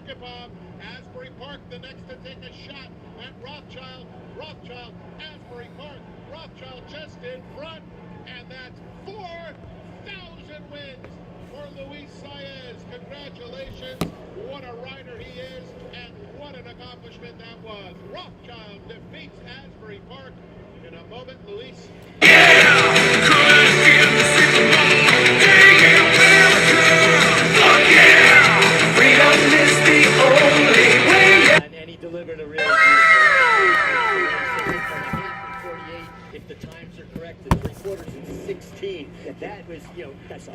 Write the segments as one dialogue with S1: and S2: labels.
S1: it, Bob. Asbury Park, the next to take a shot at Rothschild. Rothschild, Asbury Park. Rothschild just in front. And that's 4,000 wins for Luis Saez. Congratulations. What a rider he is, and what an accomplishment that was. Rothschild defeats Asbury Park. In a moment, Luis.
S2: And he delivered a really beautiful 48. If the times are correct, the 3/4 in 16. That was, that's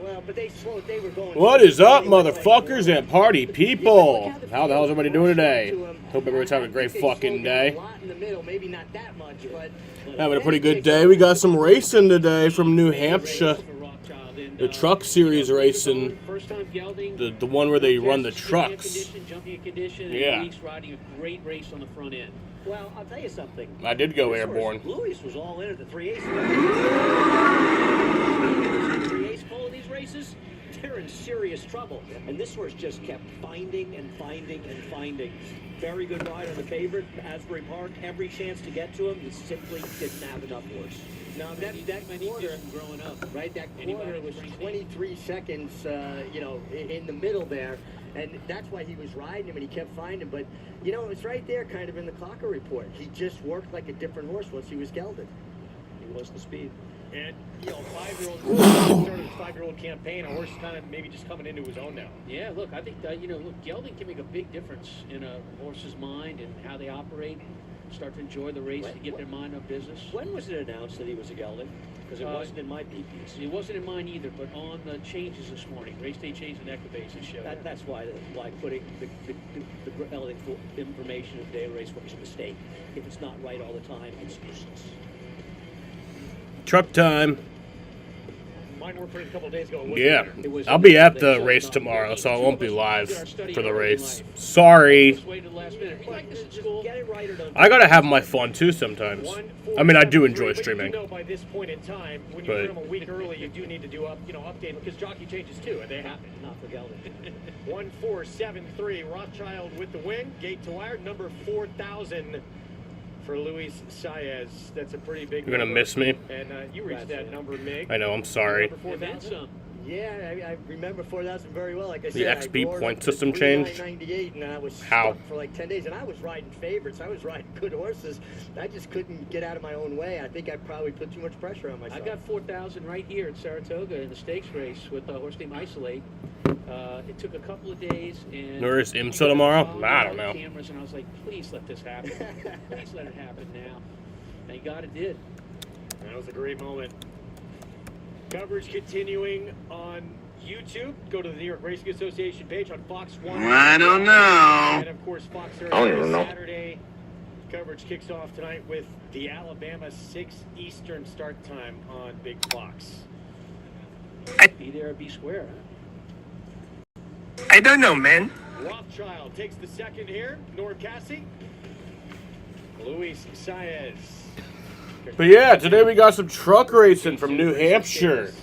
S2: well, but they slowed. They were going.
S3: What is up, motherfuckers and party people? How the hell is everybody doing today? Hope everybody's having a great fucking day.
S2: Maybe not that much, but
S3: Having a pretty good day. We got some racing today from New Hampshire. The truck series racing. The one where they run the trucks. Yeah.
S4: Riding a great race on the front end.
S2: Well, I'll tell you something.
S3: I did go airborne.
S2: Luis was all in at the 3/8. 3/8 full of these races, they're in serious trouble. And this horse just kept finding and finding and finding. Very good ride on the favorite, Asbury Park. Every chance to get to him, he simply didn't have enough horse. Now that quarter,
S4: growing up,
S2: right? That quarter was 23 seconds, in the middle there, and that's why he was riding him and he kept finding him. But it was right there, kind of in the Clocker report. He just worked like a different horse once he was gelded.
S4: he was the speed.
S5: And, 5-year-old started his 5-year-old campaign. A horse kind of maybe just coming into his own now.
S4: Yeah, look, I think that, gelding can make a big difference in a horse's mind and how they operate. Start to enjoy the race to get their mind on business.
S2: When was it announced that he was a gelding? Because it wasn't in my PPs.
S4: It wasn't in mine either, but on the changes this morning, race day change and Equibase, it showed.
S2: That's why putting the gelding information of day race was a mistake. If it's not right all the time, it's useless.
S3: Truck time.
S5: Mine were printed a couple of days ago.
S3: Yeah, I'll be at the race tomorrow, so I won't be live for the race. Sorry. I gotta have my fun too sometimes. I mean, I do enjoy streaming.
S5: By this point in time, when you put them a week early, you do need to do update because jockey changes too, and they happen.
S2: Not for gelding.
S5: 1473 Rothschild with the win. Gate to wire, number 4,000. For Luis Saez, that's a pretty big.
S3: You're gonna miss me.
S5: And you reached that number, Mig.
S3: I know. I'm sorry.
S2: Yeah, I remember 4,000 very well. Like I said,
S3: The XP point system changed.
S2: 98, and I was
S3: How?
S2: stuck for like 10 days, and I was riding favorites. I was riding good horses. I just couldn't get out of my own way. I think I probably put too much pressure on myself.
S4: I got 4,000 right here at Saratoga in the stakes race with a horse named Isolate. It took a couple of days, and
S3: Where's IMSA tomorrow? I don't know.
S4: Cameras, and I was like, please let this happen. Please let it happen now. Thank God it did.
S5: That was a great moment. Coverage continuing on YouTube. Go to the New York Racing Association page on Fox 1.
S6: I don't know.
S5: And of course, Fox Saturday. Coverage kicks off tonight with the Alabama 6 Eastern start time on Big Fox.
S4: Be there or be square.
S6: I don't know, man.
S5: Rothschild takes the second here. Norm Cassie. Luis Saez.
S3: But yeah, today we got some truck racing from New Hampshire.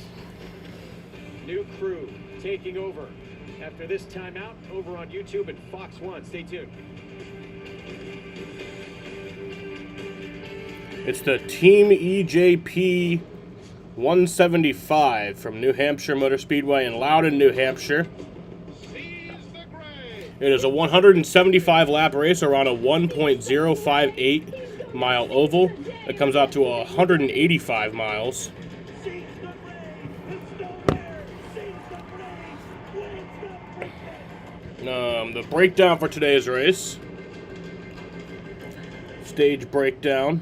S5: New crew taking over after this timeout over on YouTube and Fox 1. Stay tuned.
S3: It's the Team EJP 175 from New Hampshire Motor Speedway in Loudon, New Hampshire. It is a 175 lap race around a 1.058 mile oval. It comes out to 185 miles. The breakdown for today's race. Stage breakdown.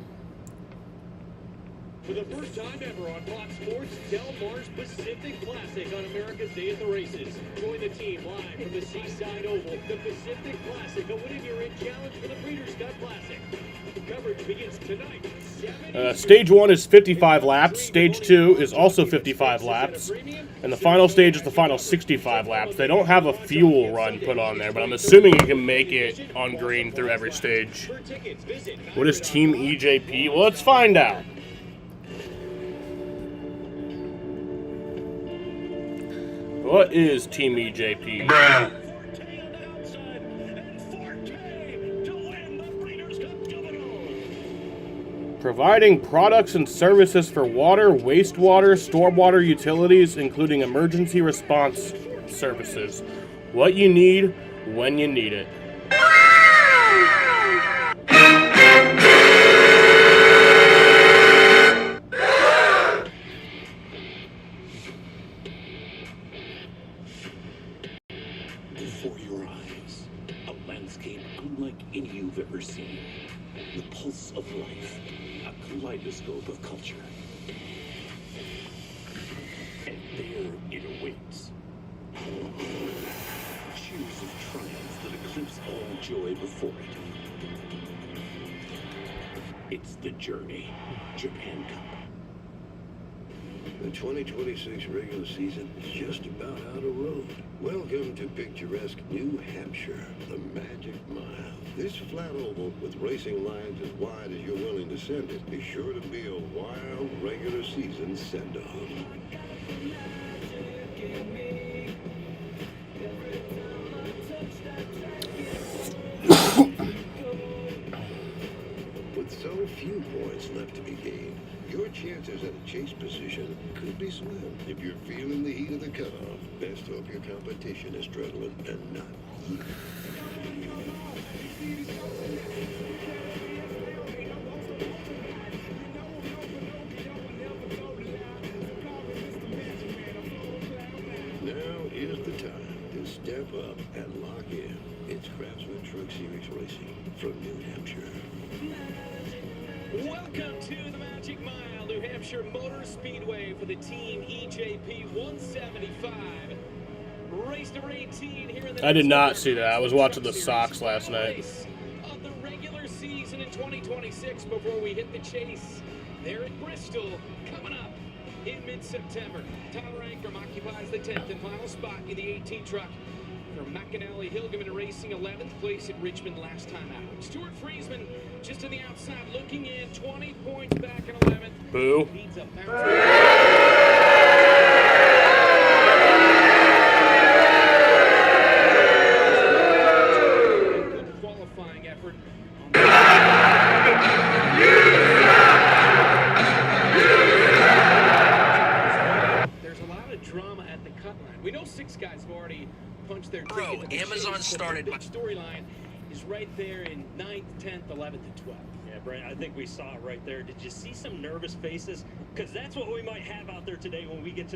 S5: For the first time ever on Fox Sports, Del Mar's Pacific Classic on America's Day at the Races. Join the team live from the Seaside Oval. The Pacific Classic, a win in your in challenge for the Breeders' Cup Classic. Coverage begins tonight.
S3: Stage 1 is 55 laps. Stage 2 is also 55 laps. And the final stage is the final 65 laps. They don't have a fuel run put on there, but I'm assuming you can make it on green through every stage. What is Team EJP? Well, let's find out. What is Team EJP?
S6: Bruh.
S3: Providing products and services for water, wastewater, stormwater utilities, including emergency response services. What you need, when you need it.
S7: Before your eyes, a landscape unlike any you've ever seen. The pulse of life, a kaleidoscope of culture. And there it awaits. Cheers of triumph that eclipse all joy before it. It's the Journey Japan Cup.
S8: The 2026 regular season is just about out of road. Welcome to picturesque New Hampshire, the Magic Mile. This flat oval with racing lines as wide as you're willing to send it is sure to be a wild regular season send-off. With so few points left to be gained, your chances at a chase position could be slim. If you're feeling the heat of the cutoff, best hope your competition is struggling and not you. Now is the time to step up and lock in. It's Craftsman Truck Series Racing from New Hampshire.
S5: Welcome to the Magic Mile, New Hampshire Motor Speedway for the Team EJP 175. Race number 18 here in the
S3: I did not see that. I was watching the Sox last night.
S5: Race of the regular season in 2026 before we hit the chase. There at Bristol, coming up in mid-September. Tyler Ankrum occupies the 10th and final spot in the 18 truck. From McAnally Hilgeman Racing, 11th place at Richmond last time out. Stuart Friesman just to the outside, looking in, 20 points back in 11th.
S3: Boo.
S5: Needs a good qualifying effort. There's a lot of drama at the cut line. We know 6 guys have already punched their
S9: Bro,
S5: ticket to the
S9: Amazon
S5: chase,
S9: started
S5: but the big storyline is right there in 9th, 10th, 11th, and 12th.
S2: Yeah, Brent, I think we saw it right there. Did you see some nervous faces? Because that's what we might have out there today when we get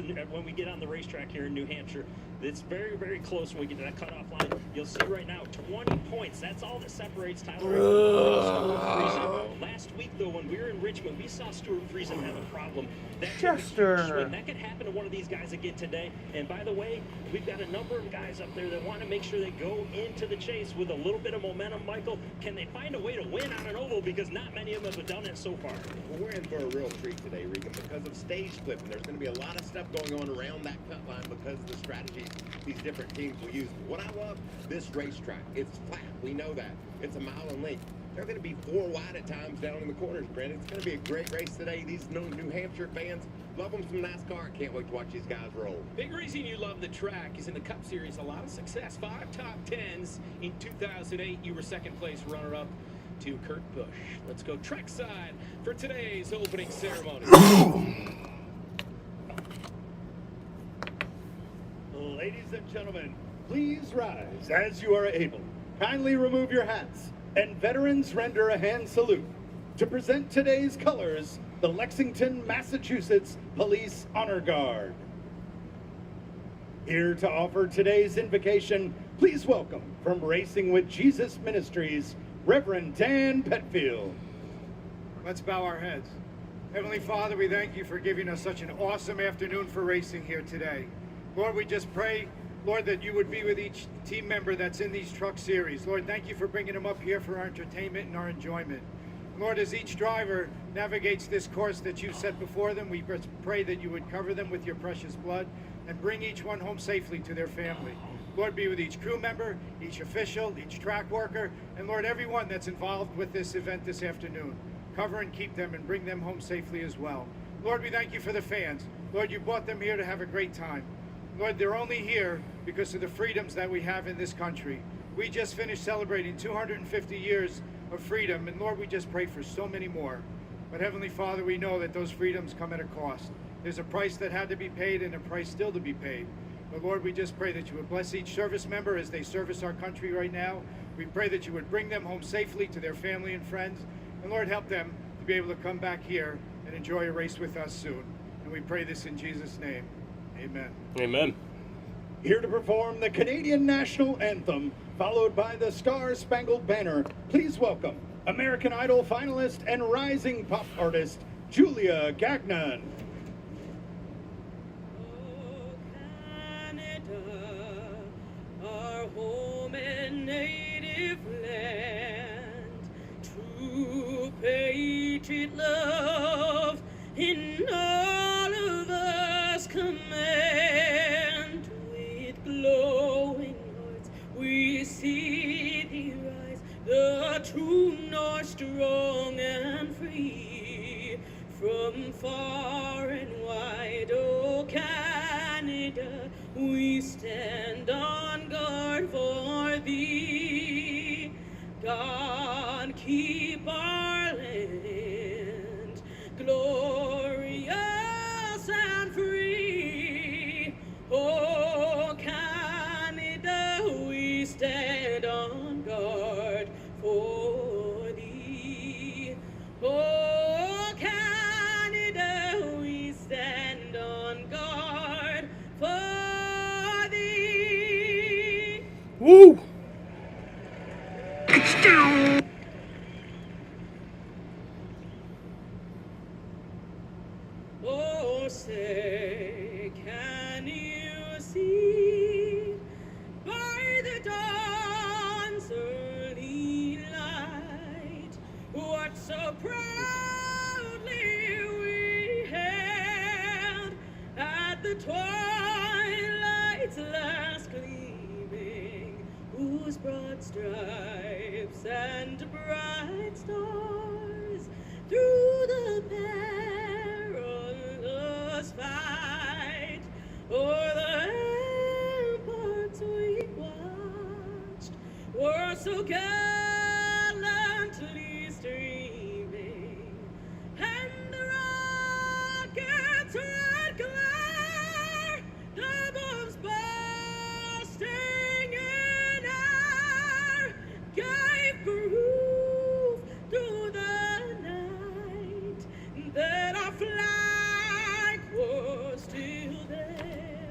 S2: on the racetrack here in New Hampshire. It's very, very close when we get to that cutoff line. You'll see right now, 20 points. That's all that separates Tyler Ankrum. Last week, though, when we were in Richmond, we saw Stuart Friesen have a problem. That could happen to one of these guys again today. And by the way, we've got a number of guys up there that want to make sure they go into the chase with a little bit of momentum. Michael, can they find a way to win on an oval? Because not many of them have done it so far.
S10: Well, we're in for a real treat today, Regan, because of stage flipping. There's going to be a lot of stuff going on around that cut line because of the strategies these different teams will use. What I love, this racetrack, it's flat. We know that. It's a mile in length. They're going to be 4 wide at times down in the corners, Brent. It's going to be a great race today. These New Hampshire fans love them some NASCAR. Can't wait to watch these guys roll.
S5: Big reason you love the track is in the Cup Series, a lot of success. 5 top 10s in 2008. You were second place runner-up to Kurt Busch. Let's go trackside for today's opening ceremony.
S11: Ladies and gentlemen, please rise as you are able. Kindly remove your hats, and veterans render a hand salute to present today's colors, the Lexington, Massachusetts Police Honor Guard. Here to offer today's invocation, please welcome from Racing with Jesus Ministries, Reverend Dan Petfield.
S12: Let's bow our heads. Heavenly Father, we thank you for giving us such an awesome afternoon for racing here today. Lord, we just pray, Lord, that you would be with each team member that's in these truck series. Lord, thank you for bringing them up here for our entertainment and our enjoyment. Lord, as each driver navigates this course that you set before them, we pray that you would cover them with your precious blood and bring each one home safely to their family. Lord, be with each crew member, each official, each track worker, and Lord, everyone that's involved with this event this afternoon. Cover and keep them and bring them home safely as well. Lord, we thank you for the fans. Lord, you brought them here to have a great time. Lord, they're only here because of the freedoms that we have in this country. We just finished celebrating 250 years of freedom, and Lord, we just pray for so many more. But Heavenly Father, we know that those freedoms come at a cost. There's a price that had to be paid and a price still to be paid. But Lord, we just pray that you would bless each service member as they service our country right now. We pray that you would bring them home safely to their family and friends. And Lord, help them to be able to come back here and enjoy a race with us soon. And we pray this in Jesus' name. Amen.
S3: Amen.
S11: Here to perform the Canadian National Anthem, followed by the Star-Spangled Banner, please welcome American Idol finalist and rising pop artist, Julia Gagnon.
S9: Our home and native land, true patriot love in all of us command. With glowing hearts we see thee rise, the true north, strong and free. From far and wide, oh Canada, we stand on guard for thee. God keep our land glorious and free. Oh Canada, we stand on guard for thee. Oh Canada, we stand on guard for thee.
S3: Woo!
S9: Oh, say, can you see by the dawn's early light what so proudly we hailed at the twilight's last gleaming, whose broad stripes and bright stars through the perilous fight o'er the ramparts we watched were so gallantly streaming, and the rocket's red glare, the bombs bursting in air, gave proof through the night that our flag was still there.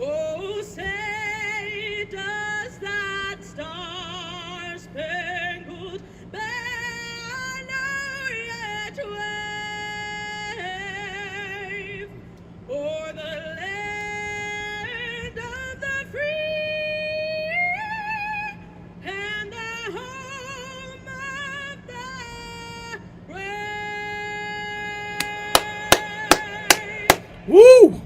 S9: Oh, say, does that star-spangled banner yet wave o'er the land of the free and the home of the brave?
S3: Woo!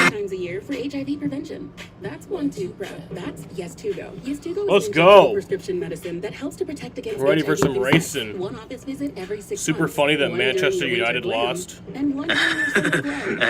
S13: Times a year for HIV prevention. That's 1-2 PrEP. That's Yes2Go. Yes2Go
S3: Let's
S13: is
S3: go.
S13: prescription medicine that helps to protect against
S3: Ready for
S13: HIV
S3: some
S13: through
S3: racing.
S13: sex. One office visit every 6
S3: Super
S13: months.
S3: funny that
S13: One during
S3: Manchester
S13: the winter
S3: United
S13: blend,
S3: lost.
S13: And one during your summer blend.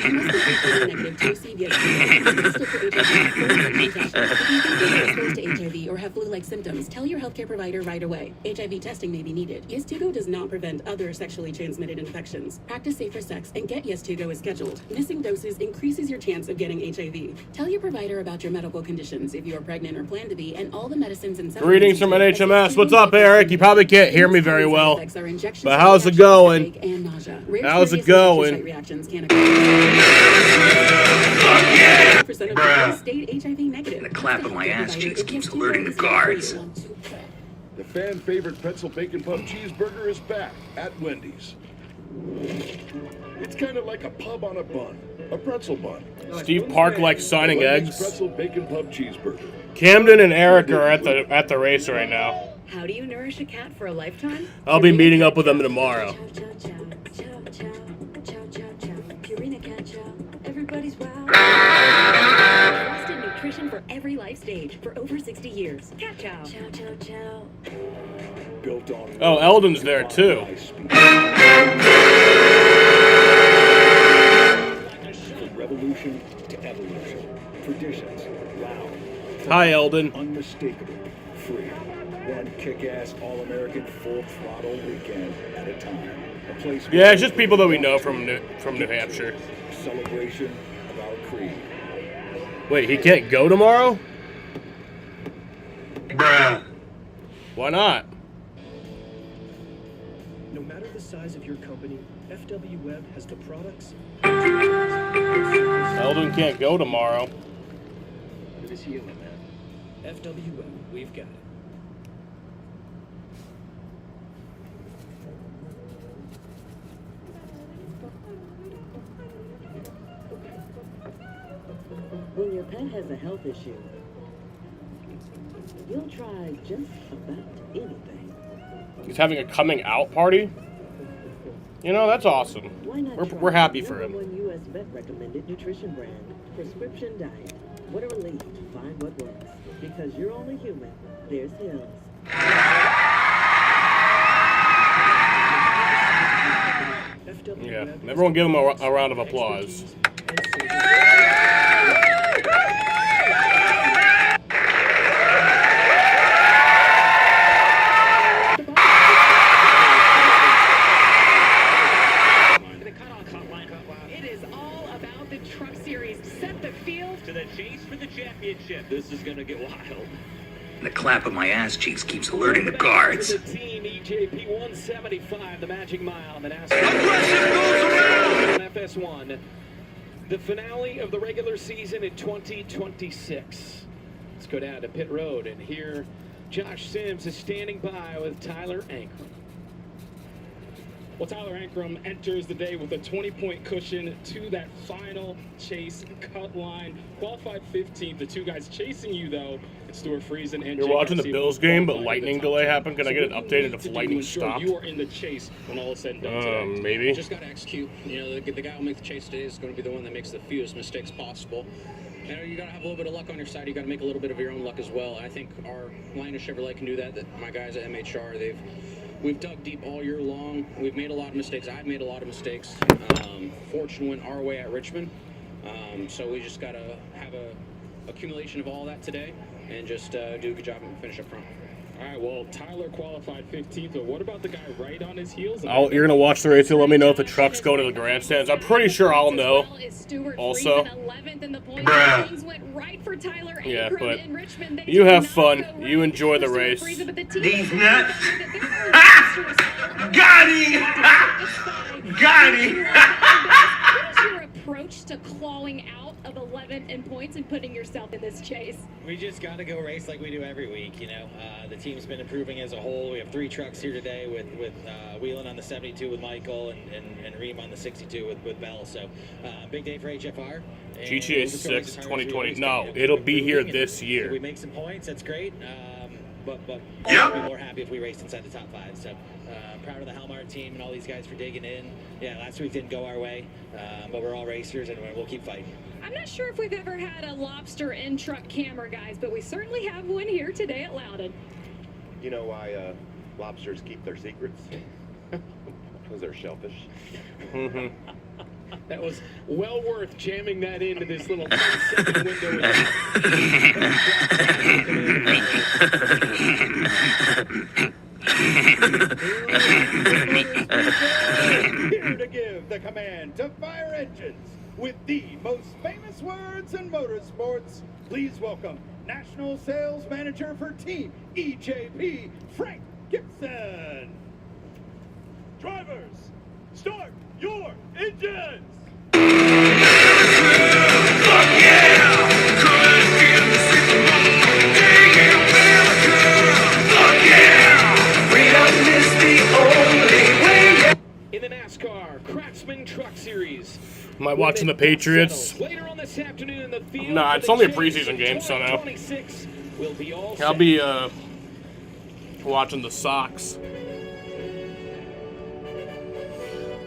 S13: You must be negative to receive Yes2Go. Tested for HIV before taking injection. If you think you're exposed to HIV or have flu-like symptoms, tell your healthcare provider right away. HIV testing may be needed. Yes2Go does not prevent other sexually transmitted infections. Practice safer sex and get Yes2Go as scheduled. Missing doses increases your chance of getting HIV. Tell your provider about your medical conditions if you are pregnant or plan to be, and all the medicines and supplements.
S3: Greetings from NHMS. What's up, Eric? You probably can't hear me very well.
S13: But
S3: how's it going? How's it going?
S13: Reactions can occur. Percent of people stayed HIV negative.
S6: The clap of my ass cheeks keeps alerting the guards.
S14: The fan favorite pretzel bacon pub cheeseburger is back at Wendy's. It's kind of like a pub on a bun, a pretzel bun.
S3: Steve Park likes signing
S14: Wendy's
S3: eggs.
S14: pretzel bacon pub cheeseburger.
S3: Camden and Eric are at the race right now.
S13: How do you nourish a cat for a lifetime?
S3: I'll be meeting up with them tomorrow.
S13: Chow, chow, chow, chow, chow, chow, chow, chow. Purina cat chow. Everybody's wow. Trusted nutrition for every life stage for over 60 years. Cat chow. Chow, chow, chow.
S14: Built on
S3: Oh, Eldon's there too.
S14: From revolution to evolution. Traditions. Wow.
S3: Hi, Eldon.
S14: Unmistakable. Free. One kick-ass all-American full throttle weekend at a time. A place.
S3: Yeah, it's just people that we know from New Hampshire.
S14: Celebration of our creed.
S3: Wait, he can't go tomorrow?
S6: Bruh.
S3: Why not?
S5: No matter the size of your company, FW Web has the products.
S3: Eldon can't go tomorrow.
S5: It is human, man. FW Web, we've got it.
S15: When your pet has a health issue, you'll try just about anything.
S3: He's having a coming out party? You know, that's awesome.
S15: Why not
S3: We're
S15: try
S3: happy
S15: the
S3: for him.
S15: #1 U.S. vet recommended nutrition brand, Prescription Diet. What a relief to find what works. Because you're only human, there's Hills.
S3: Yeah, everyone give him a round of applause.
S16: It is all about the Truck Series. Set the field
S5: To the chase for the championship. This is going to get wild.
S6: The clap of my ass cheeks keeps alerting the guards.
S5: The team EJP 175, the Magic Mile, the NASCAR FS1. The finale of the regular season in 2026. Let's go down to pit road, and here Josh Sims is standing by with Tyler Ankrum.
S17: Well, Tyler Ankrum enters the day with a 20-point cushion to that final chase cut line. Qualified 15th. The two guys chasing you, though, it's Stuart Friesen and
S3: You're
S17: Jake
S3: watching the
S17: Garcia,
S3: Bills
S17: who
S3: game, but
S17: qualified in the
S3: lightning
S17: top
S3: delay
S17: 10.
S3: happened. Can I get an
S17: So what
S3: update
S17: you
S3: if
S17: need to do
S3: lightning
S17: to ensure
S3: stopped?
S17: You are in the chase when all is said and done today.
S3: Maybe.
S18: Just got to execute. You know, the guy who makes the chase today is going to be the one that makes the fewest mistakes possible. You know, you got to have a little bit of luck on your side. You got to make a little bit of your own luck as well. I think our line of Chevrolet can do that. That my guys at MHR, we've dug deep all year long. We've made a lot of mistakes. I've made a lot of mistakes. Fortune went our way at Richmond. So we just got to have a accumulation of all that today and just do a good job and finish up front.
S17: All right, well, Tyler qualified 15th, but what about the guy right on his heels?
S3: You're going to watch the race and let me know if the trucks go to the grandstands. I'm pretty sure I'll know. Also. Yeah, but you have fun. You enjoy the race.
S6: These nuts. Got him! Got him!
S16: What is your approach to clawing out of 11 in points and putting yourself in this chase?
S19: We just got to go race like we do every week, you know. The team's been improving as a whole. We have 3 trucks here today with Wheelan on the 72 with Michael and Reem on the 62 with Bell. So big day for HFR.
S3: GTA 6 2020. No, it'll be here this year.
S19: If we make some points, that's great. But I'd be more happy if we raced inside the top 5. So proud of the Helmar team and all these guys for digging in. Yeah, last week didn't go our way, but we're all racers and we'll keep fighting.
S16: I'm not sure if we've ever had a lobster in-truck camera, guys, but we certainly have one here today at Loudon.
S10: You know why lobsters keep their secrets? Because they're shellfish.
S17: That was well worth jamming that into this little 10-second window.
S11: Here to give the command to fire engines with the most famous words in motorsports. Please welcome National Sales Manager for Team EJP, Frank Gibson.
S5: Drivers, start your engines! In the NASCAR Craftsman Truck Series.
S3: Am I watching the Patriots?
S5: Later on this afternoon, the field
S3: Nah, it's only a preseason game, so no.
S5: will be all
S3: I'll be Watching the Sox.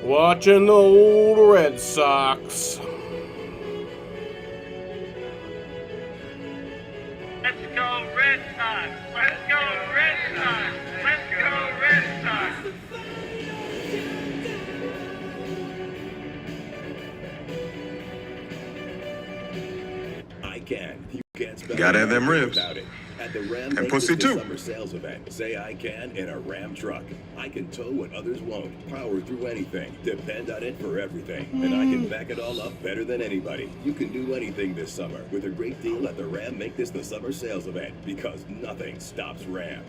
S3: Watching the old Red Sox.
S9: Let's go Red Sox! Let's go Red Sox! Let's go Red Sox!
S20: I can. You can't spell
S21: Gotta have them ribs.
S20: without it. At the Ram
S21: And
S20: Make
S21: pussy
S20: This the
S21: too.
S20: Summer sales event. Say I can in a Ram truck. I can tow what others won't. Power through anything. Depend on it for everything. And I can back it all up better than anybody. You can do anything this summer with a great deal at the Ram Make This the Summer sales event, because nothing stops Ram.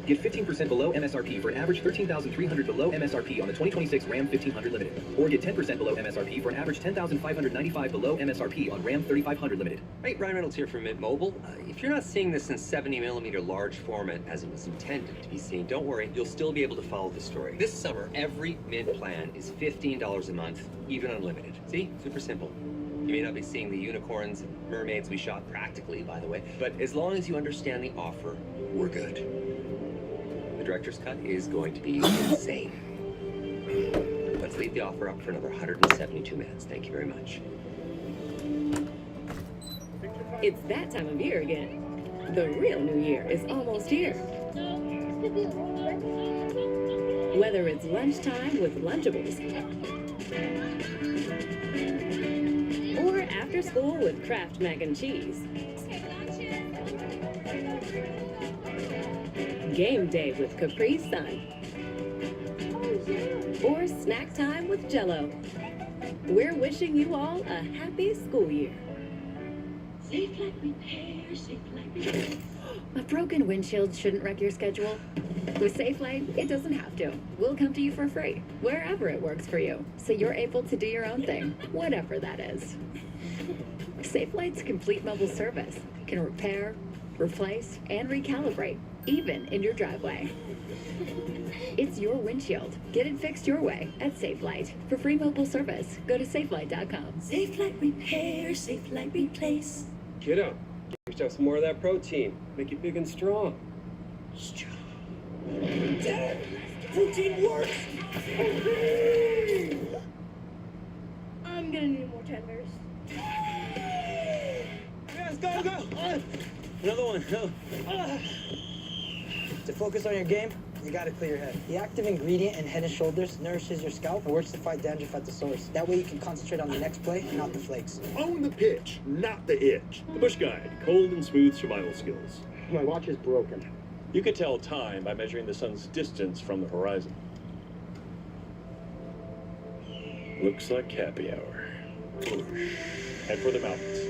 S22: Get 15% below MSRP for an average $13,300 below MSRP on the 2026 Ram 1500 Limited. Or get 10% below MSRP for an average $10,595 below MSRP on Ram 3500 Limited.
S23: Right, Ryan Reynolds here from Mint Mobile. If you're not seeing this in 70mm large format as it was intended to be seen, don't worry, you'll still be able to follow the story. This summer, every Mint plan is $15 a month, even unlimited. See? Super simple. You may not be seeing the unicorns and mermaids we shot practically, by the way, but as long as you understand the offer, we're good. The director's cut is going to be insane. Let's leave the offer up for another 172 minutes. Thank you very much.
S13: It's that time of year again. The real new year is almost here. Whether it's lunchtime with Lunchables, or after school with Kraft mac and cheese, game day with Capri Sun, or snack time with Jell-O, we're wishing you all a happy school year.
S24: Safe Flight Repair, Safe Flight Repair.
S13: A broken windshield shouldn't wreck your schedule. With SafeLight, it doesn't have to. We'll come to you for free, wherever it works for you, so you're able to do your own thing, whatever that is. SafeLight's complete mobile service can repair, replace, and recalibrate, even in your driveway. It's your windshield. Get it fixed your way at SafeLight. For free mobile service, go to safelight.com.
S24: Safe Flight Repair, Safe Flight Replace.
S25: Kiddo, give yourself some more of that protein. Make you big and strong.
S9: Dad, protein works!
S24: I'm gonna need more tenders.
S26: Yes, go, go! Another one, no.
S27: To focus on your game, you gotta clear your head. The active ingredient in Head & Shoulders nourishes your scalp and works to fight dandruff at the source. That way you can concentrate on the next play, not the flakes.
S28: Own the pitch, not the itch. The Bush Guide, cold and smooth survival skills.
S27: My watch is broken.
S28: You could tell time by measuring the sun's distance from the horizon. Looks like happy hour. Head for the mountains.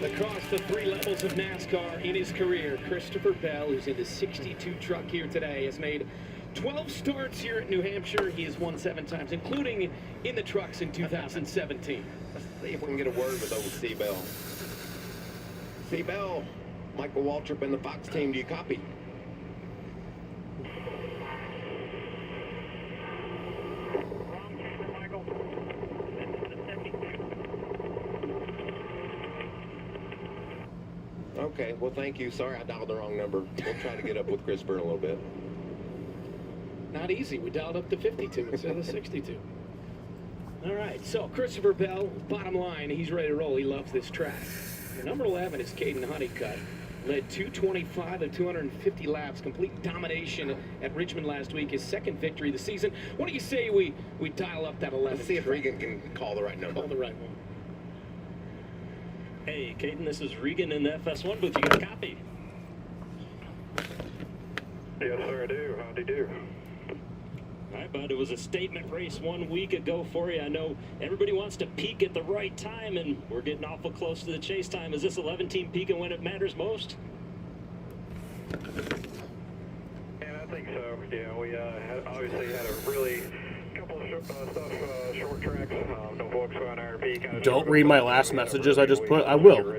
S4: Across the three levels of NASCAR in his career, Christopher Bell, who's in the 62 truck here today, has made 12 starts here at New Hampshire. He has won 7 times, including in the trucks in 2017.
S10: Let's see if we can get a word with old C. Bell. C. Bell, Michael Waltrip and the Fox team, do you copy? Okay, well, thank you. Sorry I dialed the wrong number. We'll try to get up with Christopher in a little bit.
S4: Not easy. We dialed up to 52 instead of 62. All right, so Christopher Bell, bottom line, he's ready to roll. He loves this track. Number 11 is Caden Honeycutt. Led 225 of 250 laps, complete domination at Richmond last week, his second victory of the season. What do you say we dial up that 11?
S10: Let's see if Regan can call the right number.
S4: Call the right one.
S5: Hey, Caden, this is Regan in the FS1 booth. You got a copy?
S29: Yes, sir, I do. How'd he do?
S5: All right, bud, it was a statement race 1 week ago for you. I know everybody wants to peak at the right time, and we're getting awful close to the chase time. Is this 11-team peaking when it matters most?
S29: And I think so. Yeah, we obviously had a really couple of short tracks. No folks on RP.
S3: Don't read my last messages I just put. I will.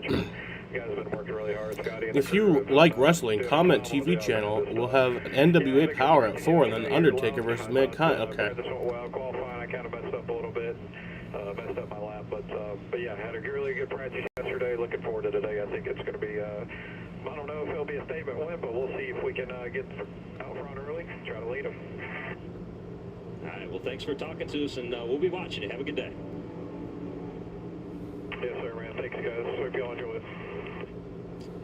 S3: If you like wrestling, comment TV channel. We'll have NWA Power at 4 and then Undertaker versus Mankind. Okay.
S29: Qualifying, I kind of messed up a little bit. Messed up my lap, but yeah, had a really good practice yesterday. Looking forward to today. I think it's going to be. I don't know if it'll be a statement win, but we'll see if we can get out front early. Try to lead them.
S1: All right. Well, thanks for talking to us, and we'll be watching it. Have a good day.
S29: Yes, sir, man. Thanks, guys. Hope y'all enjoy it.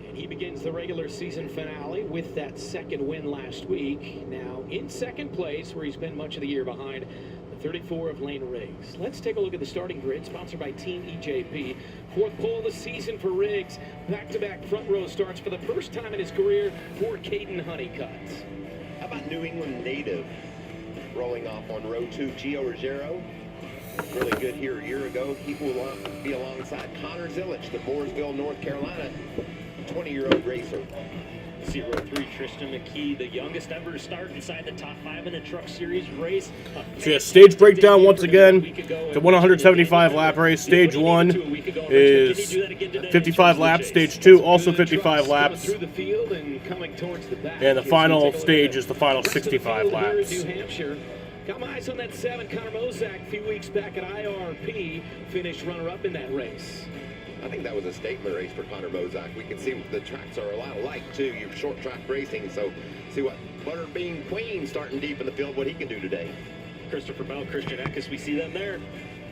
S4: And he begins the regular season finale with that second win last week. Now in second place, where he's been much of the year behind the 34 of Lane Riggs. Let's take a look at the starting grid, sponsored by Team EJP. Fourth pole of the season for Riggs. Back-to-back front row starts for the first time in his career for Caden Honeycutt.
S10: How about New England native rolling off on row 2, Gio Ruggiero? Really good here a year ago. He will be alongside Connor Zillich, the Mooresville, North Carolina 20-year-old racer.
S1: 03 Tristan McKee, the youngest ever to start inside the top 5 in a Truck Series race.
S3: So yeah, stage breakdown once again. The 175 lap race. Stage 1 is 55 laps. Stage 2 also 55 laps.
S4: Through the field and coming towards the back.
S3: And the final stage is the final 65 laps.
S4: New Hampshire. Got my eyes on that 7, Connor Mozak, a few weeks back at IRP. Finished runner-up in that race.
S10: I think that was a statement race for Connor Mozak. We can see the tracks are a lot alike, too. You're short track racing, so see what Butterbean Queen starting deep in the field, what he can do today.
S1: Christopher Bell, Christian Eckes, we see them there.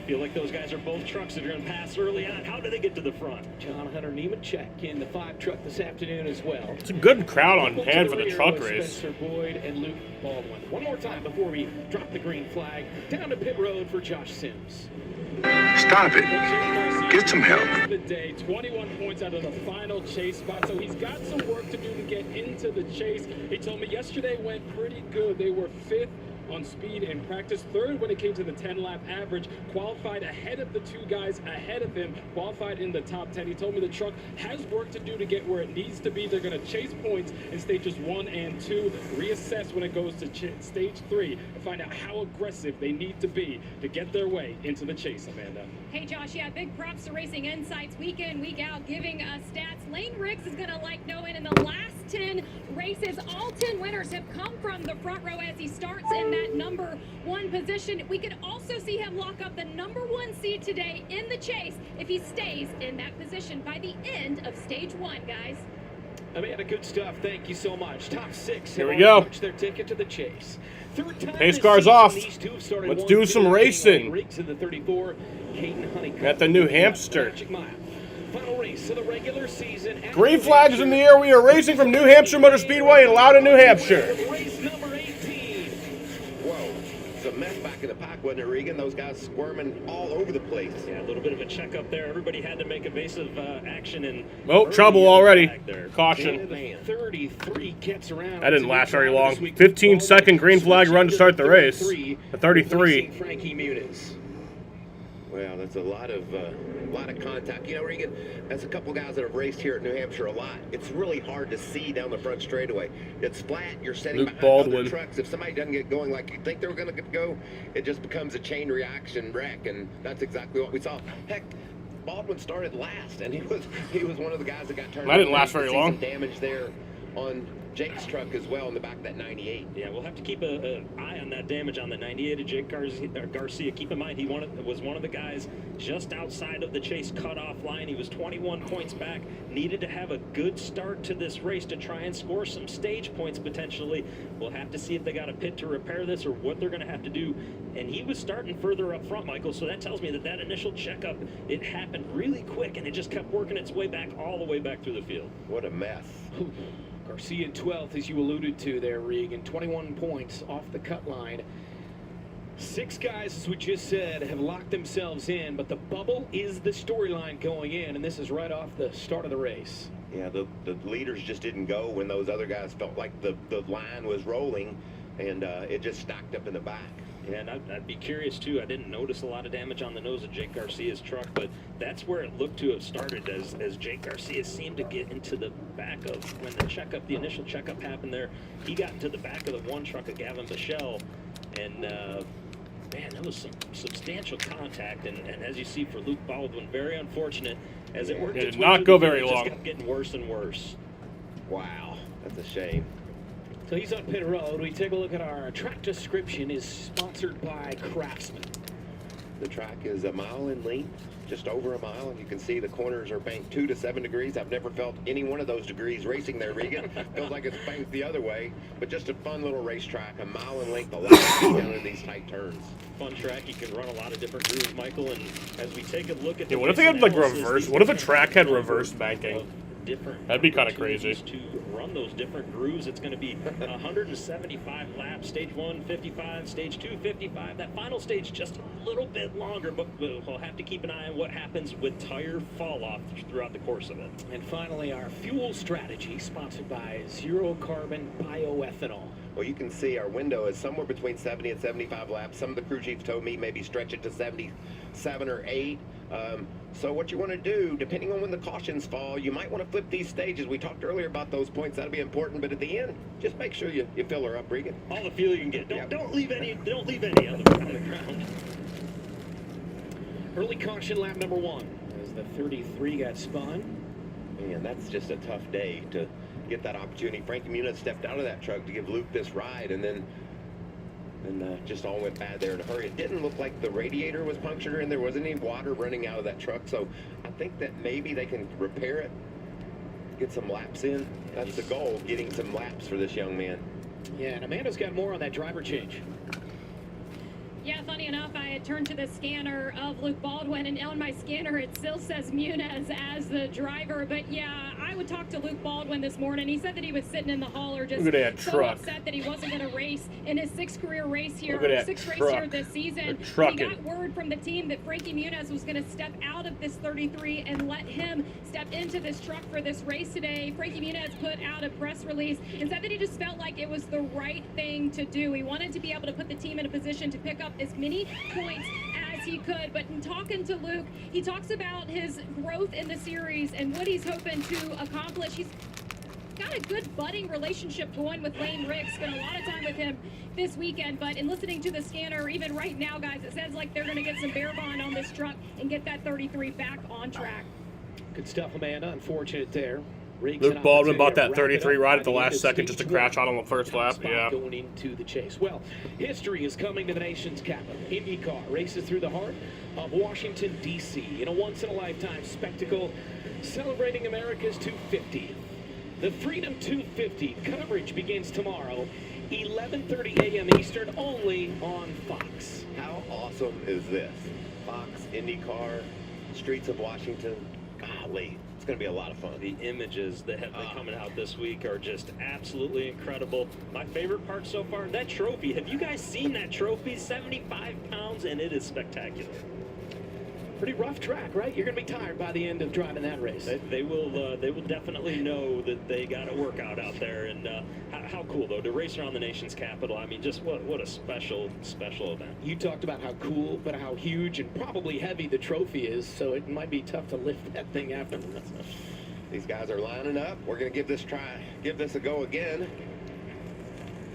S1: Feel like those guys are both trucks that are going to pass early on. How do they get to the front?
S4: John Hunter Nemechek in the 5 truck this afternoon as well.
S3: It's a good crowd on hand for the truck race.
S4: Spencer Boyd and Luke Baldwin. One more time before we drop the green flag. Down to pit road for Josh Sims.
S6: Stop it. Get some help.
S17: The day, 21 points out of the final chase spot, so he's got some work to do to get into the chase. He told me yesterday went pretty good. They were 5th on speed in practice, 3rd when it came to the 10-lap average, qualified ahead of the 2 guys ahead of him, qualified in the top 10. He told me the truck has work to do to get where it needs to be. They're going to chase points in stages 1 and 2, reassess when it goes to stage 3, and find out how aggressive they need to be to get their way into the chase, Amanda.
S16: Hey, Josh, yeah, big props to Racing Insights week in, week out, giving us stats. Lane Riggs is going to like knowing in the last 10 races, all 10 winners have come from the front row as he starts in that number 1 position. We could also see him lock up the number 1 seed today in the chase if he stays in that position by the end of stage 1, guys.
S4: Amanda, good stuff. Thank you so much. Top 6.
S3: Here we go.
S4: Their ticket to the chase.
S3: Pace car's off. Let's do some racing.
S4: Riggs in the 34, Caden Honeycutt
S3: At the New Hampshire.
S4: Final race of the regular season.
S3: Green flags in the air. We are racing from New Hampshire Motor Speedway in Loudon, New Hampshire.
S4: Race number 18.
S10: Whoa. It's a mess back in the pack, wasn't it, Regan? Those guys squirming all over the place.
S1: Yeah, a little bit of a checkup there. Everybody had to make evasive action. And
S3: oh, trouble already. Caution.
S4: 33 gets around.
S3: That didn't last very long. 15-second green flag run to start the race. The 33.
S10: Frankie Muniz. Well, that's a lot of contact. You know, Regan, as a couple guys that have raced here at New Hampshire a lot, it's really hard to see down the front straightaway. It's flat. You're sitting behind other trucks. If somebody doesn't get going like you think they were going to go, it just becomes a chain reaction wreck, and that's exactly what we saw. Heck, Baldwin started last, and he was one of the guys that got turned.
S3: That didn't last very long.
S10: Some damage there on Jake's truck as well in the back of that 98.
S1: Yeah, we'll have to keep an eye on that damage on the 98 of Jake Garcia. Keep in mind, he was one of the guys just outside of the chase cutoff line. He was 21 points back. Needed to have a good start to this race to try and score some stage points potentially. We'll have to see if they got a pit to repair this or what they're going to have to do. And he was starting further up front, Michael, so that tells me that initial checkup, it happened really quick, and it just kept working its way back all the way back through the field.
S10: What a mess.
S4: Garcia in 12th, as you alluded to there, Regan. 21 points off the cut line. 6 guys, as we just said, have locked themselves in, but the bubble is the storyline going in, and this is right off the start of the race.
S10: Yeah, the leaders just didn't go when those other guys felt like the line was rolling, and it just stacked up in the back.
S1: Yeah, and I'd be curious too. I didn't notice a lot of damage on the nose of Jake Garcia's truck, but that's where it looked to have started as Jake Garcia seemed to get into the back of, when the initial checkup happened there, he got into the back of the one truck of Gavin Bichelle, and man, that was some substantial contact, and as you see for Luke Baldwin, very unfortunate as it worked.
S3: It did not go very long.
S1: It just kept getting worse and worse.
S10: Wow, that's a shame.
S4: So he's on pit road. We take a look at our track description. Is sponsored by Craftsman.
S10: The track is a mile in length, just over a mile, and you can see the corners are banked 2 to 7 degrees. I've never felt any one of those degrees racing there, Regan. Feels like it's banked the other way, but just a fun little racetrack, a mile in length, a lot of speed down in these tight turns.
S1: Fun track. You can run a lot of different grooves, Michael, and as we take a look at
S3: Yeah, what if they had like reverse? What if a track had reverse banking? That'd be kind of crazy.
S1: To run those different grooves, it's going to be 175 laps. Stage 1, 55. Stage 2, 55. That final stage just a little bit longer, but we'll have to keep an eye on what happens with tire fall off throughout the course of it.
S4: And finally, our fuel strategy, sponsored by Zero Carbon Bioethanol.
S10: Well, you can see our window is somewhere between 70 and 75 laps. Some of the crew chiefs told me maybe stretch it to 77 or 8. So what you want to do, depending on when the cautions fall, you might want to flip these stages. We talked earlier about those points. That'll be important. But at the end, just make sure you fill her up, Regan.
S1: All the fuel you can get. Don't leave any on the ground.
S4: Early caution lap number 1 as the 33 got spun.
S10: Man, that's just a tough day to get that opportunity. Frankie Muniz stepped out of that truck to give Luke this ride, and then just all went bad there in a hurry. It didn't look like the radiator was punctured and there wasn't any water running out of that truck, so I think that maybe they can repair it, get some laps in. That's the goal, getting some laps for this young man.
S4: Yeah, and Amanda's got more on that driver change.
S16: Yeah, funny enough, I had turned to the scanner of Luke Baldwin, and on my scanner it still says Muniz as the driver. But yeah, I would talk to Luke Baldwin this morning. He said that he was sitting in the hauler just so upset that he wasn't going to race in his 6th career race here, 6th race here this season. He got word from the team that Frankie Muniz was going to step out of this 33 and let him step into this truck for this race today. Frankie Muniz put out a press release and said that he just felt like it was the right thing to do. He wanted to be able to put the team in a position to pick up as many points as he could. But in talking to Luke, he talks about his growth in the series and what he's hoping to accomplish. He's got a good budding relationship going with Lane Riggs. Spent a lot of time with him this weekend, but in listening to the scanner, even right now, guys, it sounds like they're going to get some bare bond on this truck and get that 33 back on track.
S4: Good stuff, Amanda. Unfortunate there.
S3: Luke Baldwin bought that 33 right at the last second just to crash out on the first lap. Yeah.
S4: Going into the chase. Well, history is coming to the nation's capital. IndyCar races through the heart of Washington, D.C. in a once-in-a-lifetime spectacle celebrating America's 250th. The Freedom 250 coverage begins tomorrow, 11:30 a.m. Eastern, only on Fox.
S10: How awesome is this? Fox, IndyCar, streets of Washington. Golly. It's going to be a lot of fun.
S1: The images that have been coming out this week are just absolutely incredible. My favorite part so far, that trophy. Have you guys seen that trophy? 75 pounds, and it is spectacular.
S4: Pretty rough track, right? You're going to be tired by the end of driving that race.
S1: They will definitely know that they got a workout out there. And how cool, though, to race around the nation's capital. I mean, just what a special event.
S4: You talked about how cool, but how huge and probably heavy the trophy is, so it might be tough to lift that thing afterwards.
S10: These guys are lining up. We're going to give this a go again.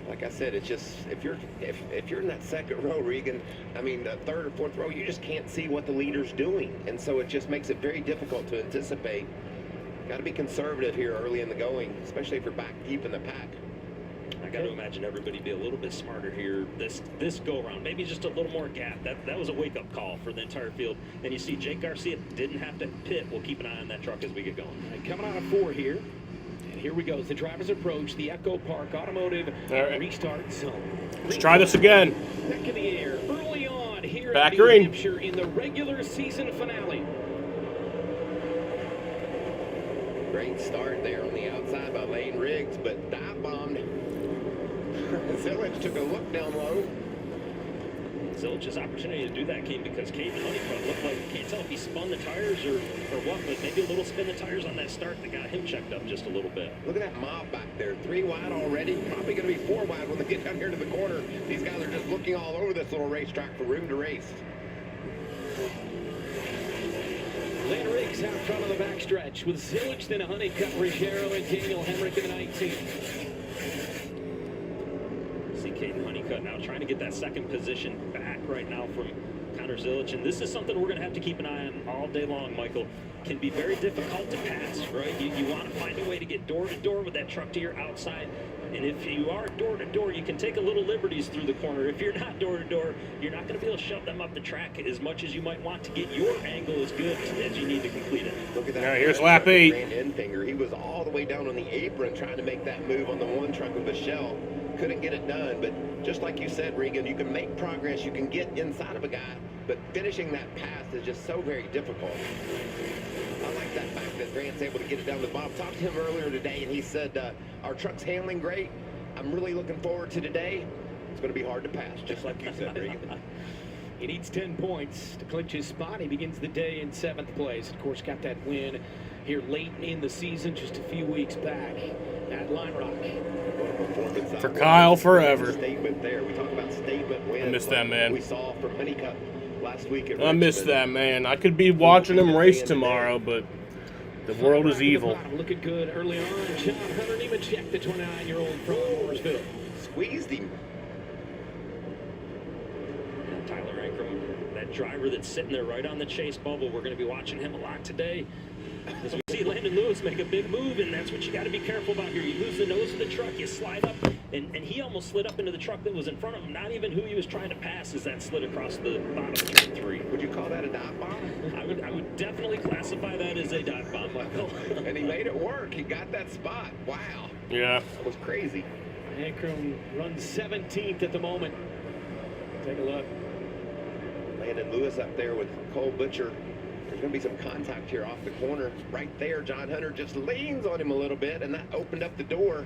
S10: Like I said, it's just if you're in that second row, Regan, I mean the third or fourth row, you just can't see what the leader's doing, and so it just makes it very difficult to anticipate. Got to be conservative here early in the going, especially if you're back deep in the pack.
S1: I got to imagine everybody be a little bit smarter here this go around. Maybe just a little more gap. That was a wake up call for the entire field. And you see Jake Garcia didn't have to pit. We'll keep an eye on that truck as we get going.
S4: All right, coming out of 4 here. Here we go as the drivers approach the Echo Park Automotive restart zone.
S3: Let's try this again.
S4: Back in the air early on here
S3: at
S4: New Hampshire in the regular season finale.
S10: Great start there on the outside by Lane Riggs, but dive bombed. Zillage took a look down low.
S1: Zilich's opportunity to do that came because Caden Honeycutt looked like, can't tell if he spun the tires or what, but maybe a little spin the tires on that start that got him checked up just a little bit.
S10: Look at that mob back there. 3 wide already. Probably going to be 4 wide when they get down here to the corner. These guys are just looking all over this little racetrack for room to race.
S4: Lane Riggs out front on the backstretch with Zilich, then Honeycutt, Ruggiero, and Daniel Hemrick in the 19.
S1: See Caden Honeycutt now trying to get that second position back right now from Connor Zilich, and this is something we're going to have to keep an eye on all day long, Michael. Can be very difficult to pass, right? You want to find a way to get door to door with that truck to your outside, and if you are door to door, you can take a little liberties through the corner. If you're not door to door, you're not going to be able to shove them up the track as much as you might want to get your angle as good as you need to complete it.
S10: Look at that.
S3: All right, here's lap 8.
S10: End finger. He was all the way down on the apron trying to make that move on the one truck with Michelle. Couldn't get it done, but just like you said, Regan, you can make progress, you can get inside of a guy, but finishing that pass is just so very difficult. I like that fact that Grant's able to get it down to Bob. Talked to him earlier today, and he said, our truck's handling great. I'm really looking forward to today. It's going to be hard to pass, just like you said, Regan.
S4: He needs 10 points to clinch his spot. He begins the day in 7th place. Of course, got that win here late in the season, just a few weeks back at Line Rock.
S3: For Kyle forever.
S10: Statement there. We talk about statement wins.
S3: I miss that man.
S10: We saw from Honeycutt last week at
S3: I miss that man. I could be watching him race tomorrow, but the world is evil.
S4: Looking good early on. John Hunter Nemechek, the 29-year-old from Mooresville.
S10: Squeezed him.
S1: Tyler Ankrum, that driver that's sitting there right on the chase bubble. We're going to be watching him a lot today. As we see Landon Lewis make a big move, and that's what you got to be careful about here. You lose the nose of the truck, you slide up, and he almost slid up into the truck that was in front of him. Not even who he was trying to pass as that slid across the bottom of turn 3.
S10: Would you call that a dive bomb?
S1: I would definitely classify that as a dive bomb, Michael.
S10: And he made it work. He got that spot. Wow.
S3: Yeah.
S10: That was crazy.
S4: Ankrum runs 17th at the moment. Take a look.
S10: Landon Lewis up there with Cole Butcher. There's going to be some contact here off the corner. Right there, John Hunter just leans on him a little bit, and that opened up the door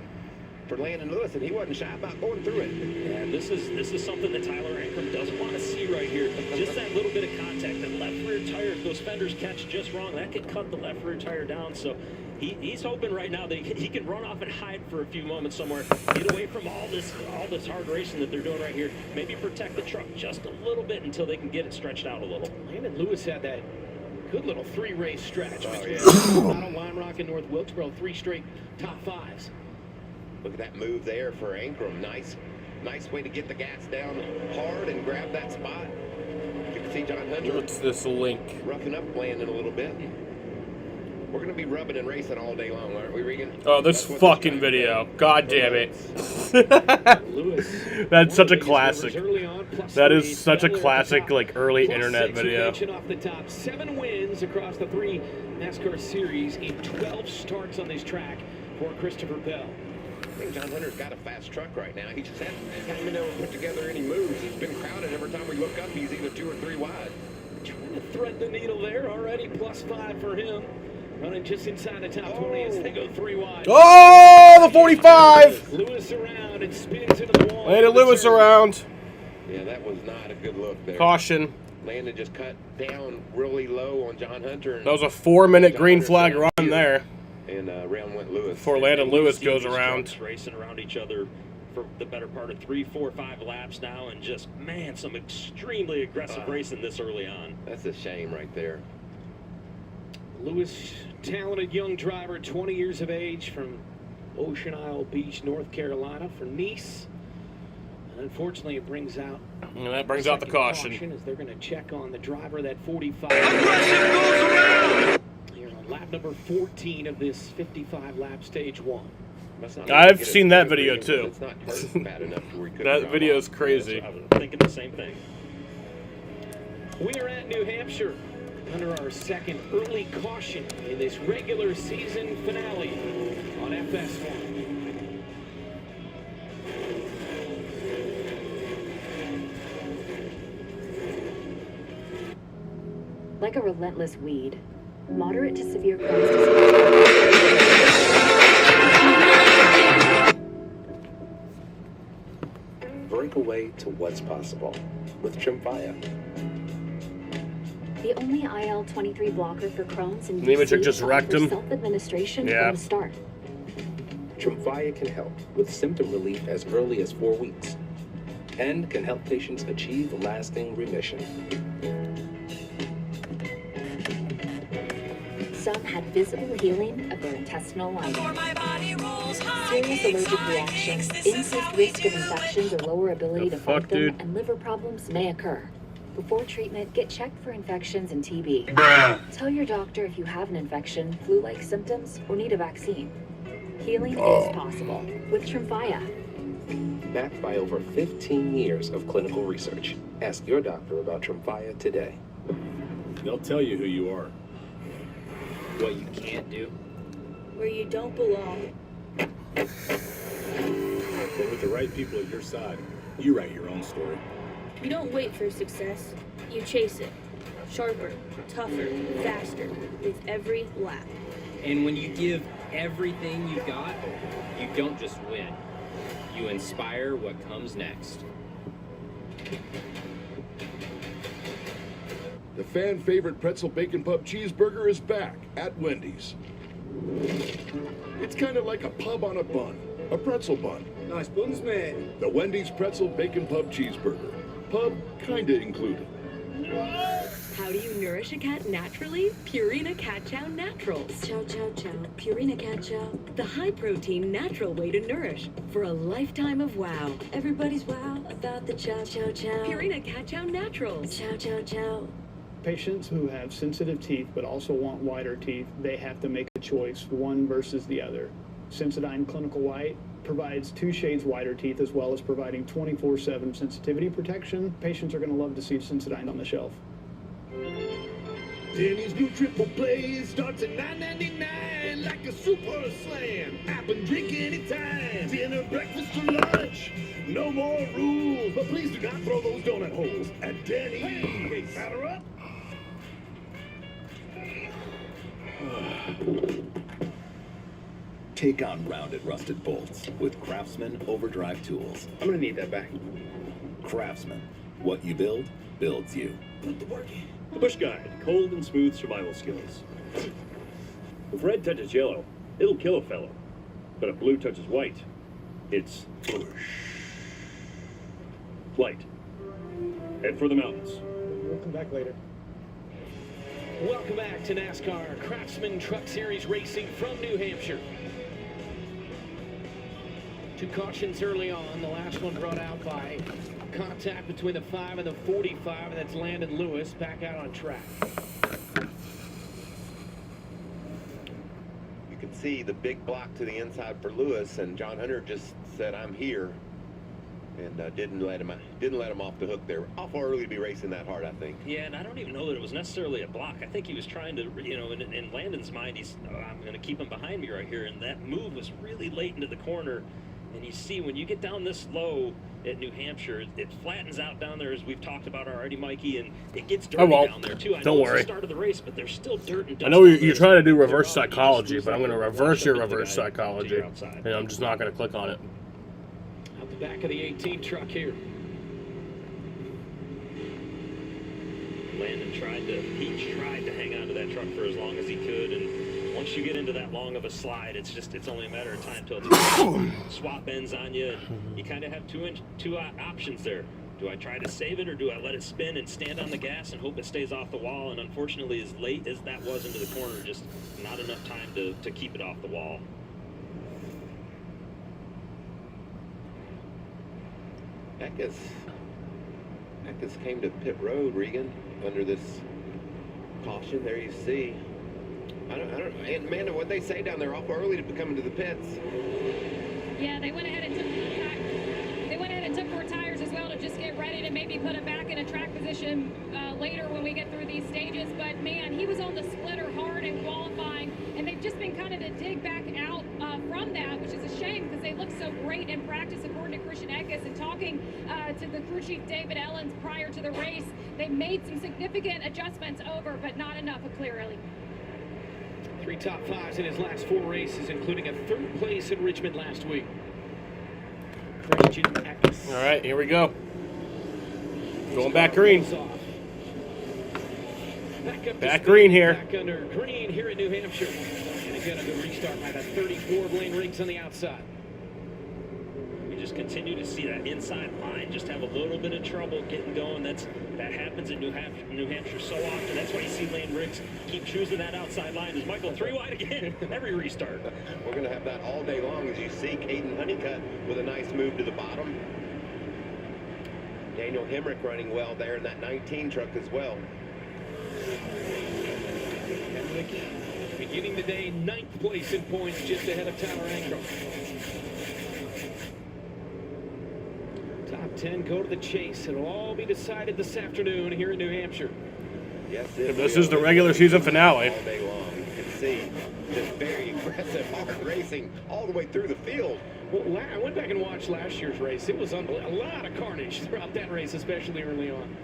S10: for Landon Lewis, and he wasn't shy about going through it.
S1: Yeah, this is something that Tyler Ankrum doesn't want to see right here. Just that little bit of contact. That left rear tire, if those fenders catch just wrong, that could cut the left rear tire down. So he's hoping right now that he can run off and hide for a few moments somewhere, get away from all this hard racing that they're doing right here. Maybe protect the truck just a little bit until they can get it stretched out a little.
S4: Landon Lewis had that good little 3-race stretch. Bottom Line Rock and North Wilkesboro, 3 straight top 5s.
S10: Look at that move there for Ankrum. Nice way to get the gas down hard and grab that spot. You can see John Hunter.
S3: What's this link?
S10: Roughing up Landon a little bit. We're going to be rubbing and racing all day long, aren't we, Regan?
S3: Oh, this fucking video. God damn it. That's such a classic. That is such a classic, like, early internet video.
S4: Off the top, 7 wins across the 3 NASCAR series in 12 starts on this track for Christopher Bell.
S10: I think John Hunter's got a fast truck right now. He just hasn't been able to put together any moves. It's been crowded. Every time we look up, he's either 2 or 3 wide.
S4: Trying to thread the needle there already. +5 for him. Running just inside the top 20 as they go 3 wide.
S3: Oh, the 45!
S4: Lewis around and spins into the wall.
S3: Landon Lewis around.
S10: Yeah, that was not a good look there.
S3: Caution.
S10: Landon just cut down really low on John Hunter.
S3: That was a 4-minute green flag run there.
S10: And around went Lewis.
S3: Before Landon Lewis goes around.
S1: Racing around each other for the better part of 3, 4, 5 laps now, and just, man, some extremely aggressive racing this early on.
S10: That's a shame right there.
S4: Lewis, talented young driver, 20 years of age, from Ocean Isle Beach, North Carolina, for Nice. And unfortunately, it brings out
S3: that brings out the caution.
S4: As they're going to check on the driver, that 45. Aggressive goes around! Here on lap number 14 of this 55-lap stage 1.
S3: I've seen that video too.
S10: It's not bad enough where he
S3: that video is crazy.
S1: I was thinking the same thing.
S4: We are at New Hampshire under our 2nd early caution in this regular season finale on FS1.
S2: Like a relentless weed, moderate to severe Crohn's disease.
S10: Breakaway
S7: pathway to what's possible with Tremfya.
S2: The only IL-23 blocker for Crohn's and
S3: Nemechek just wrecked him.
S2: Self-administration
S3: Yeah.
S2: from the start.
S7: Tremfya can help with symptom relief as early as 4 weeks and can help patients achieve lasting remission.
S2: Some had visible healing of their intestinal lining. Serious allergic reactions, increased risk of infections or lower ability to fight them, and liver problems may occur. Before treatment, get checked for infections and TB. Tell your doctor if you have an infection, flu-like symptoms, or need a vaccine. Healing is possible with Tremfya.
S7: Backed by over 15 years of clinical research. Ask your doctor about Tremfya today.
S8: They'll tell you who you are.
S11: What you can't do.
S12: Where you don't belong.
S8: But with the right people at your side, you write your own story.
S12: You don't wait for success. You chase it. Sharper, tougher, faster, with every lap.
S11: And when you give everything you've got, you don't just win. You inspire what comes next.
S14: The fan-favorite pretzel bacon pub cheeseburger is back at Wendy's. It's kind of like a pub on a bun, a pretzel bun.
S26: Nice buns, man.
S14: The Wendy's pretzel bacon pub cheeseburger. Pub kinda included.
S13: How do you nourish a cat naturally? Purina Cat Chow Naturals. Chow chow chow. Purina Cat Chow. The high-protein natural way to nourish for a lifetime of wow. Everybody's wow about the chow chow chow. Purina Cat Chow Naturals. Chow chow chow.
S15: Patients who have sensitive teeth but also want whiter teeth, they have to make a choice, one versus the other. Sensodyne Clinical White provides 2 shades whiter teeth as well as providing 24/7 sensitivity protection. Patients are going to love to see Sensodyne on the shelf.
S14: Denny's new triple play starts at $9.99 like a super slam. App and drink anytime. Dinner, breakfast, or lunch. No more rules, but please do not throw those donut holes at Denny's. Hey, batter up.
S18: Take on rounded rusted bolts with Craftsman Overdrive tools.
S11: I'm gonna need that back.
S18: Craftsman. What you build, builds you.
S14: Put the work in.
S28: The Bush Guide, cold and smooth survival skills. If red touches yellow, it'll kill a fellow. But if blue touches white, it's Bush. Flight. Head for the mountains.
S15: We'll come back later.
S4: Welcome back to NASCAR Craftsman Truck Series Racing from New Hampshire. 2 cautions early on. The last one brought out by contact between the 5 and the 45, and that's Landon Lewis back out on track.
S10: You can see the big block to the inside for Lewis, and John Hunter just said, "I'm here," and didn't let him off the hook there. Awful early to be racing that hard, I think.
S1: Yeah, and I don't even know that it was necessarily a block. I think he was trying to, you know, in Landon's mind, he's, I'm going to keep him behind me right here, and that move was really late into the corner. And you see, when you get down this low at New Hampshire, it flattens out down there, as we've talked about already, Mikey, and it gets dirty down there, too. I know
S3: Don't
S1: it's
S3: worry.
S1: the start of the race, but there's still dirt and dust.
S3: I know
S1: down
S3: you're
S1: there.
S3: trying to do reverse psychology, but I'm going to reverse your reverse psychology. And I'm just not going to click on it.
S4: Out the back of the 18 truck here.
S1: Landon tried to hang on to that truck for as long as he could, and once you get into that long of a slide, it's only a matter of time till it's swap ends on you. And you kind of have two options there. Do I try to save it, or do I let it spin and stand on the gas and hope it stays off the wall? And unfortunately, as late as that was into the corner, just not enough time to keep it off the wall.
S10: Eckes came to pit road, Regan, under this caution. There you see. I don't. And Amanda, what they say down there, awful early to be coming to the pits.
S16: Yeah, they went ahead and took 4 tires as well to just get ready to maybe put him back in a track position later when we get through these stages. But man, he was on the splitter hard in qualifying, and they've just been kind of to dig back out from that, which is a shame because they look so great in practice, according to Christian Eckes. And talking to the crew chief David Ellens prior to the race, they made some significant adjustments over, but not enough clearly.
S4: 3 top 5s in his last 4 races, including a 3rd place in Richmond last week. Christian X.
S3: All right, here we go. Going back green. Back green here.
S4: Back under green here at New Hampshire. And again, a good restart by the 34 of Lane Riggs on the outside.
S1: We just continue to see that inside line just have a little bit of trouble getting going. That happens at New Hampshire so often. That's why you see Lane Riggs keep choosing that outside line. Is Michael 3 wide again every restart?
S10: We're going to have that all day long as you see Caden Honeycutt with a nice move to the bottom. Daniel Hemrick running well there in that 19 truck as well.
S4: Hemrick beginning the day 9th place in points, just ahead of Tyler Ankrum. Top 10 go to the chase. It'll all be decided this afternoon here in New Hampshire.
S10: Yes,
S3: this is the regular season finale.
S10: All day long. You can see just very aggressive, hard racing all the way through the field.
S4: Well, I went back and watched last year's race. It was unbelievable. A lot of carnage throughout that race, especially early on.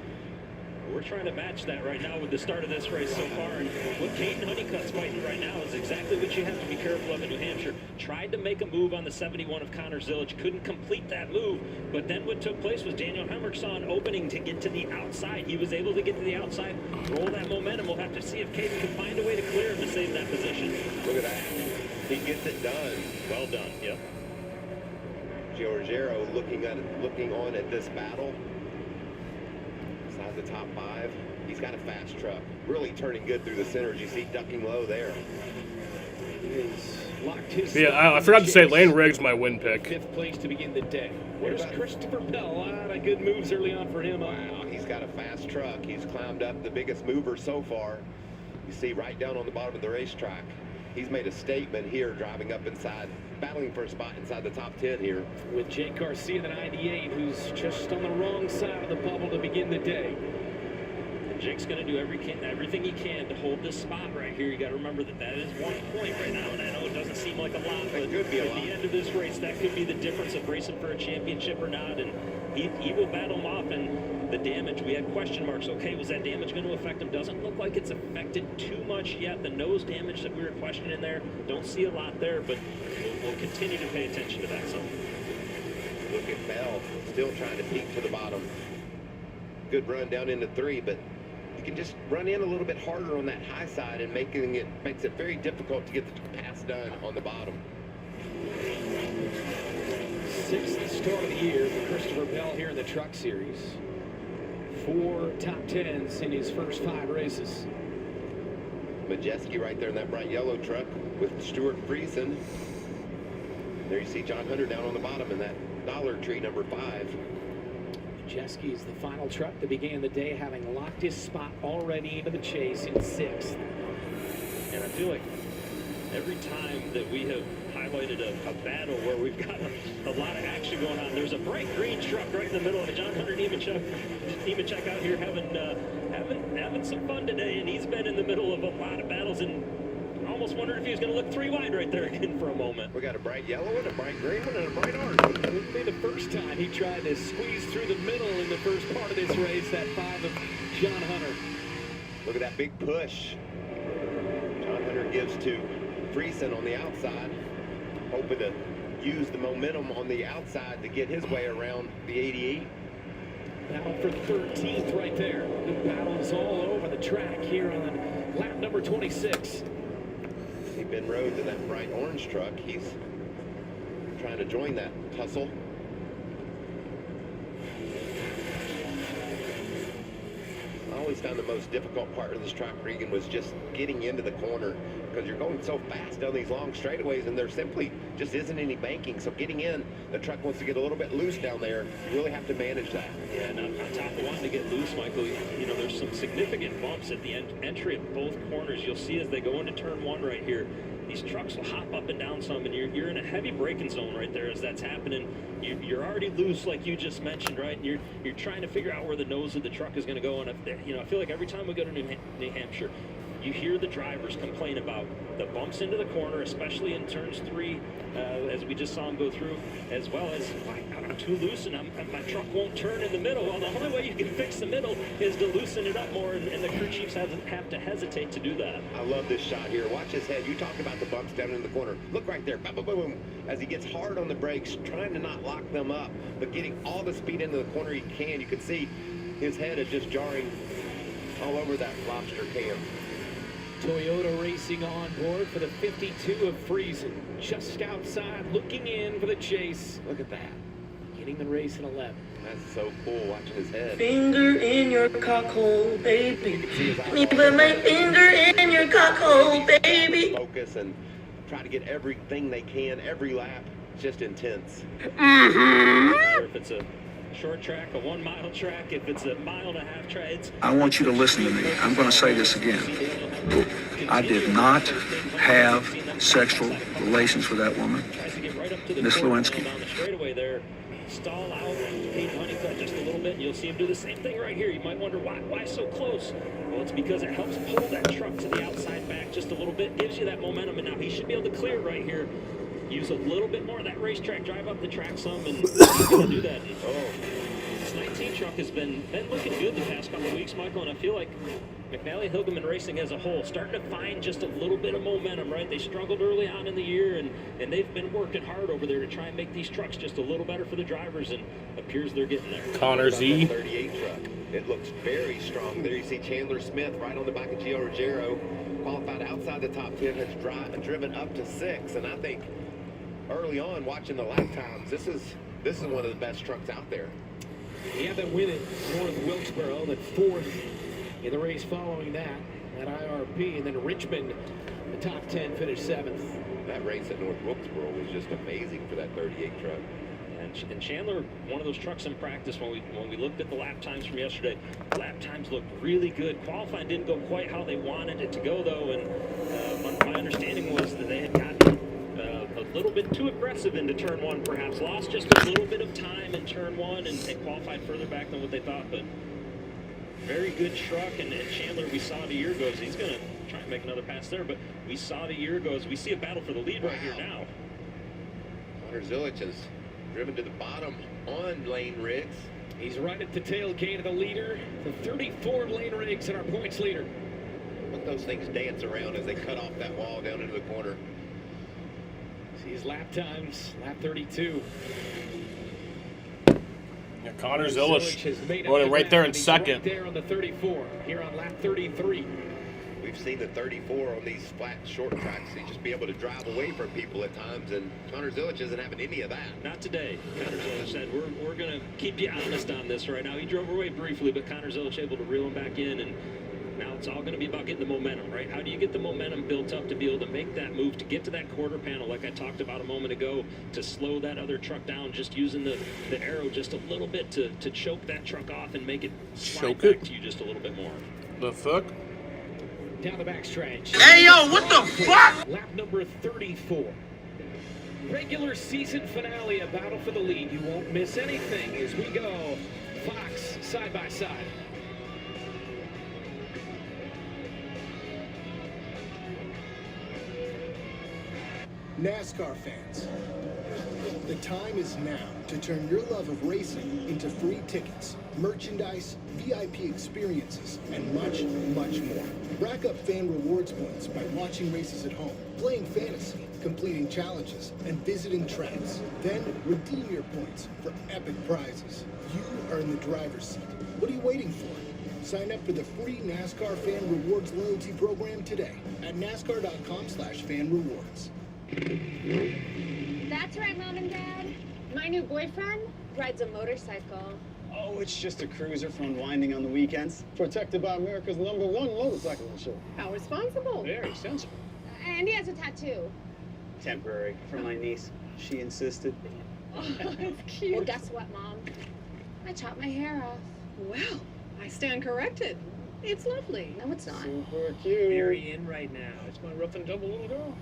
S1: We're trying to match that right now with the start of this race so far. And what Caden Honeycutt's fighting right now is exactly what you have to be careful of in New Hampshire. Tried to make a move on the 71 of Connor Zillage. Couldn't complete that move. But then what took place was Daniel Hemrick saw an opening to get to the outside. He was able to get to the outside, roll that momentum. We'll have to see if Caden can find a way to clear him to save that position.
S10: Look at that. He gets it done.
S1: Well done, yep.
S10: Giorgiero looking on at this battle. Inside the top 5. He's got a fast truck. Really turning good through the center as you see ducking low there.
S4: He's locked his
S3: Yeah, I forgot to say Lane Riggs my win pick.
S4: 5th place to begin the day. Where's Christopher Bell? A lot of good moves early on for him.
S10: Wow, he's got a fast truck. He's climbed up the biggest mover so far. You see right down on the bottom of the racetrack. He's made a statement here, driving up inside, battling for a spot inside the top 10 here.
S4: With Jake Garcia, the 98, who's just on the wrong side of the bubble to begin the day.
S1: And Jake's going to do everything he can to hold this spot right here. You got to remember that is 1 point right now, and I know it doesn't seem like a lot, but at the end of this race, that could be the difference of racing for a championship or not. And he will battle him off, and the damage, we had question marks. Okay, was that damage going to affect him? Doesn't look like it's affected too much yet. The nose damage that we were questioning there, don't see a lot there, but we'll continue to pay attention to that. So
S10: look at Bell, still trying to peek to the bottom. Good run down into 3, but you can just run in a little bit harder on that high side, and makes it very difficult to get the pass done on the bottom.
S4: 6th start of the year for Christopher Bell here in the Truck Series. 4 top 10s in his first 5 races.
S10: Majeski right there in that bright yellow truck with Stuart Friesen. There you see John Hunter down on the bottom in that Dollar Tree number 5.
S4: Majeski is the final truck that began the day, having locked his spot already into the chase in 6th.
S1: And I feel like every time that we have highlighted a battle where we've got a lot of action going on, there's a bright green truck right in the middle of it. John Hunter Nemechek out here having some fun today, and he's been in the middle of a lot of battles, and I almost wondered if he was going to look 3 wide right there again for a moment.
S10: We got a bright yellow one, a bright green one, and a bright orange.
S4: It wouldn't be the first time he tried to squeeze through the middle in the first part of this race, that 5 of John Hunter.
S10: Look at that big push. John Hunter gives to Friesen on the outside, hoping to use the momentum on the outside to get his way around the 88.
S4: Battle for 13th right there. The battle is all over the track here on lap number 26.
S10: See Ben Rhodes in that bright orange truck. He's trying to join that tussle. I always found the most difficult part of this track, Regan, was just getting into the corner, because you're going so fast down these long straightaways, and there simply just isn't any banking. So getting in, the truck wants to get a little bit loose down there. You really have to manage that.
S1: Yeah, and on top of wanting to get loose, Michael, you know, there's some significant bumps at the entry of both corners. You'll see as they go into turn 1 right here, these trucks will hop up and down some, and you're in a heavy braking zone right there as that's happening. You're already loose, like you just mentioned, right? And you're trying to figure out where the nose of the truck is going to go. And I feel like every time we go to New Hampshire, you hear the drivers complain about the bumps into the corner, especially in turns 3, as we just saw him go through, as well as I'm too loose and my truck won't turn in the middle. Well, the only way you can fix the middle is to loosen it up more, and the crew chiefs have to hesitate to do that.
S10: I love this shot here. Watch his head. You talk about the bumps down in the corner. Look right there. Boom, boom, boom, boom. As he gets hard on the brakes, trying to not lock them up, but getting all the speed into the corner he can. You can see his head is just jarring all over that lobster cam.
S4: Toyota Racing on board for the 52 of Friesen. Just outside, looking in for the chase. Look at that. Getting the race in 11.
S10: That's so cool watching his head.
S9: Finger in your cockhole, baby. Me put my finger in your cockhole, baby.
S10: Focus and try to get everything they can every lap. It's just intense.
S1: Or if it's a short track, a 1 mile track, if it's a 1.5 mile track,
S6: I want you to listen to me. I'm going to say this again. I did not have sexual relations with that woman, Miss Lewinsky.
S1: Down the straightaway there, stall out, Pete Honeycutt just a little bit, and you'll see him do the same thing right here. You might wonder why so close. Well, it's because it helps pull that truck to the outside back just a little bit, gives you that momentum, and now he should be able to clear right here. Use a little bit more of that racetrack, drive up the track some, and he's going to do that. And, this 19 truck has been looking good the past couple of weeks, Michael, and I feel like McNally Hilgeman Racing as a whole starting to find just a little bit of momentum, right? They struggled early on in the year, and they've been working hard over there to try and make these trucks just a little better for the drivers, and appears they're getting there.
S3: Connor Z.
S10: 38 truck. It looks very strong. There you see Chandler Smith right on the back of Gio Ruggiero. Qualified outside the top 10, has driven up to 6, and I think early on, watching the lap times, this is one of the best trucks out there.
S4: He had that win at North Wilkesboro, then 4th in the race following that at IRP, and then Richmond, the top 10, finished 7th.
S10: That race at North Wilkesboro was just amazing for that 38 truck.
S1: And Chandler, one of those trucks in practice, when we looked at the lap times from yesterday, lap times looked really good. Qualifying didn't go quite how they wanted it to go, though, and my understanding was that they had gotten a little bit too aggressive into turn 1, perhaps lost just a little bit of time in turn 1 and qualified further back than what they thought. But very good truck, and Chandler, we saw it a year ago, as he's going to try and make another pass there, but we saw it a year ago as we see a battle for the lead right here now.
S10: Connor Zilich has driven to the bottom on Lane Riggs.
S4: He's right at the tailgate of the leader, the 34 Lane Riggs, and our points leader.
S10: Look those things dance around as they cut off that wall down into the corner.
S4: See his lap times, lap 32.
S3: Yeah, Connor Zilich running right there in second.
S4: Right there on the 34, here on lap 33.
S10: We've seen the 34 on these flat, short tracks. You just be able to drive away from people at times, and Connor Zilich isn't having any of that.
S1: Not today. Connor Zilich said, we're going to keep you honest on this right now. He drove away briefly, but Connor Zilich able to reel him back in, and now it's all going to be about getting the momentum, right? How do you get the momentum built up to be able to make that move, to get to that quarter panel, like I talked about a moment ago, to slow that other truck down, just using the arrow just a little bit to choke that truck off and make it slide back to you just a little bit more.
S3: The fuck?
S4: Down the backstretch.
S9: Hey, yo, what the fuck?
S4: Lap number 34. Regular season finale, a battle for the lead. You won't miss anything as we go. Fox, side by side.
S19: NASCAR fans, the time is now to turn your love of racing into free tickets, merchandise, VIP experiences, and much, much more. Rack up fan rewards points by watching races at home, playing fantasy, completing challenges, and visiting tracks. Then redeem your points for epic prizes. You are in the driver's seat. What are you waiting for? Sign up for the free NASCAR Fan Rewards loyalty program today at NASCAR.com/fanrewards.
S16: That's right, Mom and Dad. My new boyfriend rides a motorcycle.
S20: Oh, it's just a cruiser for unwinding on the weekends. Protected by America's #1 motorcycle show.
S16: How responsible.
S20: Very sensible.
S16: And he has a tattoo.
S20: Temporary, from my niece. She insisted.
S16: Oh, it's cute. Well, guess what, Mom? I chopped my hair off.
S21: Well, I stand corrected. It's lovely.
S16: No, it's not.
S20: Super cute.
S4: Very in right now. It's my rough and tumble little girl.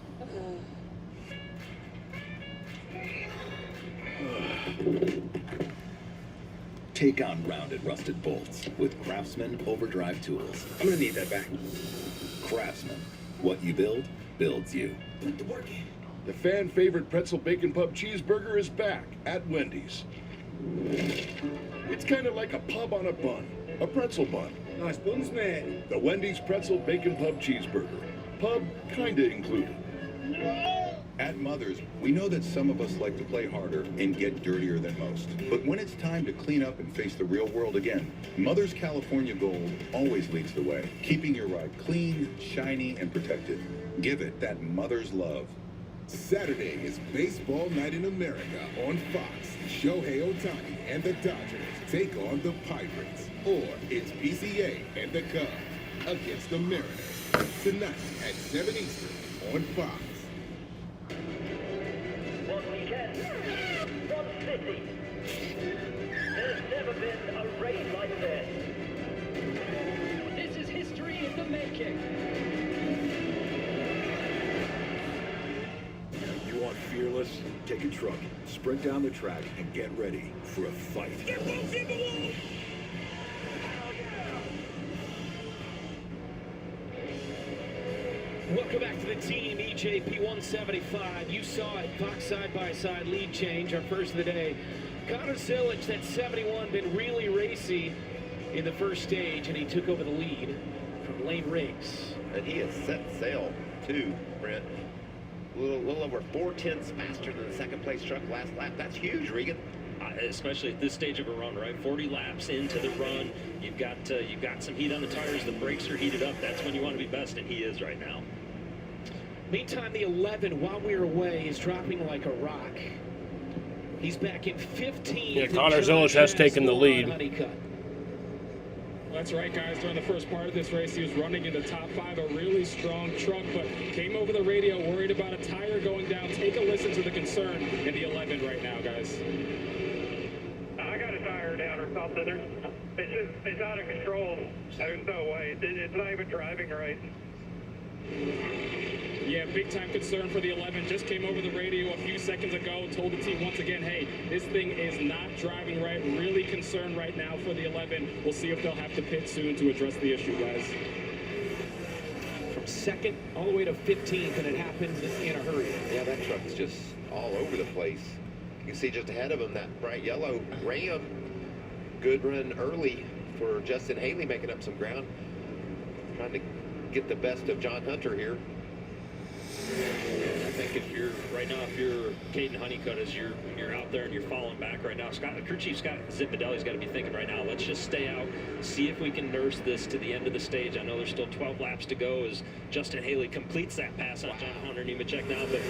S18: Take on rounded rusted bolts with Craftsman overdrive tools.
S4: I'm gonna need that back.
S18: Craftsman. What you build, builds you.
S14: Put the work in. The fan favorite pretzel bacon pub cheeseburger is back at Wendy's. It's kind of like a pub on a bun, a pretzel bun.
S8: Nice buns, man.
S14: The Wendy's pretzel bacon pub cheeseburger. Pub kinda included.
S2: At Mother's, we know that some of us like to play harder and get dirtier than most. But when it's time to clean up and face the real world again, Mother's California Gold always leads the way, keeping your ride clean, shiny, and protected. Give it that mother's love.
S14: Saturday is Baseball Night in America on Fox. Shohei Ohtani and the Dodgers take on the Pirates. Or it's PCA and the Cubs against the Mariners. Tonight at 7 Eastern on Fox.
S5: One weekend, one city. There's never been a race like this. This is history in the making.
S8: You want fearless? Take a truck, sprint down the track, and get ready for a fight. Get both in the wall!
S4: Welcome back to the team, EJP 175. You saw it, Fox side-by-side lead change, our first of the day. Connor Silich, that 71, been really racy in the first stage, and he took over the lead from Lane Riggs.
S10: And he has set sail, too, Brent. A little over 4/10 faster than the second place truck last lap. That's huge, Regan.
S1: Especially at this stage of a run, right? 40 laps into the run, you've got some heat on the tires. The brakes are heated up. That's when you want to be best, and he is right now.
S4: Meantime, the 11, while we're away, is dropping like a rock. He's back in 15.
S3: Yeah, Connor Silich has taken the lead.
S17: That's right, guys. During the first part of this race, he was running in the top 5, a really strong truck, but came over the radio worried about a tire going down. Take a listen to the concern in the 11 right now, guys.
S22: I got a tire down or something. It's out of control. There's no way. It's not even driving right.
S17: Yeah, big time concern for the 11. Just came over the radio a few seconds ago, told the team once again, hey, this thing is not driving right. Really concerned right now for the 11. We'll see if they'll have to pit soon to address the issue, guys.
S4: From second all the way to 15th, and it happened in a hurry.
S10: Yeah, that truck's just all over the place. You can see just ahead of him that bright yellow Ram. Good run early for Justin Haley, making up some ground. Trying to get the best of John Hunter here.
S1: I think if you're Caden Honeycutt, as you're out there and you're falling back right now, crew chief Scott Zipadelli's got to be thinking right now, let's just stay out, see if we can nurse this to the end of the stage. I know there's still 12 laps to go as Justin Haley completes that pass on John Hunter Nemechek now, but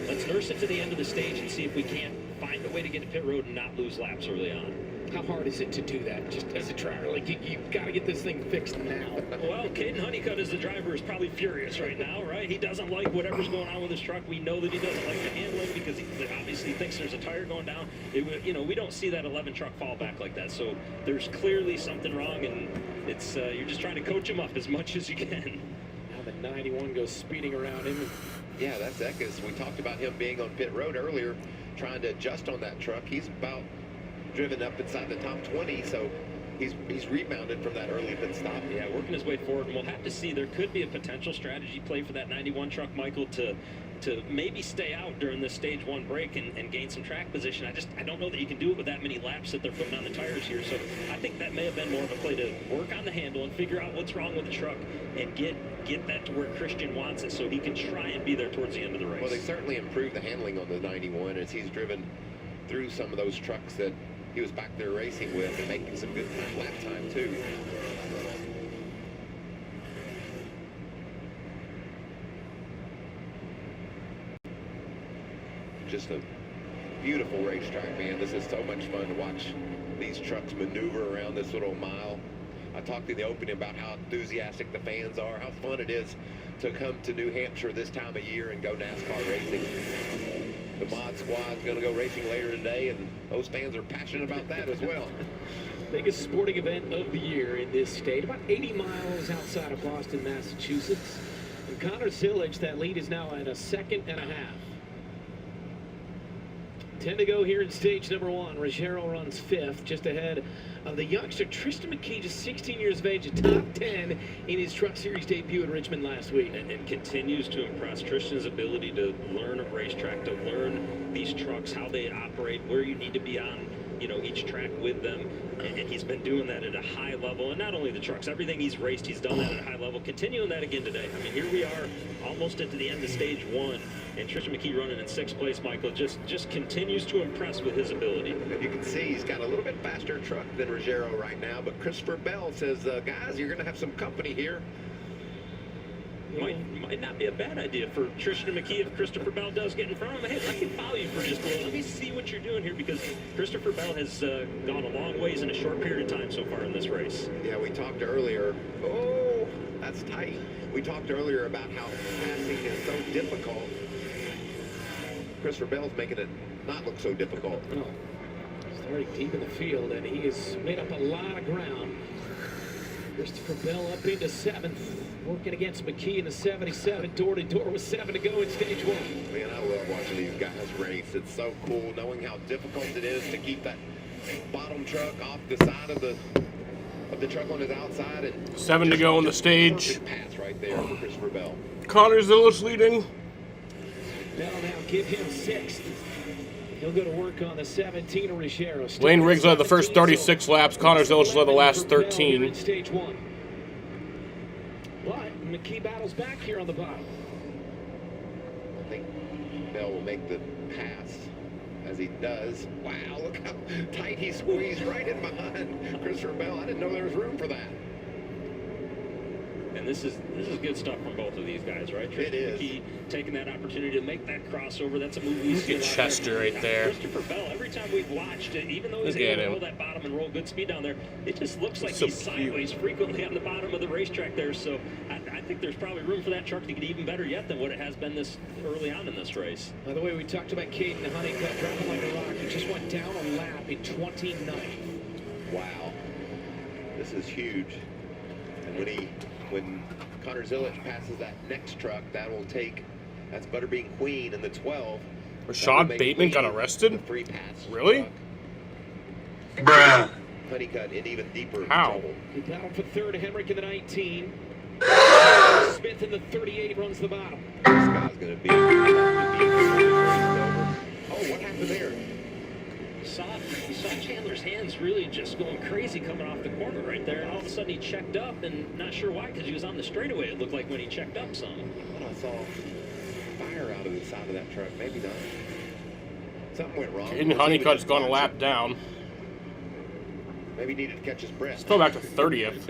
S1: let's nurse it to the end of the stage and see if we can't find a way to get to pit road and not lose laps early on.
S4: How hard is it to do that, just as a driver? Like, you've got to get this thing fixed now.
S1: Well, Caden Honeycutt as the driver is probably furious right now, right? He doesn't like whatever's going on with his truck. We know that he doesn't like the handling because he obviously thinks there's a tire going down. We don't see that 11 truck fall back like that. So there's clearly something wrong, and it's you're just trying to coach him up as much as you can.
S4: Now the 91 goes speeding around him.
S10: Yeah, that's Eckes. We talked about him being on pit road earlier, trying to adjust on that truck. He's about driven up inside the top 20, so he's rebounded from that early pit stop.
S1: Yeah, working his way forward, and we'll have to see. There could be a potential strategy play for that 91 truck, Michael, to maybe stay out during this stage 1 break and gain some track position. I don't know that you can do it with that many laps that they're putting on the tires here, so I think that may have been more of a play to work on the handle and figure out what's wrong with the truck and get that to where Christian wants it so he can try and be there towards the end of the race.
S10: Well, they certainly improved the handling on the 91 as he's driven through some of those trucks that he was back there racing with and making some good lap time too. Just a beautiful racetrack, man. This is so much fun to watch these trucks maneuver around this little mile. I talked in the opening about how enthusiastic the fans are, how fun it is to come to New Hampshire this time of year and go NASCAR racing. The mod squad's going to go racing later today, and those fans are passionate about that as well.
S4: Biggest sporting event of the year in this state, about 80 miles outside of Boston, Massachusetts. And Connor Silich, that lead is now at a 2.5 seconds. 10 to go here in stage number 1. Ruggiero runs 5th, just ahead of the youngster Tristan McKee, just 16 years of age, a top 10 in his Truck Series debut in Richmond last week.
S1: And continues to impress. Tristan's ability to learn a racetrack, to learn these trucks, how they operate, where you need to be on, you know, each track with them. And he's been doing that at a high level. And not only the trucks, everything he's raced, he's done that at a high level. Continuing that again today. I mean, here we are almost into the end of stage 1. And Tristan McKee running in 6th place, Michael, just continues to impress with his ability.
S10: And you can see he's got a little bit faster truck than Ruggiero right now. But Christopher Bell says, guys, you're going to have some company here.
S1: Might not be a bad idea for Tristan McKee if Christopher Bell does get in front of him. Hey, let me follow you for just a little. Let me see what you're doing here, because Christopher Bell has gone a long ways in a short period of time so far in this race.
S10: Yeah, we talked earlier. Oh, that's tight. We talked earlier about how passing is so difficult. Christopher Bell's making it not look so difficult.
S4: No. Starting deep in the field, and he has made up a lot of ground. Christopher Bell up into 7th, working against McKee in the 77, door to door with 7 to go in stage 1.
S10: Man, I love watching these guys race. It's so cool knowing how difficult it is to keep that bottom truck off the side of the truck on his outside. And
S3: 7 to go on the stage.
S10: Pass right there for Christopher Bell.
S3: Connor Zilisch leading.
S4: Bell now give him 6th. He'll go to work on the 17 of Ruggiero.
S3: Lane Riggs led the first 36 laps. Connor Zilisch led the last 13.
S4: In stage 1. But McKee battles back here on the bottom.
S10: I think Bell will make the pass as he does. Wow, look how tight he squeezed right in behind Christopher Bell. I didn't know there was room for that.
S1: And this is good stuff from both of these guys, right?
S10: It is.
S1: McKee taking that opportunity to make that crossover. That's a move we see.
S3: Look at Chester right there.
S1: Christopher Bell, every time we've watched it, even though he's able to roll that bottom and roll good speed down there, it just looks like he's sideways frequently on the bottom of the racetrack there. So I think there's probably room for that truck to get even better yet than what it has been this early on in this race.
S4: By the way, we talked about Caden Honeycutt dropping like a rock. He just went down a lap in 29th.
S10: Wow. This is huge. And when Connor Zilisch passes that next truck, that's Butterbean Queen in the 12.
S3: Rashad Bateman got arrested? Really?
S10: Bruh. Honeycutt in even deeper trouble.
S4: He battled for 3rd, Henrik in the 19. Smith in the 38 runs the bottom.
S10: This guy's going to be. Oh, what happened there?
S1: You saw Chandler's hands really just going crazy coming off the corner right there, and all of a sudden he checked up, and not sure why, because he was on the straightaway, it looked like, when he checked up some.
S10: I saw fire out of the side of that truck. Maybe not. Something went wrong.
S3: Caden Honeycutt's gone a lap down.
S10: Maybe he needed to catch his breath.
S3: Let's go back to 30th.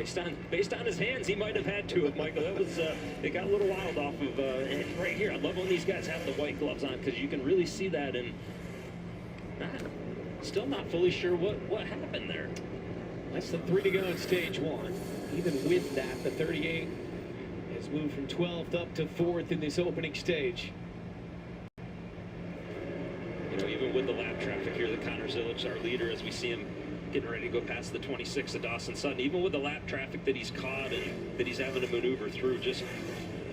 S1: Based on his hands, he might have had to have, Michael. That was, it got a little wild off of, right here. I love when these guys have the white gloves on, because you can really see that, and still not fully sure what happened there.
S4: That's the 3 to go in stage 1. Even with that, the 38 has moved from 12th up to 4th in this opening stage.
S1: You know, even with the lap traffic here, the Connor Zilisch, our leader, as we see him getting ready to go past the 26 of Dawson Sutton, even with the lap traffic that he's caught and that he's having to maneuver through, just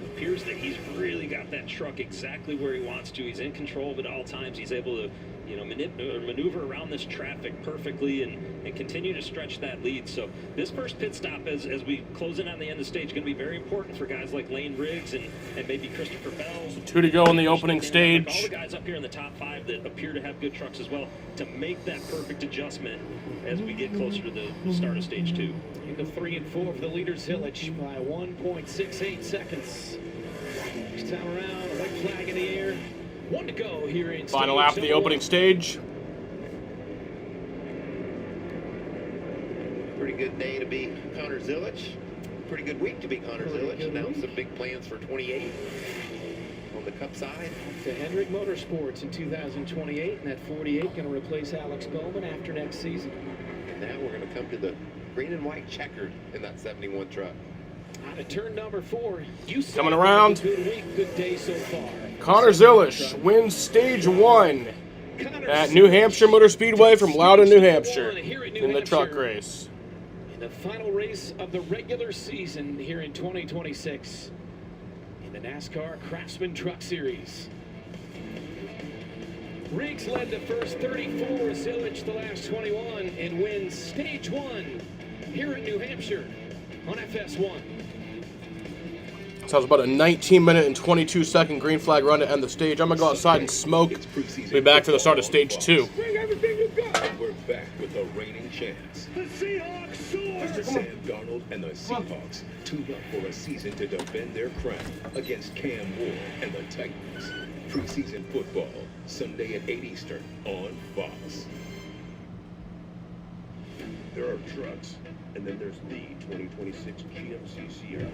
S1: appears that he's really got that truck exactly where he wants to. He's in control of it at all times. He's able to, you know, maneuver around this traffic perfectly and continue to stretch that lead. So this first pit stop, as we close in on the end of the stage, is going to be very important for guys like Lane Riggs and maybe Christopher Bell.
S3: 2 to go in the opening stage.
S1: All the guys up here in the top 5 that appear to have good trucks as well, to make that perfect adjustment as we get closer to the start of stage 2.
S4: In the 3 and 4 for the leader, Zilisch by 1.68 seconds. Next time around, a white flag in the air. 1 to go here in
S3: final lap of the opening stage.
S10: Pretty good day to be Connor Zilisch. Pretty good week to be Connor Zilisch. Now some big plans for 28 on the Cup side.
S4: To Hendrick Motorsports in 2028, and that 48 going to replace Alex Bowman after next season.
S10: And now we're going to come to the green and white checkered in that 71 truck.
S4: On to turn number 4.
S3: Coming around.
S4: Good week, good day so far.
S3: Connor Zilisch wins stage 1 at New Hampshire Motor Speedway from Loudon, New Hampshire in the truck race.
S4: In the final race of the regular season here in 2026 in the NASCAR Craftsman Truck Series. Riggs led the first 34, Zilich the last 21, and wins stage 1 here in New Hampshire on FS1.
S3: So that was about a 19-minute and 22-second green flag run to end the stage. I'm going to go outside and smoke. Be back for the start of stage 2.
S8: Bring everything you got. And we're back with the reigning champs.
S14: The Seahawks soar.
S8: Sam Darnold and the Seahawks tune up for a season to defend their crown against Cam Ward and the Titans. Preseason football, Sunday at 8 Eastern on Fox.
S28: There are trucks, and then there's the 2026 GMC Sierra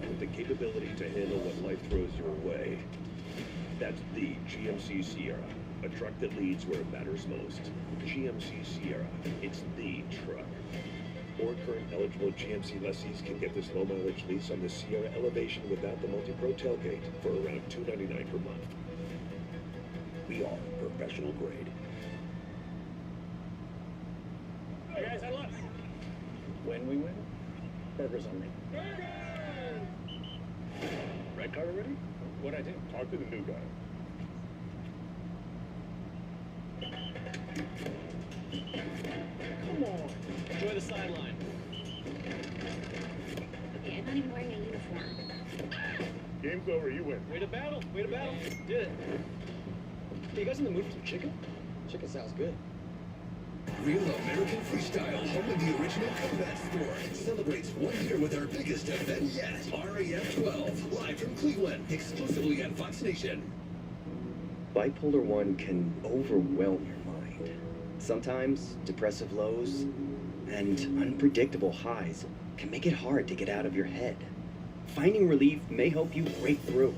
S28: with the capability to handle what life throws your way. That's the GMC Sierra, a truck that leads where it matters most. GMC Sierra, it's the truck. Or current eligible GMC lessees can get this low-mileage lease on the Sierra Elevation without the multi-pro tailgate for around $299 per month. We are professional grade.
S17: Hey guys, I lost.
S20: When we win, burgers on me.
S28: Red card already?
S17: What'd I do?
S28: Talk to the new guy.
S17: Come on. Enjoy the sideline.
S16: Okay, I'm not even wearing a uniform.
S28: Game's over, you win.
S17: Way to battle. Way to battle. Did it. Hey, you guys in the mood for some chicken?
S20: Chicken sounds good.
S14: Real American Freestyle, home of the original combat sport, celebrates 1 year with our biggest event yet. RAF 12, live from Cleveland, exclusively on Fox Nation.
S7: Bipolar 1 can overwhelm your mind. Sometimes depressive lows and unpredictable highs can make it hard to get out of your head. Finding relief may help you break through.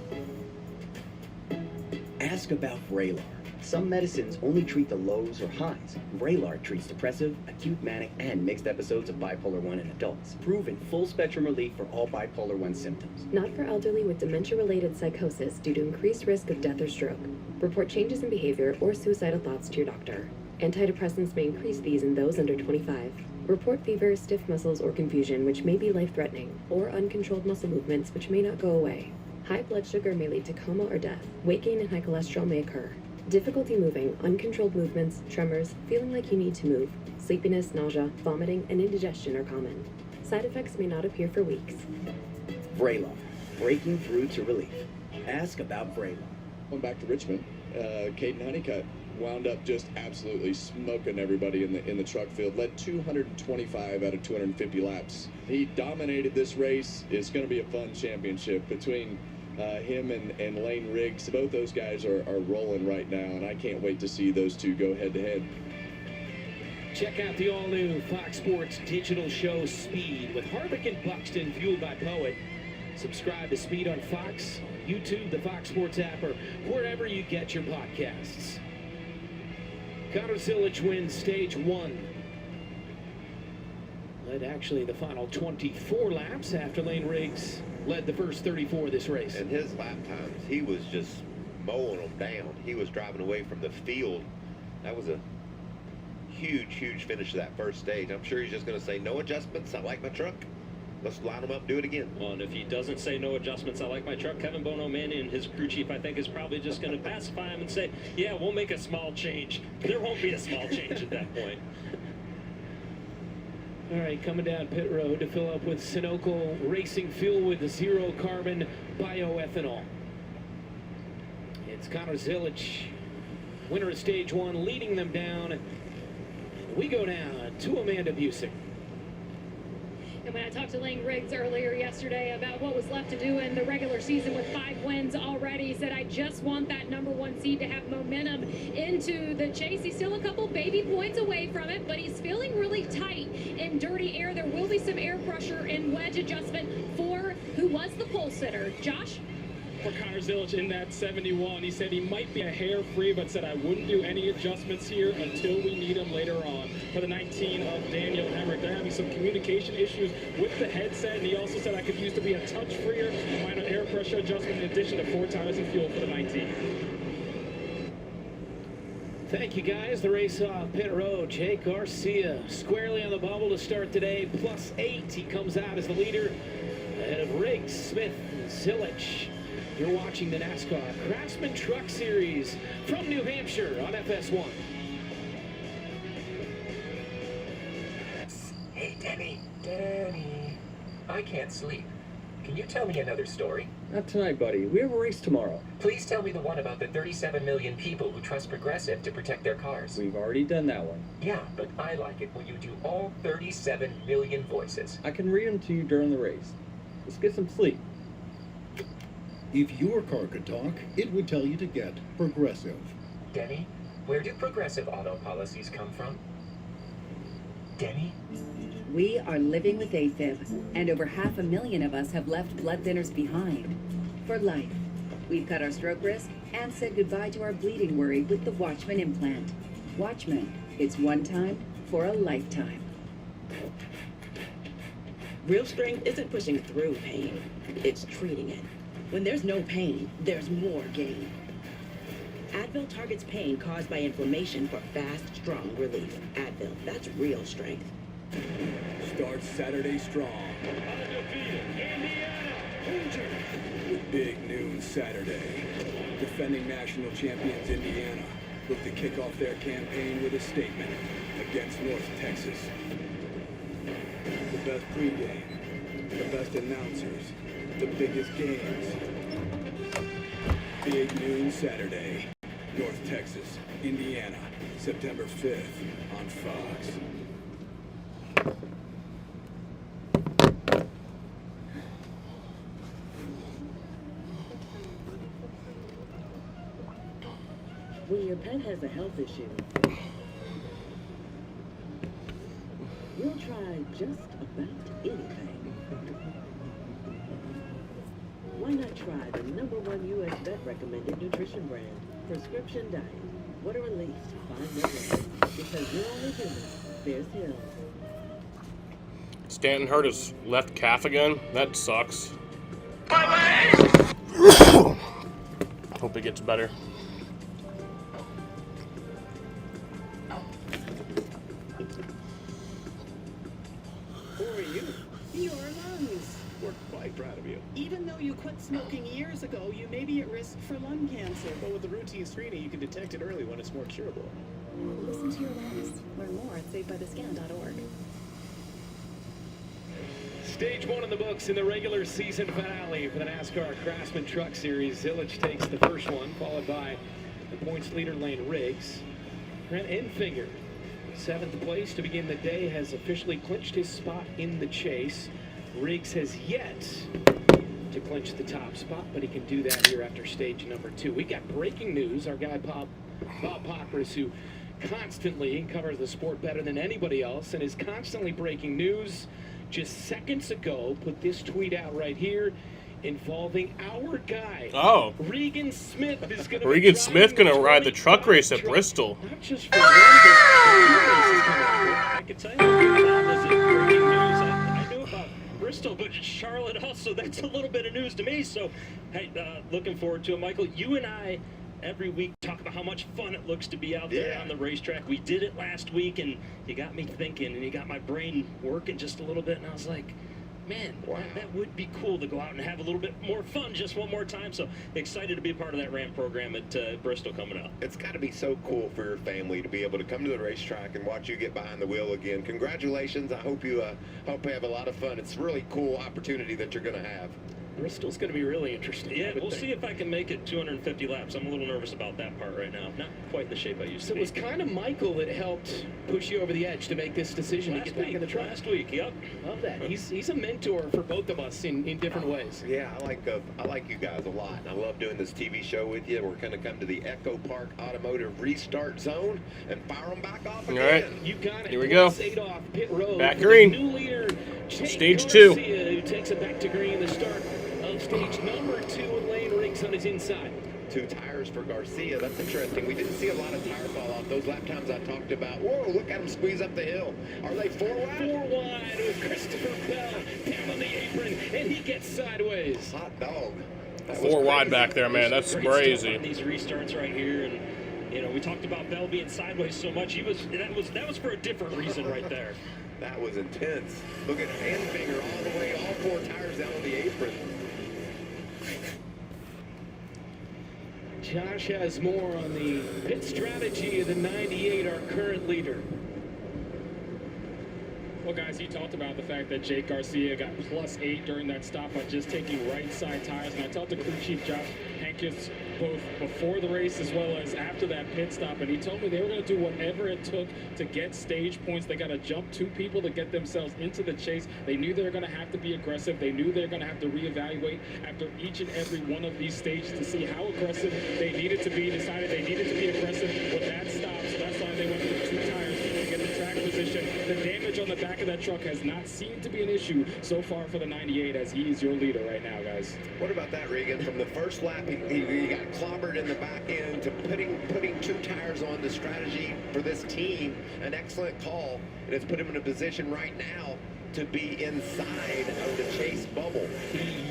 S7: Ask about Vraylar. Some medicines only treat the lows or highs. Vraylar treats depressive, acute manic, and mixed episodes of bipolar 1 in adults. Proven full-spectrum relief for all bipolar 1 symptoms.
S12: Not for elderly with dementia-related psychosis due to increased risk of death or stroke. Report changes in behavior or suicidal thoughts to your doctor. Antidepressants may increase these in those under 25. Report fever, stiff muscles, or confusion, which may be life-threatening, or uncontrolled muscle movements, which may not go away. High blood sugar may lead to coma or death. Weight gain and high cholesterol may occur. Difficulty moving, uncontrolled movements, tremors, feeling like you need to move, sleepiness, nausea, vomiting, and indigestion are common. Side effects may not appear for weeks.
S7: Vraylar, breaking through to relief. Ask about Vraylar.
S13: Going back to Richmond, Caden Honeycutt wound up just absolutely smoking everybody in the truck field. Led 225 out of 250 laps. He dominated this race. It's going to be a fun championship between him and Lane Riggs. Both those guys are rolling right now, and I can't wait to see those two go head-to-head.
S4: Check out the all-new Fox Sports digital show Speed with Harvick and Buxton, fueled by Poet. Subscribe to Speed on Fox, YouTube, the Fox Sports app, or wherever you get your podcasts. Connor Zilich wins stage 1. Led actually the final 24 laps after Lane Riggs led the first 34 of this race.
S10: And his lap times, he was just mowing them down. He was driving away from the field. That was a huge, huge finish to that first stage. I'm sure he's just going to say, no adjustments, I like my truck. Let's line them up and do it again.
S1: Well, and if he doesn't say no adjustments, I like my truck, Kevin Bono-Manning and his crew chief, I think, is probably just going to pacify him and say, yeah, we'll make a small change. There won't be a small change at that point.
S4: All right, coming down pit road to fill up with Sunoco Racing Fuel with zero carbon bioethanol. It's Connor Zilich, winner of stage 1, leading them down. We go down to Amanda Busick.
S16: And when I talked to Lane Riggs earlier yesterday about what was left to do in the regular season with 5 wins already, he said, I just want that #1 seed to have momentum into the chase. He's still a couple baby points away from it, but he's feeling really tight in dirty air. There will be some air pressure and wedge adjustment for who was the pole sitter. Josh?
S17: For Connor Zilich in that 71, he said he might be a hair free, but said I wouldn't do any adjustments here until we need him later on. For the 19 of Daniel Hemrick, they're having some communication issues with the headset, and he also said I could use to be a touch freer, minor air pressure adjustment in addition to 4 tires of fuel for the 19.
S4: Thank you, guys. The race off pit road. Jake Garcia squarely on the bubble to start today, +8. He comes out as the leader ahead of Riggs, Smith, and Zilich. You're watching the NASCAR Craftsman Truck Series from New Hampshire on FS1.
S6: Hey, Danny, I can't sleep. Can you tell me another story?
S7: Not tonight, buddy. We have a race tomorrow.
S6: Please tell me the one about the 37 million people who trust Progressive to protect their cars.
S7: We've already done that one.
S6: Yeah, but I like it when you do all 37 million voices.
S7: I can read them to you during the race. Let's get some sleep.
S11: If your car could talk, it would tell you to get Progressive.
S6: Denny, where do Progressive auto policies come from? Denny?
S15: We are living with AFib, and over 500,000 of us have left blood thinners behind. For life. We've cut our stroke risk and said goodbye to our bleeding worry with the Watchman implant. Watchman, it's one time for a lifetime.
S23: Real strength isn't pushing through pain, it's treating it. When there's no pain, there's more gain. Advil targets pain caused by inflammation for fast, strong relief. Advil, that's real strength.
S14: Start Saturday strong. With Big Noon Saturday. Defending national champions Indiana look to kick off their campaign with a statement against North Texas. The best pregame, the best announcers, the biggest games. Big Noon Saturday. North Texas, Indiana, September 5th on Fox.
S23: When your pet has a health issue, we'll try just about anything. Why not try the #1 U.S. vet recommended nutrition brand, Prescription Diet? What a relief to find no way. Because you're only human, there's hills.
S3: Stanton hurt his left calf again. That sucks. Hope it gets better.
S4: Who are you?
S21: Your lungs.
S4: We're quite proud of you.
S21: Even though you quit smoking years ago, you may be at risk for lung cancer.
S4: But with the routine screening, you can detect it early when it's more curable.
S12: Listen to your lungs. Learn more at savebythescan.org.
S4: Stage 1 in the books in the regular season finale for the NASCAR Craftsman Truck Series. Zillich takes the first one, followed by the points leader Lane Riggs. Grant Enfinger, 7th place to begin the day, has officially clinched his spot in the chase. Riggs has yet to clinch the top spot, but he can do that here after stage number 2. We got breaking news. Our guy Bob Pockris, who constantly covers the sport better than anybody else and is constantly breaking news, just seconds ago put this tweet out right here involving our guy.
S3: Oh.
S4: Regan Smith is going to
S3: Regan Smith going to ride the truck race at Bristol.
S4: Not just for one, I
S1: can tell you that wasn't breaking news. I knew about Bristol, but Charlotte also, that's a little bit of news to me. So, hey, looking forward to it. Michael, you and I every week talk about how much fun it looks to be out there on the racetrack. We did it last week, and you got me thinking, and you got my brain working just a little bit, and I was like, man, that would be cool to go out and have a little bit more fun just one more time. So excited to be a part of that Ram program at Bristol coming up.
S10: It's got to be so cool for your family to be able to come to the racetrack and watch you get behind the wheel again. Congratulations. I hope you have a lot of fun. It's a really cool opportunity that you're going to have.
S4: Bristol's going to be really interesting.
S1: Yeah, we'll see if I can make it 250 laps. I'm a little nervous about that part right now. Not quite the shape I used to be.
S4: So it was kind of Michael that helped push you over the edge to make this decision to get back in the truck.
S1: Last week, yep.
S4: Love that. He's a mentor for both of us in different ways.
S10: Yeah, I like you guys a lot. And I love doing this TV show with you. We're going to come to the Echo Park Automotive Restart Zone and fire them back off again.
S3: All right.
S4: You got it.
S3: Here we go.
S4: Adolph, pit road.
S3: Back green.
S4: New leader,
S3: Stage 2.
S4: Who takes it back to green. The start of stage number 2 with Lane Riggs on his inside.
S10: 2 tires for Garcia. That's interesting. We didn't see a lot of tire fall off. Those lap times I talked about. Whoa, look at him squeeze up the hill. Are they 4 wide?
S4: 4 wide with Christopher Bell down on the apron, and he gets sideways.
S10: Hot dog.
S3: 4 wide back there, man. That's crazy.
S1: On these restarts right here, and you know, we talked about Bell being sideways so much. That was for a different reason right there.
S10: That was intense. Look at Handfinger all the way, all 4 tires down on the apron.
S4: Josh has more on the pit strategy of the 98, our current leader.
S17: Well, guys, he talked about the fact that Jake Garcia got +8 during that stop by just taking right side tires. And I talked to crew chief Josh Hankins both before the race as well as after that pit stop, and he told me they were going to do whatever it took to get stage points. They got to jump 2 people to get themselves into the chase. They knew they were going to have to be aggressive. They knew they were going to have to reevaluate after each and every one of these stages to see how aggressive they needed to be. Decided they needed to be aggressive with that stop, so that's why they went with 2 tires to get the track position. The damage on the back of that truck has not seemed to be an issue so far for the 98, as he is your leader right now, guys.
S10: What about that, Regan? From the first lap, he got clobbered in the back end to putting 2 tires on the strategy for this team. An excellent call, and it's put him in a position right now to be inside of the chase bubble.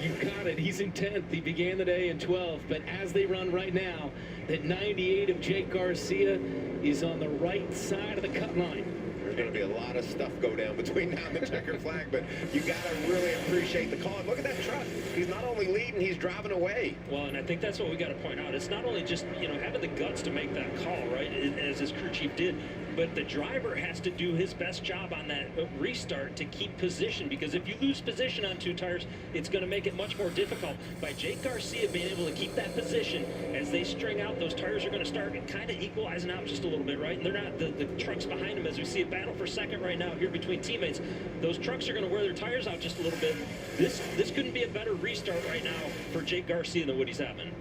S4: You got it. He's in 10th. He began the day in 12th, but as they run right now, that 98 of Jake Garcia is on the right side of the cut line.
S10: There's going to be a lot of stuff go down between now and the checker flag, but you got to really appreciate the call. And look at that truck. He's not only leading, he's driving away.
S1: Well, and I think that's what we got to point out. It's not only just, having the guts to make that call, right, as his crew chief did, but the driver has to do his best job on that restart to keep position, because if you lose position on 2 tires, it's going to make it much more difficult. By Jake Garcia being able to keep that position as they string out, those tires are going to start kind of equalizing out just a little bit, right? And they're not, the trucks behind him, as we see a battle for second right now here between teammates, those trucks are going to wear their tires out just a little bit. This couldn't be a better restart right now for Jake Garcia than what he's having.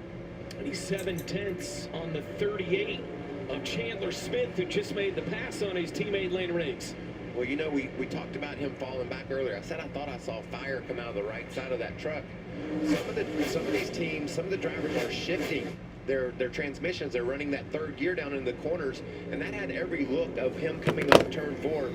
S4: And he's 7/10 on the 38 of Chandler Smith, who just made the pass on his teammate Lane Riggs.
S10: Well, we talked about him falling back earlier. I said I thought I saw fire come out of the right side of that truck. Some of these teams, some of the drivers are shifting their transmissions. They're running that 3rd gear down in the corners, and that had every look of him coming off turn 4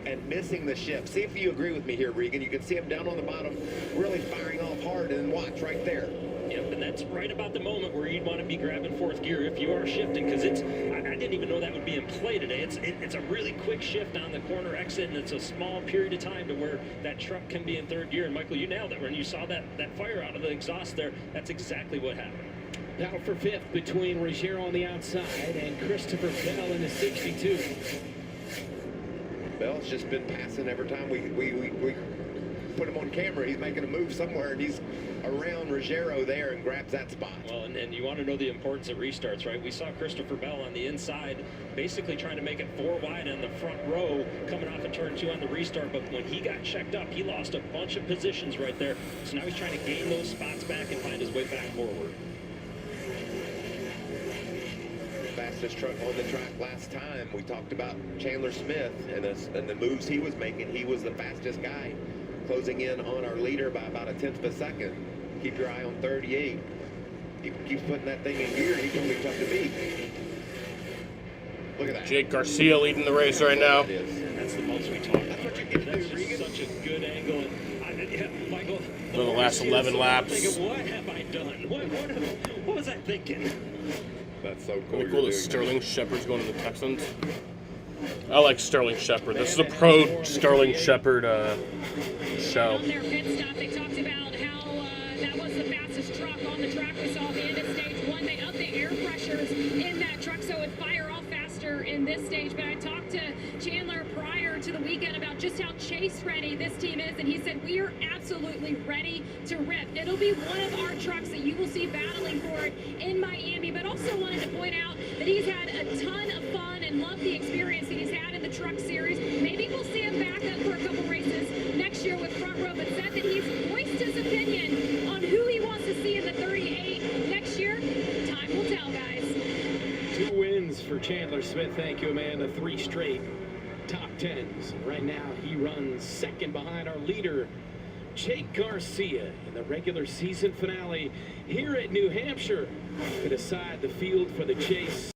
S10: and missing the shift. See if you agree with me here, Regan. You can see him down on the bottom, really firing off hard, and watch right there.
S1: Yep, and that's right about the moment where you'd want to be grabbing 4th gear if you are shifting, because I didn't even know that would be in play today. It's a really quick shift on the corner exit, and it's a small period of time to where that truck can be in 3rd gear. And Michael, you nailed it when you saw that fire out of the exhaust there. That's exactly what happened.
S4: Battle for 5th between Ruggiero on the outside and Christopher Bell in the 62.
S10: Bell's just been passing every time we put him on camera. He's making a move somewhere, and he's around Ruggiero there and grabs that spot.
S1: Well, and you want to know the importance of restarts, right? We saw Christopher Bell on the inside basically trying to make it 4 wide on the front row coming off of turn 2 on the restart, but when he got checked up, he lost a bunch of positions right there. So now he's trying to gain those spots back and find his way back forward.
S10: Fastest truck on the track last time. We talked about Chandler Smith and the moves he was making. He was the fastest guy, closing in on our leader by about 1/10 of a second. Keep your eye on 38. He keeps putting that thing in gear. He's going to be tough to beat. Look at that.
S3: Jake Garcia leading the race right now.
S1: That's the most we talk about. That's what you get to do, Regan. Such a good angle. And Michael,
S3: For the last 11 laps.
S1: Thinking, what have I done? What was I thinking?
S10: That's so cool.
S3: Really cool that Sterling Shepard's going to the Texans. I like Sterling Shepard. This is a pro Sterling Shepard show.
S16: On their pit stop, they talked about how that was the fastest truck on the track. We saw at the end of stage 1. They upped the air pressures in that truck so it would fire off faster in this stage. But I talked to Chandler prior to the weekend about just how chase ready this team is, and he said we are absolutely ready to rip. It'll be one of our trucks that you will see battling for it in Miami, but also wanted to point out that he's had a ton of fun and loved the experience that he's had in the truck series. Maybe we'll see him back up for a couple races next year with front row, but said that he's voiced his opinion on who he wants to see in the 38 next year. Time will tell, guys.
S4: 2 wins for Chandler Smith. Thank you, Amanda. 3 straight top 10s. Right now, he runs second behind our leader, Jake Garcia, in the regular season finale here at New Hampshire to decide the field for the chase.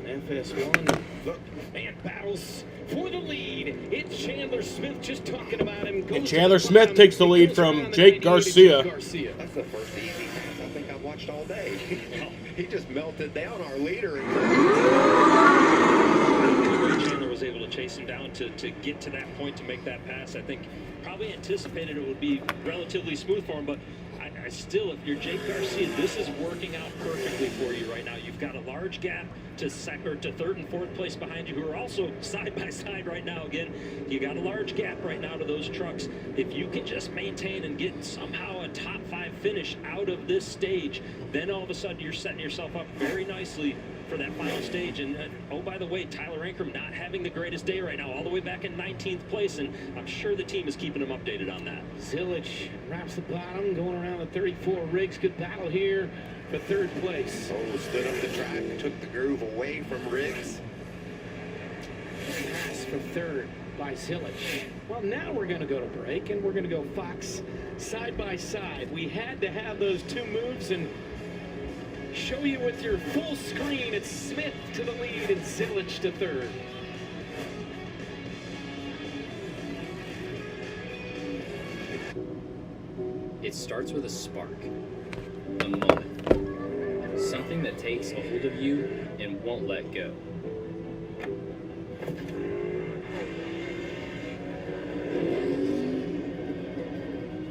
S4: FS1, look, man, battles for the lead. It's Chandler Smith just talking about him.
S3: And Chandler Smith takes the lead from Jake Garcia.
S10: That's the first easy pass I think I've watched all day. He just melted down our leader.
S1: Chandler was able to chase him down to get to that point to make that pass. I think probably anticipated it would be relatively smooth for him, but still, if you're Jake Garcia, this is working out perfectly for you right now. You've got a large gap to third and fourth place behind you, who are also side by side right now. Again, you got a large gap right now to those trucks. If you can just maintain and get somehow a top 5 finish out of this stage, then all of a sudden you're setting yourself up very nicely for that final stage. And oh, by the way, Tyler Ankrum not having the greatest day right now, all the way back in 19th place, and I'm sure the team is keeping him updated on that.
S4: Zilich wraps the bottom, going around the 34. Riggs, good battle here for third place.
S10: Oh, stood up the track, took the groove away from Riggs.
S4: Pass for third by Zilich. Well, now we're going to go to break, and we're going to go Fox side by side. We had to have those two moves and show you with your full screen. It's Smith to the lead and Zilich to third.
S2: It starts with a spark, a moment, something that takes a hold of you and won't let go.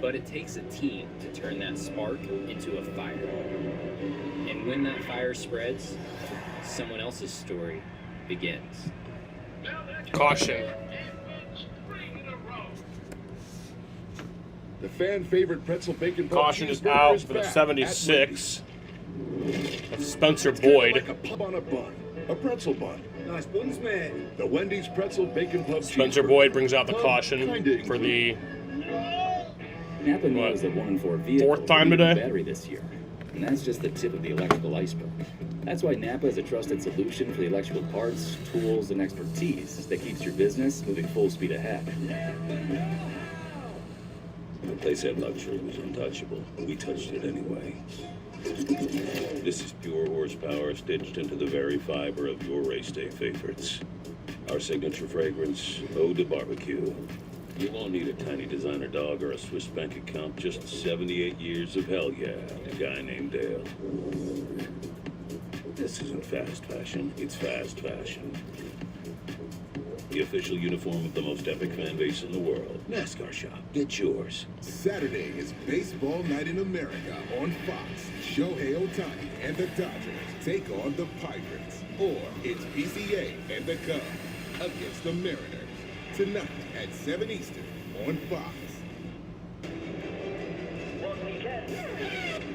S2: But it takes a team to turn that spark into a fire. And when that fire spreads, someone else's story begins.
S3: Caution.
S8: The fan favorite pretzel bacon
S3: Caution is out for the 76. That's Spencer Boyd.
S8: Like a pub on a bun, a pretzel bun.
S14: Nice buns, man.
S8: The Wendy's pretzel bacon pub.
S3: Spencer Boyd brings out the caution for the
S9: Napa knows that 1 in 4 vehicles
S3: fourth time today.
S9: Battery this year, and that's just the tip of the electrical iceberg. That's why Napa is a trusted solution for the electrical parts, tools, and expertise that keeps your business moving full speed ahead.
S18: The place had luxury, was untouchable, and we touched it anyway. This is pure horsepower stitched into the very fiber of your race day favorites. Our signature fragrance, Ode to Barbecue. You won't need a tiny designer dog or a Swiss bank account, just 78 years of hell yeah, a guy named Dale. This isn't fast fashion, it's fast fashion. The official uniform of the most epic fan base in the world. NASCAR shop, get yours.
S8: Saturday is baseball night in America on Fox. Shohei Ohtani and the Dodgers take on the Pirates. Or it's PCA and the Cubs against the Mariners. Tonight at 7 Eastern on Fox.
S5: One weekend,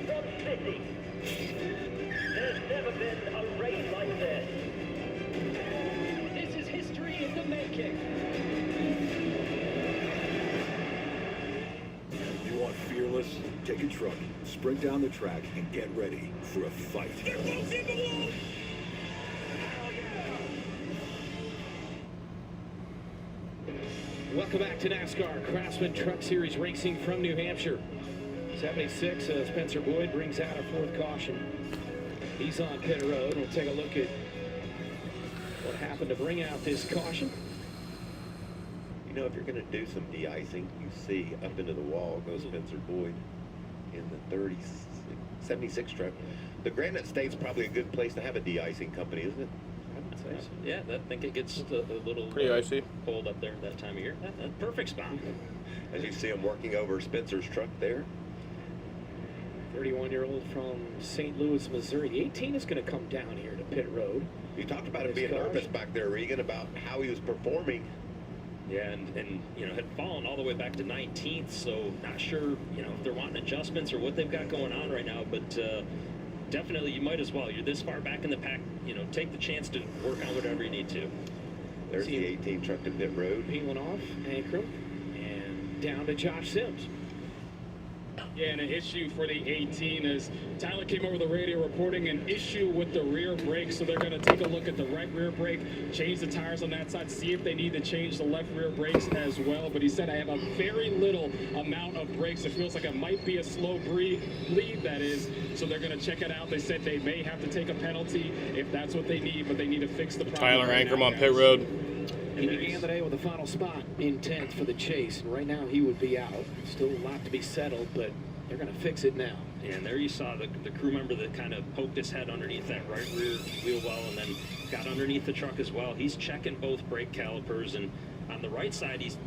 S5: one city. There's never been a race like this.
S4: This is history in the making.
S28: You want fearless? Take a truck, sprint down the track, and get ready for a fight.
S4: Welcome back to NASCAR Craftsman Truck Series racing from New Hampshire. 76, Spencer Boyd brings out a fourth caution. He's on pit road. We'll take a look at what happened to bring out this caution.
S10: You know, if you're going to do some de-icing, you see up into the wall goes Spencer Boyd in the 76 truck. The Granite State's probably a good place to have a de-icing company, isn't it?
S1: Yeah, I think it gets a little
S3: pretty icy,
S1: cold up there that time of year. That's perfect spot.
S10: As you see him working over Spencer's truck there.
S4: 31-year-old from St. Louis, Missouri. The 18 is going to come down here to pit road.
S10: You talked about him being nervous back there, Regan, about how he was performing.
S1: Yeah, and you know, had fallen all the way back to 19th, so not sure, you know, if they're wanting adjustments or what they've got going on right now, but definitely you might as well. You're this far back in the pack, you know, take the chance to work on whatever you need to.
S10: There's the 18 truck to pit road.
S4: Peeling off, Ankrum, and down to Josh Sims.
S17: Yeah, and an issue for the 18 is Tyler came over the radio reporting an issue with the rear brake, so they're going to take a look at the right rear brake, change the tires on that side, see if they need to change the left rear brakes as well. But he said, I have a very little amount of brakes. It feels like it might be a slow bleed, that is. So they're going to check it out. They said they may have to take a penalty if that's what they need, but they need to fix the problem.
S3: Tyler Ankrum on pit road.
S4: He began the day with a final spot in 10th for the chase, and right now he would be out. Still a lot to be settled, but they're going to fix it now.
S1: And there you saw the crew member that kind of poked his head underneath that right rear wheel well and then got underneath the truck as well. He's checking both brake calipers, and on the right side he's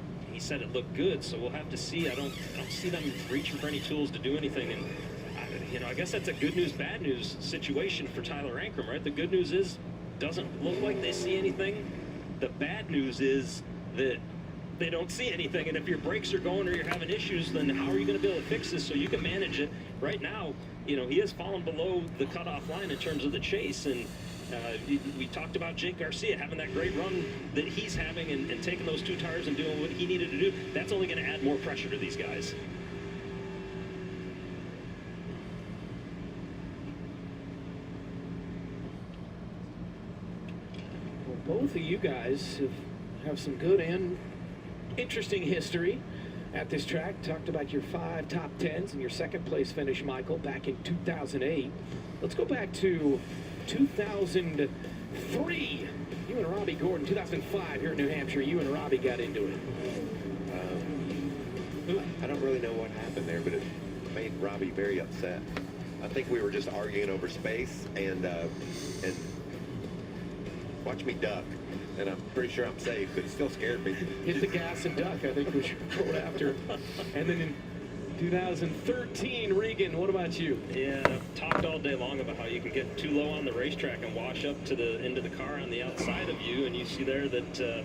S1: said it looked good, so we'll have to see. I don't see them reaching for any tools to do anything. And I guess that's a good news, bad news situation for Tyler Ankrum, right? The good news is doesn't look like they see anything. The bad news is that they don't see anything, and if your brakes are going or you're having issues, then how are you going to be able to fix this so you can manage it? Right now, he has fallen below the cutoff line in terms of the chase, and we talked about Jake Garcia having that great run that he's having and taking those 2 tires and doing what he needed to do. That's only going to add more pressure to these guys.
S4: Well, both of you guys have some good and interesting history at this track. Talked about your 5 top 10s and your second place finish, Michael, back in 2008. Let's go back to 2003. You and Robbie Gordon, 2005 here in New Hampshire. You and Robbie got into it.
S10: I don't really know what happened there, but it made Robbie very upset. I think we were just arguing over space, and watch me duck. And I'm pretty sure I'm safe, but it still scared me.
S4: Hit the gas and duck, I think was your quote after. And then in 2013, Regan, what about you?
S1: Yeah, I've talked all day long about how you can get too low on the racetrack and wash up to the end of the car on the outside of you, and you see there that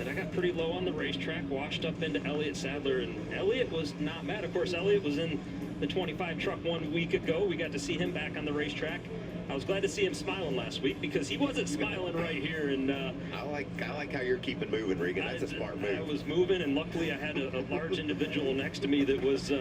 S1: I got pretty low on the racetrack, washed up into Elliott Sadler, and Elliott was not mad. Of course, Elliott was in the 25 truck 1 week ago. We got to see him back on the racetrack. I was glad to see him smiling last week because he wasn't smiling right here. And
S10: I like how you're keeping moving, Regan. That's a smart move.
S1: I was moving, and luckily I had a large individual next to me that was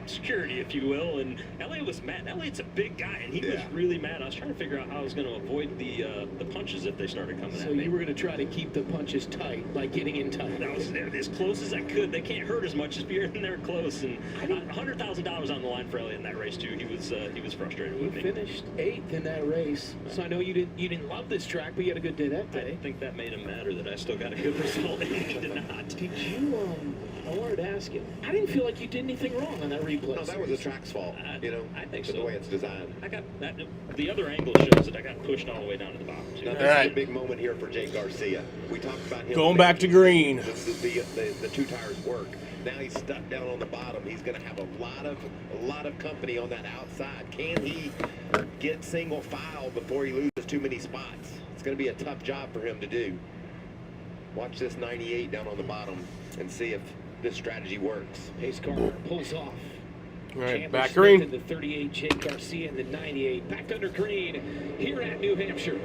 S1: security, if you will. And Elliott was mad. Elliott's a big guy, and he was really mad. I was trying to figure out how I was going to avoid the punches if they started coming at me.
S4: So you were going to try to keep the punches tight, like getting in tight.
S1: I was as close as I could. They can't hurt as much as you're in there close. And $100,000 on the line for Elliott in that race too. He was frustrated with me.
S4: He finished 8th in that race. So I know you didn't love this track, but you had a good day that day.
S1: I think that made him matter that I still got a good result and he did not.
S4: Did you? I wanted to ask you. I didn't feel like you did anything wrong on that replay.
S10: No, that was the track's fault.
S1: I think so.
S10: The way it's designed.
S1: I got that. The other angle shows that I got pushed all the way down to the bottom too.
S10: Now, this is a big moment here for Jake Garcia. We talked about him
S3: going back to green.
S10: The 2 tires work. Now he's stuck down on the bottom. He's going to have a lot of company on that outside. Can he get single file before he loses too many spots? It's going to be a tough job for him to do. Watch this 98 down on the bottom and see if this strategy works.
S4: Pace car pulls off.
S3: Right,
S4: Chandler
S3: back
S4: Smith
S3: green.
S4: in the 38, Jake Garcia in the 98. Back under green here at New Hampshire.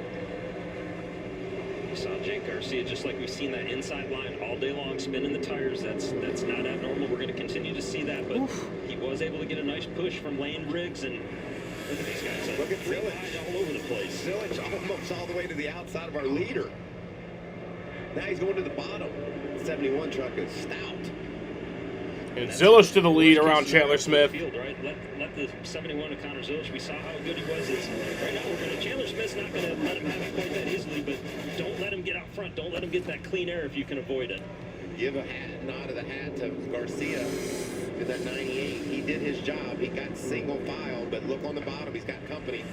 S1: You saw Jake Garcia, just like we've seen that inside line all day long, spinning the tires. That's not abnormal. We're going to continue to see that, but he was able to get a nice push from Lane Riggs, and look at these guys.
S10: Look at Zillage
S1: all over the place.
S10: Zillage almost all the way to the outside of our leader. Now he's going to the bottom. The 71 truck is stout.
S3: And Zillage to the lead around Chandler Smith.
S1: Field, right? Let the 71 of Connor Zillage. We saw how good he was. Right now, Chandler Smith's not going to let him have it quite that easily, but don't let him get out front. Don't let him get that clean air if you can avoid it.
S10: Give a nod of the hat to Garcia with that 98. He did his job. He got single file, but look on the bottom. He's got company.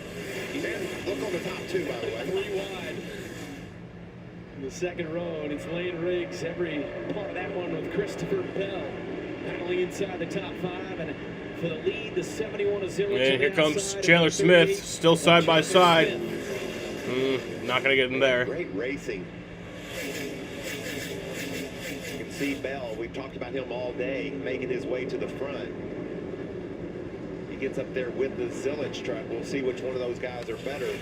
S10: Look on the top two, by the way.
S4: 3 wide. In the second row, and it's Lane Riggs. Every part of that one with Christopher Bell. Battling inside the top 5, and for the lead, the 71 of Zillage.
S3: And here comes Chandler Smith, still side by side. Not going to get in there.
S10: Great racing. You can see Bell. We've talked about him all day, making his way to the front. He gets up there with the Zillage truck. We'll see which one of those guys are better.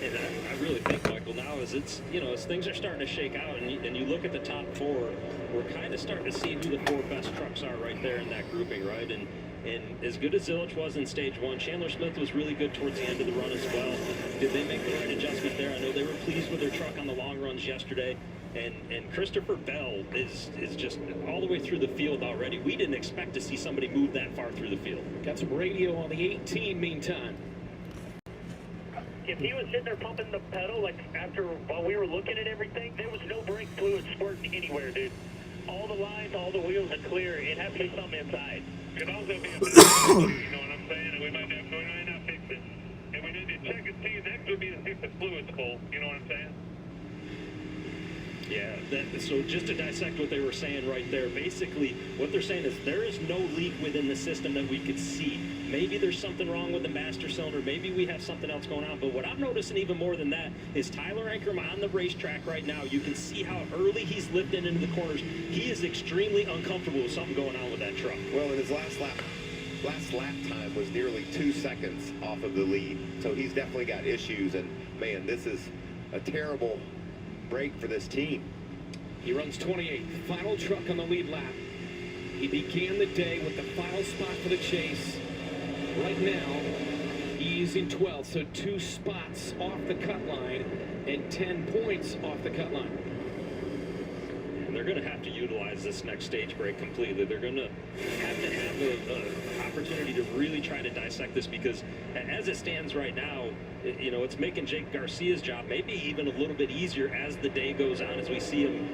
S1: And I really think, Michael, now as it's, as things are starting to shake out and you look at the top 4, we're kind of starting to see who the 4 best trucks are right there in that grouping, right? And as good as Zillage was in stage 1, Chandler Smith was really good towards the end of the run as well. Did they make the right adjustment there? I know they were pleased with their truck on the long runs yesterday. And Christopher Bell is just all the way through the field already. We didn't expect to see somebody move that far through the field.
S4: Got some radio on the 18 meantime.
S5: If he was sitting there pumping the pedal, while we were looking at everything, there was no brake fluid squirting anywhere, dude. All the lines, all the wheels are clear. It has to be something inside. Could also be a you know what I'm saying? We might not fix it. And we need to check and see. Next would be to see if the fluid's full. You know what I'm saying?
S1: Yeah, So just to dissect what they were saying right there, basically what they're saying is there is no leak within the system that we could see. Maybe there's something wrong with the master cylinder. Maybe we have something else going on. But what I'm noticing even more than that is Tyler Ankrum on the racetrack right now. You can see how early he's lifting into the corners. He is extremely uncomfortable with something going on with that truck.
S10: Well, in his last lap time was nearly 2 seconds off of the lead. So he's definitely got issues. And, man, this is a terrible break for this team.
S4: He runs 28th, final truck on the lead lap. He began the day with the final spot for the chase. Right now, he's in 12th, so 2 spots off the cut line and 10 points off the cut line.
S1: And they're going to have to utilize this next stage break completely. They're going to have an opportunity to really try to dissect this, because as it stands right now, you know, it's making Jake Garcia's job maybe even a little bit easier as the day goes on, as we see him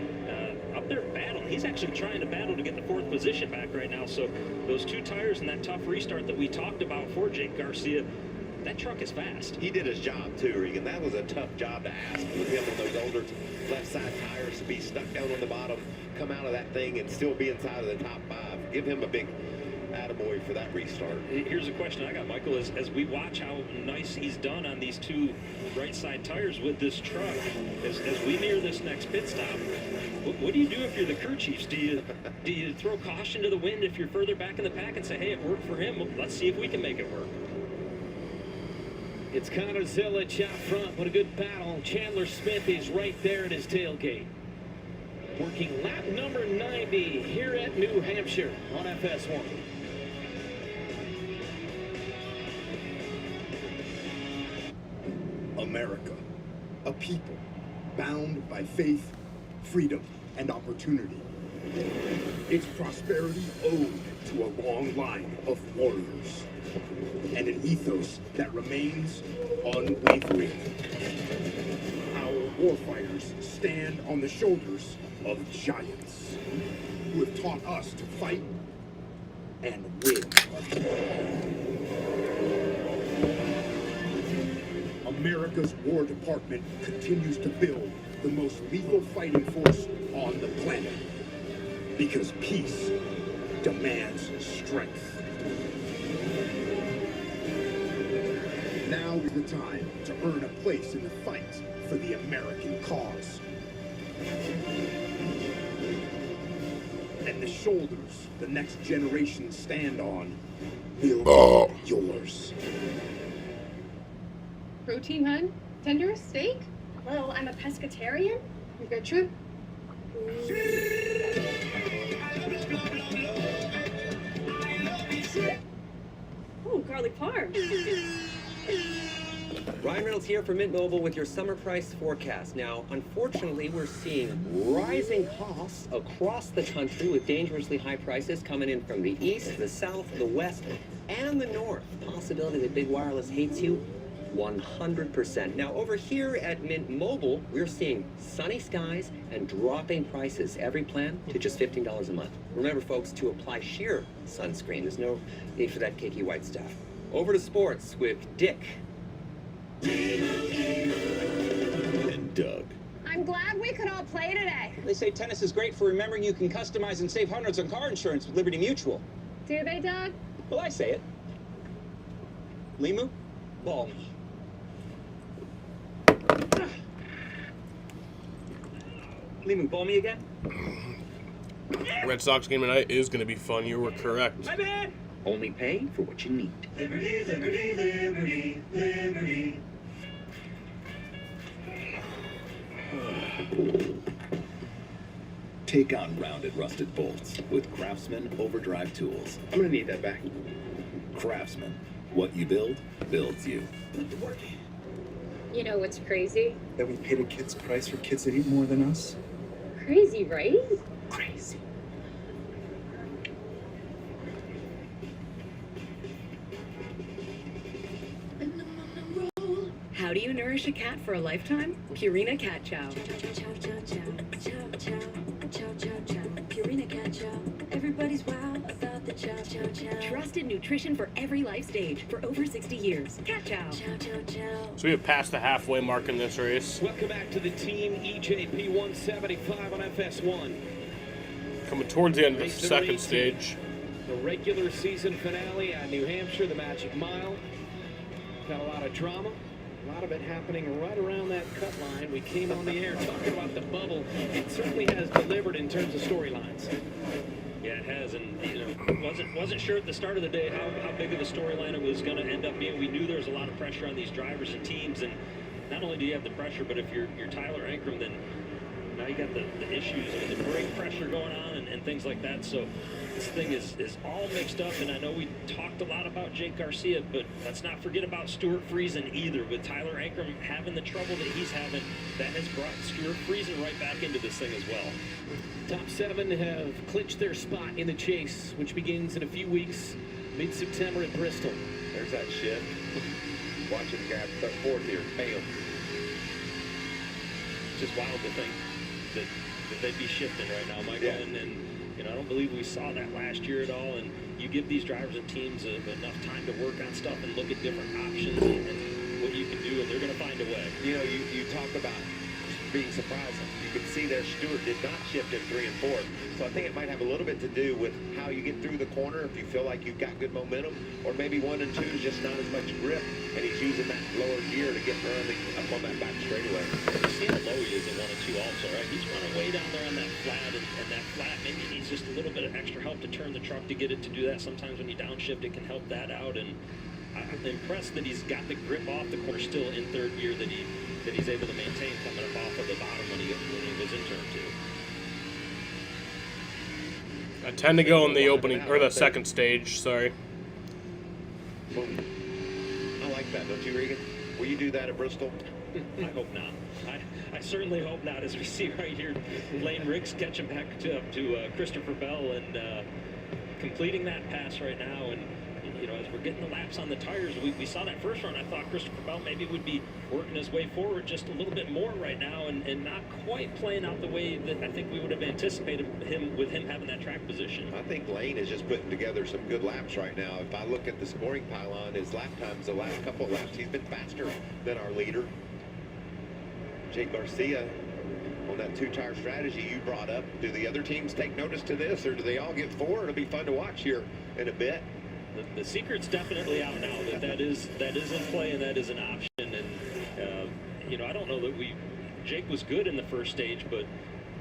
S1: up there battling. He's actually trying to battle to get the 4th position back right now. So those 2 tires and that tough restart that we talked about for Jake Garcia, that truck is fast.
S10: He did his job too, Regan. That was a tough job to ask with him on those older left side tires to be stuck down on the bottom, come out of that thing and still be inside of the top 5. Give him a big attaboy for that restart.
S1: Here's a question I got, Michael, as we watch how nice he's done on these 2 right side tires with this truck, as we near this next pit stop, what do you do if you're the crew chiefs? Do you throw caution to the wind if you're further back in the pack and say, hey, it worked for him, let's see if we can make it work?
S4: It's Connor Zilich out front. What a good battle. Chandler Smith is right there at his tailgate. Working lap number 90 here at New Hampshire on FS1.
S13: America, a people bound by faith, freedom, and opportunity. Its prosperity owed to a long line of warriors, and an ethos that remains unwavering. Our warfighters stand on the shoulders of giants who have taught us to fight and win. America's War Department continues to build the most lethal fighting force on the planet, because peace demands strength. Now is the time to earn a place in the fight for the American cause. And the shoulders the next generation stand on will be yours.
S21: Protein, hun? Tender? Steak? Hello, I'm a pescatarian. You got shrimp?
S19: Oh, garlic parm.
S20: Ryan Reynolds here for Mint Mobile with your summer price forecast. Now, unfortunately, we're seeing rising costs across the country with dangerously high prices coming in from the east, the south, the west, and the north. Possibility that big wireless hates you? 100%. Now, over here at Mint Mobile, we're seeing sunny skies and dropping prices. Every plan to just $15 a month. Remember, folks, to apply sheer sunscreen. There's no need for that cakey white stuff. Over to sports with Dick.
S22: And Doug.
S21: I'm glad we could all play today.
S24: They say tennis is great for remembering you can customize and save hundreds on car insurance with Liberty Mutual.
S21: Do they, Doug?
S24: Well, I say it. Limu, ball me. Limu, ball me again?
S3: Red Sox game tonight is going to be fun. You were correct.
S24: My bad.
S7: Only pay for what you need.
S14: Liberty, liberty, liberty, liberty.
S9: Take on rounded rusted bolts with Craftsman Overdrive tools.
S20: I'm gonna need that back.
S9: Craftsman, what you build, builds you.
S21: You know what's crazy?
S25: That we paid a kid's price for kids that eat more than us?
S21: Crazy, right?
S25: Crazy.
S12: How do you nourish a cat for a lifetime? Purina Cat Chow.
S2: chow chow chow. Purina cat chow. Everybody's wow about the chow chow chow. Trusted nutrition for every life stage for over 60 years. Cat chow. Chow chow chow.
S3: So we have passed the halfway mark in this race.
S4: Welcome back to the team EJP 175 on FS1.
S3: Coming towards the end of the
S4: Race
S3: second
S4: 18.
S3: stage.
S4: The regular season finale at New Hampshire, the Magic Mile. Got a lot of drama. A lot of it happening right around that cut line. We came on the air talking about the bubble. It certainly has delivered in terms of storylines.
S1: Yeah, it has, and wasn't sure at the start of the day how big of a storyline it was going to end up being. We knew there was a lot of pressure on these drivers and teams, and not only do you have the pressure, but if you're Tyler Ankrum, then now you got the issues with the brake pressure going on and things like that. So this thing is all mixed up, and I know we talked a lot about Jake Garcia, but let's not forget about Stuart Friesen either. With Tyler Ankrum having the trouble that he's having, that has brought Stuart Friesen right back into this thing as well.
S4: Top 7 have clinched their spot in the chase, which begins in a few weeks, mid-September at Bristol.
S10: There's that shift. Watch him grab fourth here. Bam.
S1: Just wild to think that they'd be shifting right now, Michael.
S10: Yeah.
S1: And I don't believe we saw that last year at all. And you give these drivers and teams enough time to work on stuff and look at different options and what you can do, and they're going to find a way.
S10: You know, you talk about being surprising. You can see there Stewart did not shift in 3 and 4. So I think it might have a little bit to do with how you get through the corner, if you feel like you've got good momentum, or maybe 1 and 2 is just not as much grip, and he's using that lower gear to get running up on that back straightaway.
S1: You see how low he is in 1 and 2 also, right? He's running way down there on that flat, and that flat maybe needs just a little bit of extra help to turn the truck to get it to do that. Sometimes when you downshift, it can help that out, and I'm impressed that he's got the grip off the corner still in third gear that he's able to maintain coming up off of the bottom when he goes in turn 2.
S3: I tend to go in the opening or the second stage. Sorry.
S10: I like that, don't you, Regan? Will you do that at Bristol?
S1: I hope not. I certainly hope not. As we see right here, Lane Riggs catching back to Christopher Bell and completing that pass right now. And as we're getting the laps on the tires, we saw that first run. I thought Christopher Bell maybe would be working his way forward just a little bit more right now and not quite playing out the way that I think we would have anticipated him having that track position.
S10: I think Lane is just putting together some good laps right now. If I look at the scoring pylon, his lap times the last couple of laps, he's been faster than our leader. Jake Garcia, on that 2-tire strategy you brought up, do the other teams take notice to this, or do they all get 4? It'll be fun to watch here in a bit.
S1: The secret's definitely out now that is in play and that is an option. And I don't know that Jake was good in the first stage, but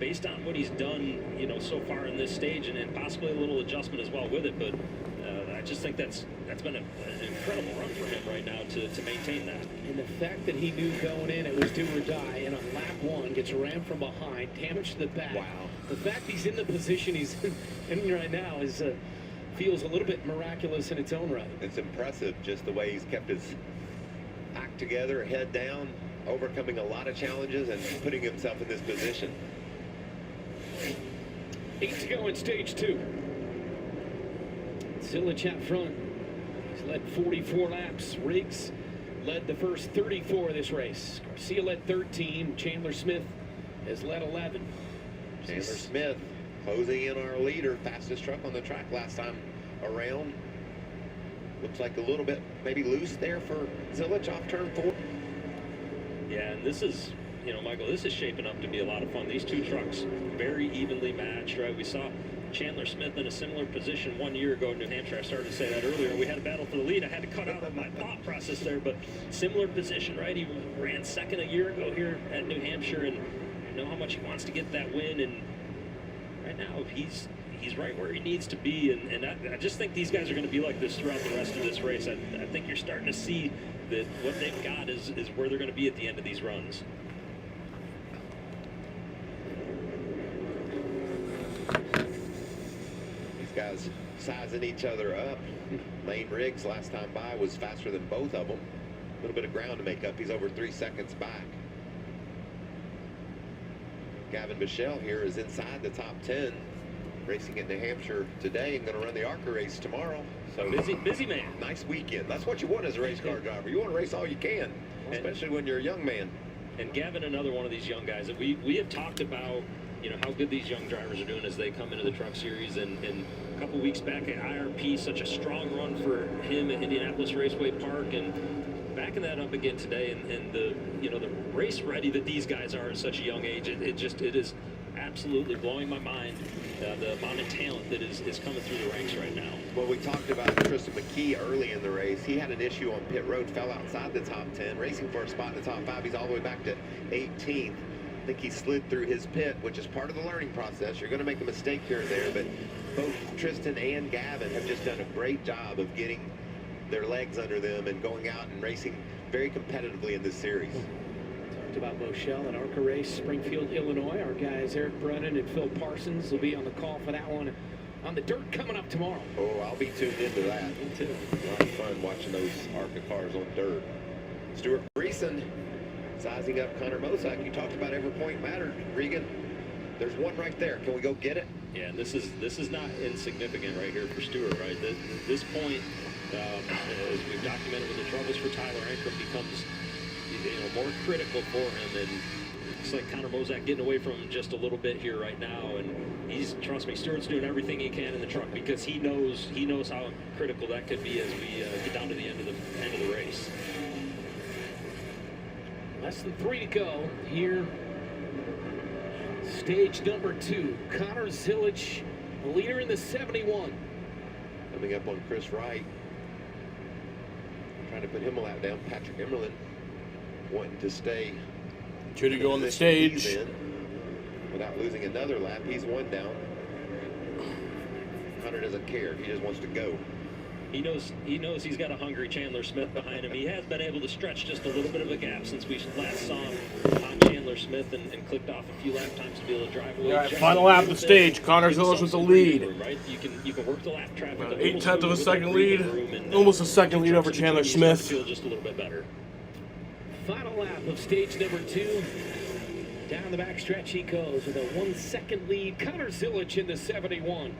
S1: based on what he's done, so far in this stage, and possibly a little adjustment as well with it, but I just think that's been an incredible run for him right now to maintain that.
S4: And the fact that he knew going in it was do or die, and on lap 1 gets rammed from behind, damage to the back.
S10: Wow.
S4: The fact he's in the position he's in right now is feels a little bit miraculous in its own right.
S10: It's impressive just the way he's kept his act together, head down, overcoming a lot of challenges and putting himself in this position.
S4: 8 to go in stage 2. Silich out front. He's led 44 laps. Riggs led the first 34 of this race. Garcia led 13. Chandler Smith has led 11.
S10: Chandler Smith closing in our leader, fastest truck on the track last time around. Looks like a little bit maybe loose there for Silich off turn 4.
S1: Yeah, and this is, Michael, this is shaping up to be a lot of fun. These two trucks very evenly matched, right? We saw Chandler Smith in a similar position 1 year ago in New Hampshire. I started to say that earlier. We had a battle for the lead. I had to cut out of my thought process there, but similar position, right? He ran second a year ago here at New Hampshire, and you know how much he wants to get that win, and right now he's right where he needs to be, and I just think these guys are going to be like this throughout the rest of this race. I think you're starting to see that what they've got is where they're going to be at the end of these runs.
S10: These guys sizing each other up. Lane Riggs last time by was faster than both of them. A little bit of ground to make up. He's over 3 seconds back. Gavin Michelle here is inside the top 10, racing at New Hampshire today and going to run the ARCA race tomorrow. So
S1: busy man.
S10: Nice weekend. That's what you want as a race car driver. You want to race all you can, especially when you're a young man.
S1: And Gavin, another one of these young guys that we have talked about you know, how good these young drivers are doing as they come into the Truck Series. And a couple weeks back at IRP, such a strong run for him at Indianapolis Raceway Park, and backing that up again today. And the, you know, the race ready that these guys are at such a young age, it is absolutely blowing my mind, the amount of talent that is coming through the ranks right now.
S10: Well, we talked about Tristan McKee early in the race. He had an issue on pit road, fell outside the top 10, racing for a spot in the top 5. He's all the way back to 18th. I think he slid through his pit, which is part of the learning process. You're going to make a mistake here or there, but both Tristan and Gavin have just done a great job of getting their legs under them and going out and racing very competitively in this series.
S4: Talked about Moshel and ARCA race, Springfield, Illinois. Our guys Eric Brennan and Phil Parsons will be on the call for that one on the dirt coming up tomorrow.
S10: Oh, I'll be tuned into that.
S4: Me too.
S10: A lot of fun watching those ARCA cars on dirt. Stuart Greason sizing up Connor Mosak. You talked about every point mattered, Regan. There's one right there. Can we go get it?
S1: Yeah, and this is not insignificant right here for Stewart, right? This point, as we've documented with the troubles for Tyler Ankrum, becomes, you know, more critical for him. And it's like Connor Mosak getting away from him just a little bit here right now. And trust me, Stewart's doing everything he can in the truck because he knows how critical that could be as we get down to the end of the race.
S4: Less than 3 to go here. Stage number 2. Connor Zilich, the leader in the 71.
S10: Coming up on Chris Wright. Trying to put him a lap down. Patrick Emmerlin wanting to stay
S3: 2 to go on the stage.
S10: Without losing another lap. He's 1 down. Connor doesn't care. He just wants to go.
S1: He knows he's got a hungry Chandler Smith behind him. He has been able to stretch just a little bit of a gap since we last saw him on Chandler Smith and clicked off a few lap times to be able to drive away.
S3: All right, final lap of the stage. Connor Zilich with the lead.
S1: Right? You can work the lap traffic.
S3: 8/10 of a second lead. Almost a second lead over Chandler Smith.
S1: Feel just a little bit better.
S4: Final lap of stage number 2. Down the back stretch he goes with a 1 second lead. Connor Zilich in the 71.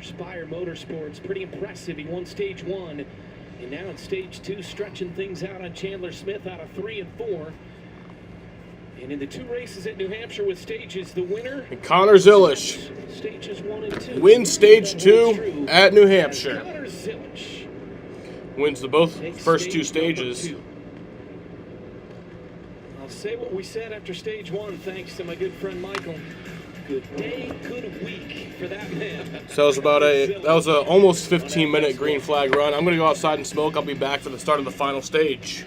S4: Spire Motorsports, pretty impressive. He won stage 1, and now in stage 2, stretching things out on Chandler Smith out of 3 and 4. And in the 2 races at New Hampshire with stages, the winner.
S3: And Connor Zilich
S4: stages 1 and 2.
S3: wins stage 2 at New Hampshire.
S4: Connor Zilich
S3: wins the first 2 stages.
S4: I'll say what we said after stage 1, thanks to my good friend Michael. Good day, good week for that man.
S3: So that was a almost 15-minute green flag run. I'm going to go outside and smoke. I'll be back for the start of the final stage.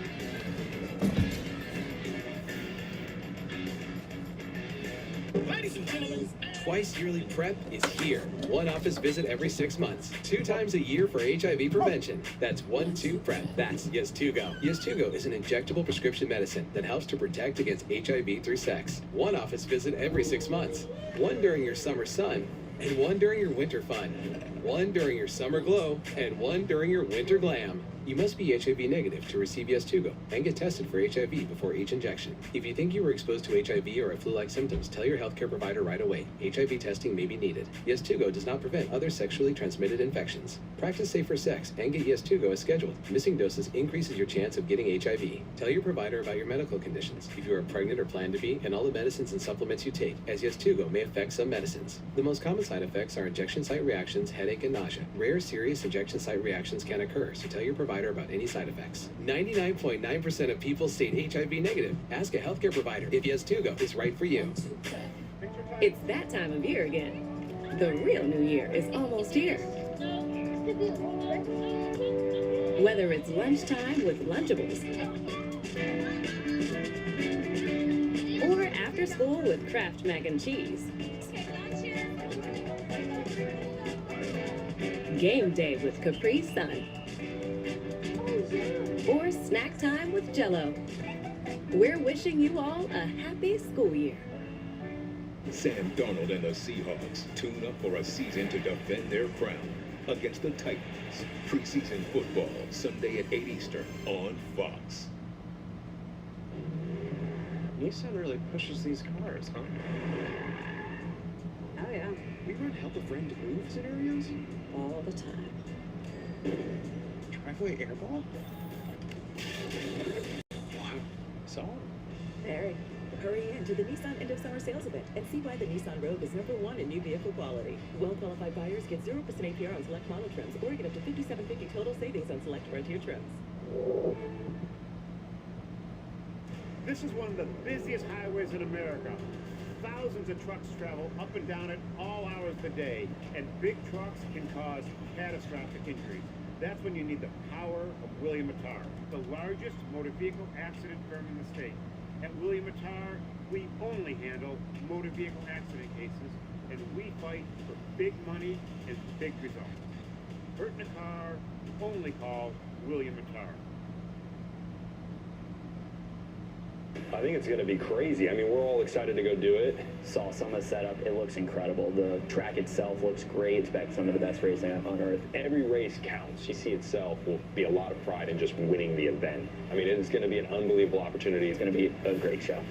S6: Ladies and gentlemen, Twice yearly prep is here. One office visit every 6 months. 2 times a year for HIV prevention. That's 1-2 prep. That's Yes2Go. Yes2Go is an injectable prescription medicine that helps to protect against HIV through sex. 1 office visit every 6 months. 1 during your summer sun, and 1 during your winter fun. 1 during your summer glow, and 1 during your winter glam. You must be HIV negative to receive Yes2Go and get tested for HIV before each injection. If you think you were exposed to HIV or have flu-like symptoms, tell your healthcare provider right away. HIV testing may be needed. Yes2Go does not prevent other sexually transmitted infections. Practice safer sex and get Yes2Go as scheduled. Missing doses increases your chance of getting HIV. Tell your provider about your medical conditions, if you are pregnant or plan to be, and all the medicines and supplements you take, as Yes2Go may affect some medicines. The most common side effects are injection site reactions, headache, and nausea. Rare serious injection site reactions can occur, so tell your provider about any side effects. 99.9% of people state HIV negative. Ask a healthcare provider if Yes2Go is right for you.
S2: It's that time of year again. The real new year is almost here. Whether it's lunchtime with Lunchables or after school with Kraft Mac and Cheese. Game day with Capri Sun. Or snack time with Jell-O. We're wishing you all a happy school year.
S11: Sam Darnold and the Seahawks tune up for a season to defend their crown against the Titans. Preseason football, Sunday at 8 Eastern on Fox.
S15: Nissan really pushes these cars, huh?
S2: Oh, yeah.
S15: We run help a friend move scenarios?
S2: All the time.
S15: Driveway airball? Wow. So?
S2: Very.
S8: Hurry in to the Nissan End of Summer Sales Event and see why the Nissan Rogue is #1 in new vehicle quality. Well-qualified buyers get 0% APR on select model trims or get up to $5,750 total savings on select Frontier trims.
S16: This is one of the busiest highways in America. Thousands of trucks travel up and down it all hours of the day, and big trucks can cause catastrophic injuries. That's when you need the power of William Mattar, the largest motor vehicle accident firm in the state. At William Mattar, we only handle motor vehicle accident cases, and we fight for big money and big results. Hurt in a car, only call William Mattar.
S17: I think it's going to be crazy. I mean, we're all excited to go do it.
S18: Saw some of the setup. It looks incredible. The track itself looks great. Expect some of the best racing on earth.
S17: Every race counts. GC itself will be a lot of pride in just winning the event. I mean, it's going to be an unbelievable opportunity.
S18: It's going to be a great show.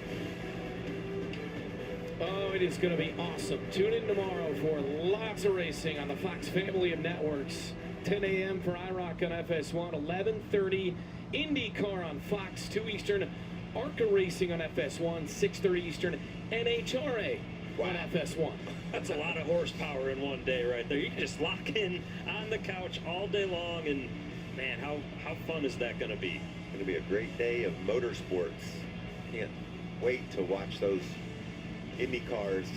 S4: Oh, it is going to be awesome. Tune in tomorrow for lots of racing on the Fox family of networks. 10 a.m. for IROC on FS1, 11:30 IndyCar on Fox, 2 Eastern. ARCA Racing on FS1, 6:30 Eastern, NHRA on FS1.
S1: That's a lot of horsepower in one day right there. You can just lock in on the couch all day long, and man, how fun is that going to be?
S10: It's going to be a great day of motorsports. Can't wait to watch those Indy cars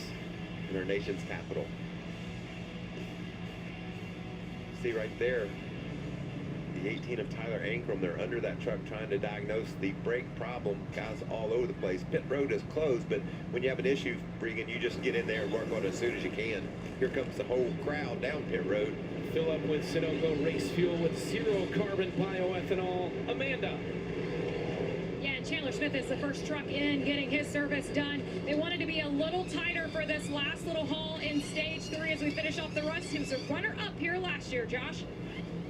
S10: in our nation's capital. See right there, the 18 of Tyler Ankrum. They're under that truck trying to diagnose the brake problem. Guys all over the place. Pit road is closed, but when you have an issue, Regan, you just get in there and work on it as soon as you can. Here comes the whole crowd down pit road.
S4: Fill up with Sunoco race fuel with zero carbon bioethanol. Amanda.
S23: Yeah, and Chandler Smith is the first truck in getting his service done. They wanted to be a little tighter for this last little haul in stage 3 as we finish off the rust. He was a runner-up here last year, Josh.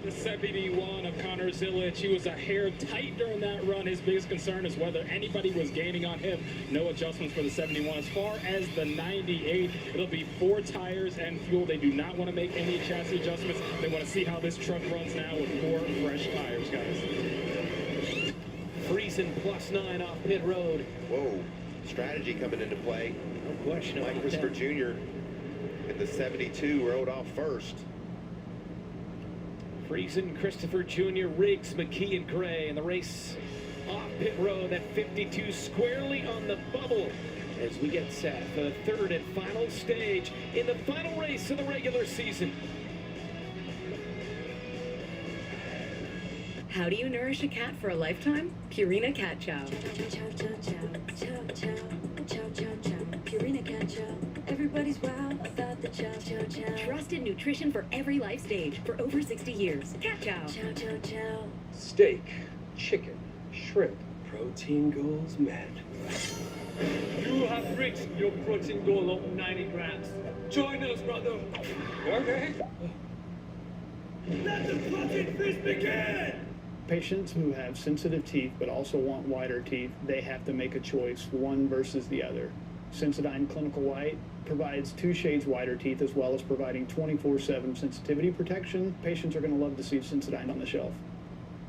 S26: The 71 of Connor Zilic, he was a hair tight during that run. His biggest concern is whether anybody was gaining on him. No adjustments for the 71. As far as the 98, it'll be 4 tires and fuel. They do not want to make any chassis adjustments. They want to see how this truck runs now with 4 fresh tires, guys.
S4: Friesen +9 off pit road.
S10: Whoa, strategy coming into play.
S4: No question.
S10: Mike Christopher Jr. in the 72 rode off first.
S4: Friesen, Christopher Jr., Riggs, McKee, and Gray in the race off pit road at 52 squarely on the bubble as we get set for the 3rd and final stage in the final race of the regular season.
S2: How do you nourish a cat for a lifetime? Purina Cat Chow. Purina Cat Chow. Everybody's wow about the chow chow chow. Trusted nutrition for every life stage for over 60 years. Cat Chow. Chow chow chow.
S27: Steak, chicken, shrimp. Protein goals met.
S28: You have reached your protein goal of 90 grams. Join us, brother.
S27: Okay.
S28: Let the protein feast begin!
S29: Patients who have sensitive teeth but also want whiter teeth, they have to make a choice, one versus the other. Sensodyne Clinical White provides 2 shades whiter teeth as well as providing 24/7 sensitivity protection. Patients are going to love to see Sensodyne on the shelf.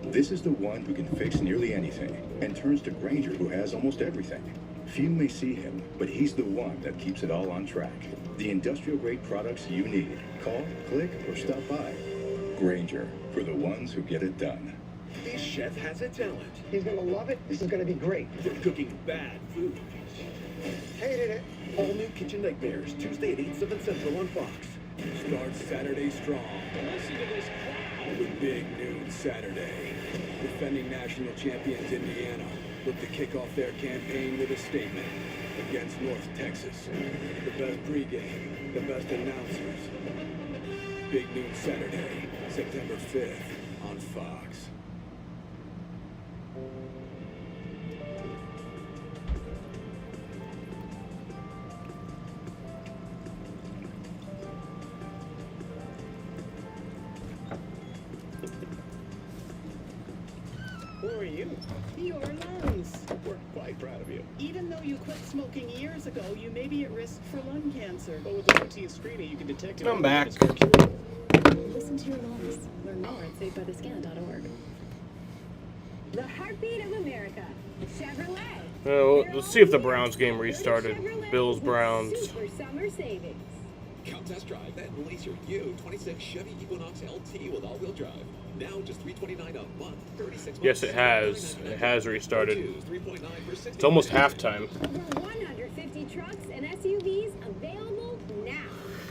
S30: This is the one who can fix nearly anything and turns to Granger, who has almost everything. Few may see him, but he's the one that keeps it all on track. The industrial-grade products you need. Call, click, or stop by. Granger, for the ones who get it done.
S14: This chef has a talent.
S31: He's gonna love it. This is gonna be great.
S14: For cooking bad food.
S31: Hated it.
S14: All new Kitchen Nightmares, Tuesday at 8, 7 Central on Fox. Start Saturday strong.
S4: Listen to this crowd.
S14: With Big Noon Saturday. Defending national champions Indiana look to kick off their campaign with a statement against North Texas. The best pregame, the best announcers. Big Noon Saturday, September 5th on Fox.
S32: Who are you?
S33: Your lungs.
S32: We're quite proud of you.
S33: Even though you quit smoking years ago, you may be at risk for lung cancer.
S32: But with the routine screening, you can detect it.
S3: I'm back.
S12: Listen to your lungs. Learn more at savedbythescan.org.
S34: The heartbeat of America. Chevrolet.
S3: Let's see if the Browns game restarted. Bills, Browns.
S5: Super summer savings.
S6: Come test drive that Laser U26 Chevy Equinox LT with all-wheel drive. Now just $329 a month, 36 months.
S3: Yes, it has. It has restarted. It's almost halftime.
S5: Over 150 trucks and SUVs available now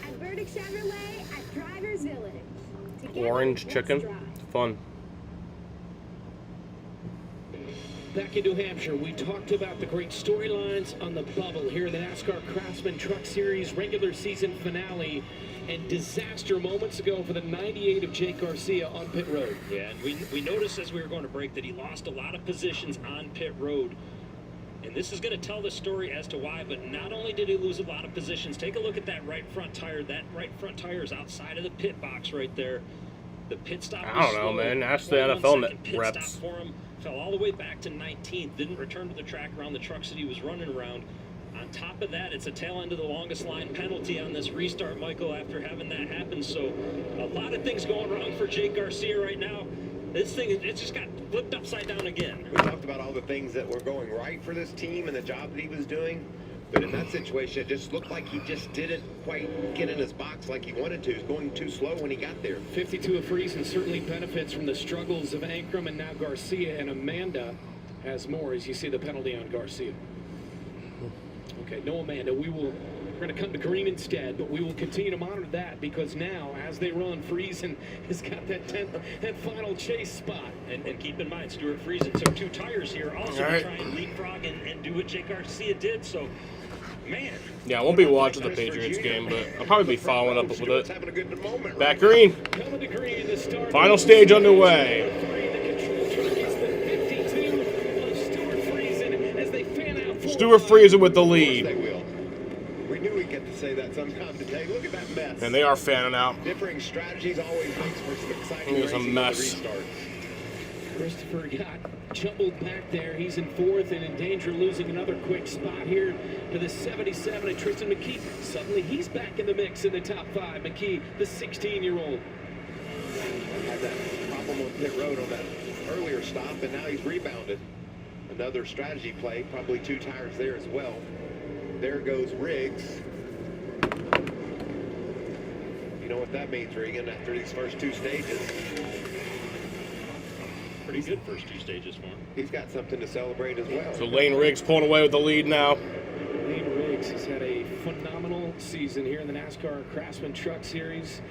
S5: at Burdick Chevrolet at Drivers Village. Together,
S3: Orange
S5: let's
S3: chicken.
S5: drive.
S3: Fun.
S4: Back in New Hampshire, we talked about the great storylines on the bubble here in the NASCAR Craftsman Truck Series regular season finale, and disaster moments ago for the 98 of Jake Garcia on pit road.
S1: Yeah, and we noticed as we were going to break that he lost a lot of positions on pit road. And this is going to tell the story as to why, but not only did he lose a lot of positions, take a look at that right front tire. That right front tire is outside of the pit box right there. The pit stop was
S3: I don't know,
S1: slow.
S3: man. Ask the
S1: 21
S3: NFL
S1: second pit
S3: reps.
S1: stop for him. Fell all the way back to 19th. Didn't return to the track around the trucks that he was running around. On top of that, it's a tail end of the longest line penalty on this restart, Michael, after having that happen. So a lot of things going wrong for Jake Garcia right now. This thing, it just got flipped upside down again.
S10: We talked about all the things that were going right for this team and the job that he was doing. But in that situation, it just looked like he just didn't quite get in his box like he wanted to. He was going too slow when he got there.
S4: 52 of Friesen certainly benefits from the struggles of Ankrum and now Garcia, and Amanda has more as you see the penalty on Garcia. Okay, no Amanda. We're going to come to green instead, but we will continue to monitor that because now, as they run, Friesen has got that final chase spot.
S1: And keep in mind, Stuart Friesen took 2 tires here also to try and leapfrog and do what Jake Garcia did. So, man.
S3: Yeah, I won't be watching the Patriots game, but I'll probably be following up with it. Back green. Final stage underway. Stuart Friesen with the lead.
S10: We knew we'd get to say that sometime today. Look at that mess.
S3: And they are fanning out.
S10: Differing strategies always makes for some exciting
S3: It was a
S10: racing
S3: mess.
S10: on the restart.
S4: Christopher got jumbled back there. He's in 4th and in danger of losing another quick spot here to the 77 of Tristan McKee. Suddenly he's back in the mix in the top 5. McKee, the 16-year-old.
S10: Had that problem on pit road on that earlier stop, and now he's rebounded. Another strategy play, probably 2 tires there as well. There goes Riggs. You know what that means, Regan, after these first 2 stages.
S1: Pretty good first 2 stages for him.
S10: He's got something to celebrate as well.
S3: So Lane Riggs pulling away with the lead now.
S4: Lane Riggs has had a phenomenal season here in the NASCAR Craftsman Truck Series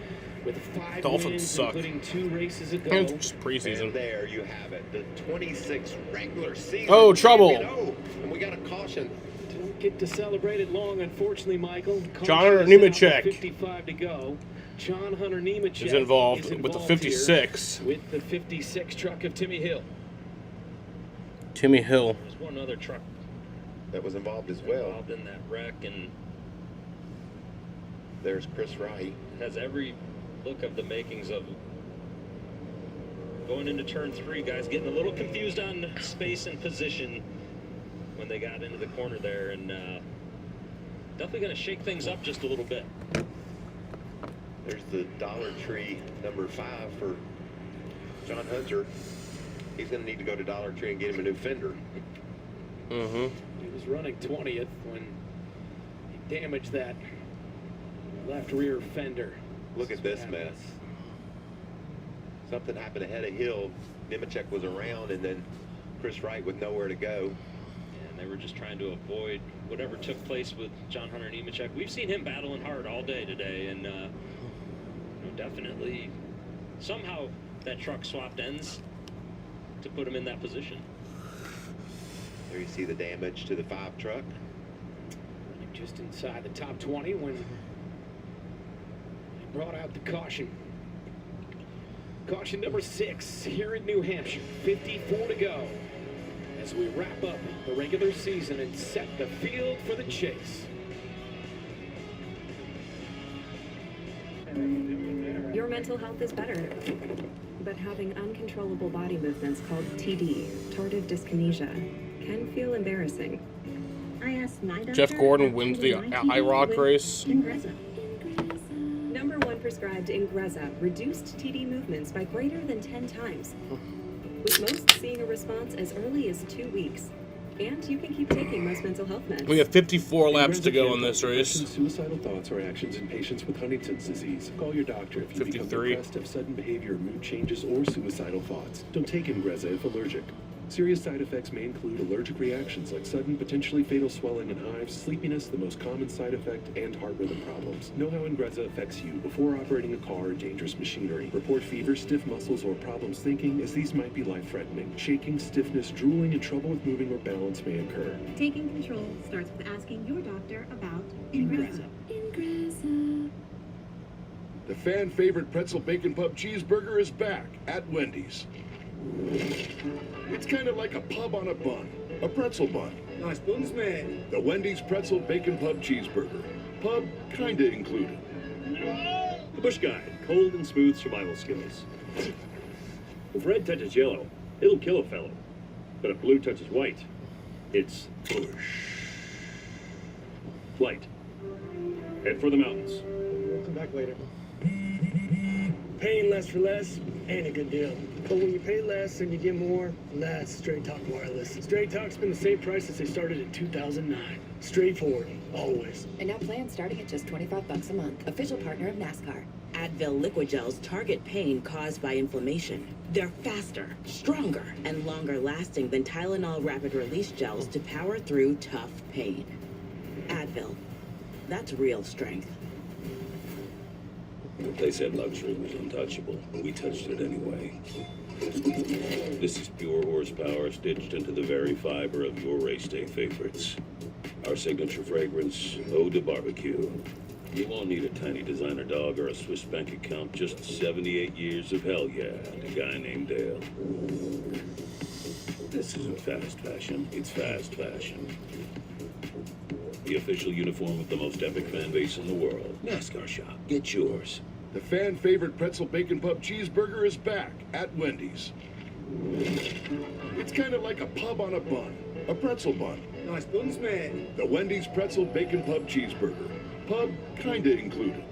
S4: with 5
S3: Dolphins
S4: wins,
S3: suck.
S4: including 2 races ago.
S3: And it's preseason.
S10: And there you have it, the 26th regular season.
S3: Oh, trouble.
S10: And we got a caution.
S4: Don't get to celebrate it long, unfortunately, Michael.
S3: John Hunter
S4: Caution is out
S3: Nemechek
S4: with 55 to go. John Hunter Nemechek
S3: is involved with the
S4: here
S3: 56.
S4: with the 56 truck of Timmy Hill.
S3: Timmy Hill.
S1: There's one other truck
S10: that was involved as well.
S1: Involved in that wreck, and
S10: there's Chris Wright.
S1: Has every look of the makings of going into turn 3. Guys getting a little confused on space and position when they got into the corner there, and definitely going to shake things up just a little bit.
S10: There's the Dollar Tree number 5 for John Hunter. He's going to need to go to Dollar Tree and get him a new fender.
S3: Mm-hmm.
S4: He was running 20th when he damaged that left rear fender.
S10: Look at this mess. Something happened ahead of Hill. Nemechek was around, and then Chris Wright with nowhere to go.
S1: And they were just trying to avoid whatever took place with John Hunter Nemechek. We've seen him battling hard all day today, and definitely somehow that truck swapped ends to put him in that position.
S10: There you see the damage to the 5 truck.
S4: Running just inside the top 20 when he brought out the caution. Caution number 6 here in New Hampshire. 54 to go as we wrap up the regular season and set the field for the chase.
S12: Your mental health is better, but having uncontrollable body movements called TD, tardive dyskinesia, can feel embarrassing.
S2: I asked my doctor.
S3: Jeff Gordon wins the IROC race.
S2: Ingrezza.
S12: Number 1 prescribed Ingrezza reduced TD movements by greater than 10 times, with most seeing a response as early as 2 weeks. And you can keep taking most mental health meds.
S3: We have 54 laps to go on this race.
S7: Suicidal thoughts or actions in patients with Huntington's disease. Call your doctor if you become depressed, have sudden behavior, mood changes, or suicidal thoughts. Don't take Ingrezza if allergic. Serious side effects may include allergic reactions like sudden, potentially fatal swelling and hives, sleepiness, the most common side effect, and heart rhythm problems. Know how Ingrezza affects you before operating a car or dangerous machinery. Report fever, stiff muscles, or problems thinking, as these might be life-threatening. Shaking, stiffness, drooling, and trouble with moving or balance may occur.
S2: Taking control starts with asking your doctor about Ingrezza. Ingrezza.
S14: The fan favorite pretzel bacon pub cheeseburger is back at Wendy's. It's kind of like a pub on a bun, a pretzel bun.
S28: Nice buns, man.
S14: The Wendy's pretzel bacon pub cheeseburger. Pub kinda included.
S8: The Bush Guide, cold and smooth survival skills. If red touches yellow, it'll kill a fellow. But if blue touches white, it's bush. Flight. Head for the mountains.
S28: We'll come back later. Paying less for less ain't a good deal. But when you pay less and you get more, that's Straight Talk Wireless. Straight Talk's been the same price since they started in 2009. Straightforward, always.
S9: And now plans starting at just $25 a month. Official partner of NASCAR.
S11: Advil liquid gels target pain caused by inflammation. They're faster, stronger, and longer lasting than Tylenol rapid release gels to power through tough pain. Advil. That's real strength.
S13: They said luxury was untouchable, but we touched it anyway. This is pure horsepower stitched into the very fiber of your race day favorites. Our signature fragrance, Eau de Barbecue. You won't need a tiny designer dog or a Swiss bank account, just 78 years of hell yeah, and a guy named Dale. This isn't fast fashion, it's fast fashion. The official uniform of the most epic fan base in the world. NASCAR shop. Get yours.
S14: The fan favorite pretzel bacon pub cheeseburger is back at Wendy's. It's kind of like a pub on a bun, a pretzel bun.
S28: Nice buns, man.
S14: The Wendy's pretzel bacon pub cheeseburger. Pub kinda included.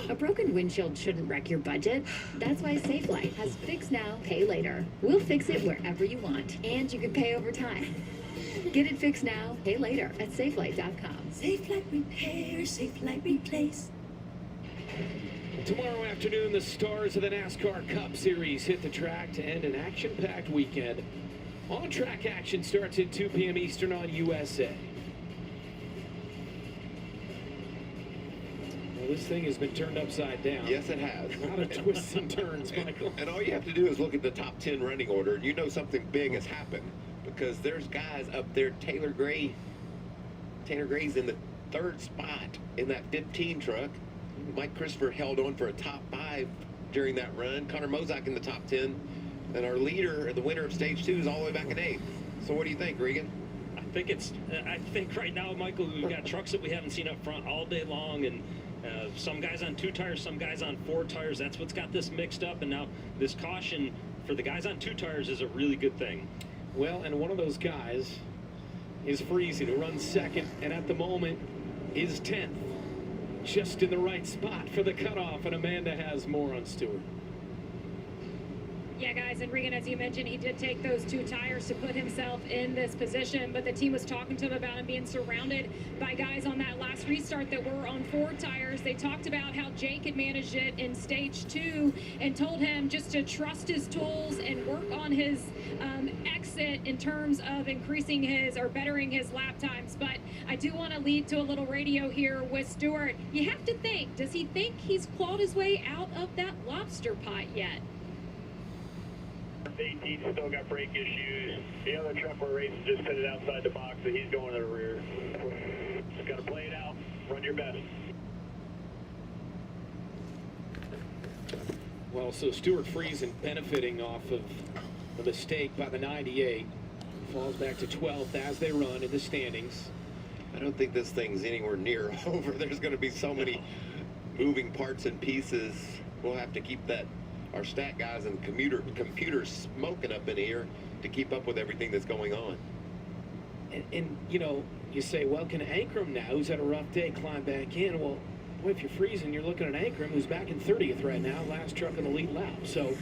S15: A broken windshield shouldn't wreck your budget. That's why Safelite has Fix Now, Pay Later. We'll fix it wherever you want, and you can pay over time. Get it fixed now, pay later at Safelite.com.
S2: Safelite Repair, Safelite Replace.
S4: Tomorrow afternoon, the stars of the NASCAR Cup Series hit the track to end an action-packed weekend. On-track action starts at 2 p.m. Eastern on USA. Well, this thing has been turned upside down.
S10: Yes, it has.
S4: A lot of twists and turns, Michael.
S10: And all you have to do is look at the top 10 running order, and you know something big has happened. Because there's guys up there, Taylor Gray's in the 3rd spot in that 15 truck. Mike Christopher held on for a top 5 during that run. Connor Mozak in the top 10. And our leader, the winner of stage 2, is all the way back in 8th. So what do you think, Regan?
S1: I think right now, Michael, we've got trucks that we haven't seen up front all day long, and some guys on 2 tires, some guys on 4 tires. That's what's got this mixed up, and now this caution for the guys on 2 tires is a really good thing.
S4: Well, and one of those guys is Freezy, who runs 2nd, and at the moment is 10th. Just in the right spot for the cutoff, and Amanda has more on Stewart.
S23: Yeah, guys, and Regan, as you mentioned, he did take those 2 tires to put himself in this position, but the team was talking to him about him being surrounded by guys on that last restart that were on 4 tires. They talked about how Jake had managed it in stage 2 and told him just to trust his tools and work on his exit in terms of increasing his or bettering his lap times. But I do want to lead to a little radio here with Stewart. You have to think, does he think he's clawed his way out of that lobster pot yet?
S16: 18 still got brake issues. The other truck we're racing just put it outside the box, so he's going to the rear. Just got to play it out. Run your best.
S4: Well, so Stuart Friesen benefiting off of the mistake by the 98. Falls back to 12th as they run in the standings.
S10: I don't think this thing's anywhere near over. There's going to be so many moving parts and pieces. We'll have to keep our stat guys and computers smoking up in here to keep up with everything that's going on.
S4: And you know, you say, well, can Ankrum now, who's had a rough day, climb back in? Well, boy, if you're freezing, you're looking at Ankrum, who's back in 30th right now, last truck in the lead lap. So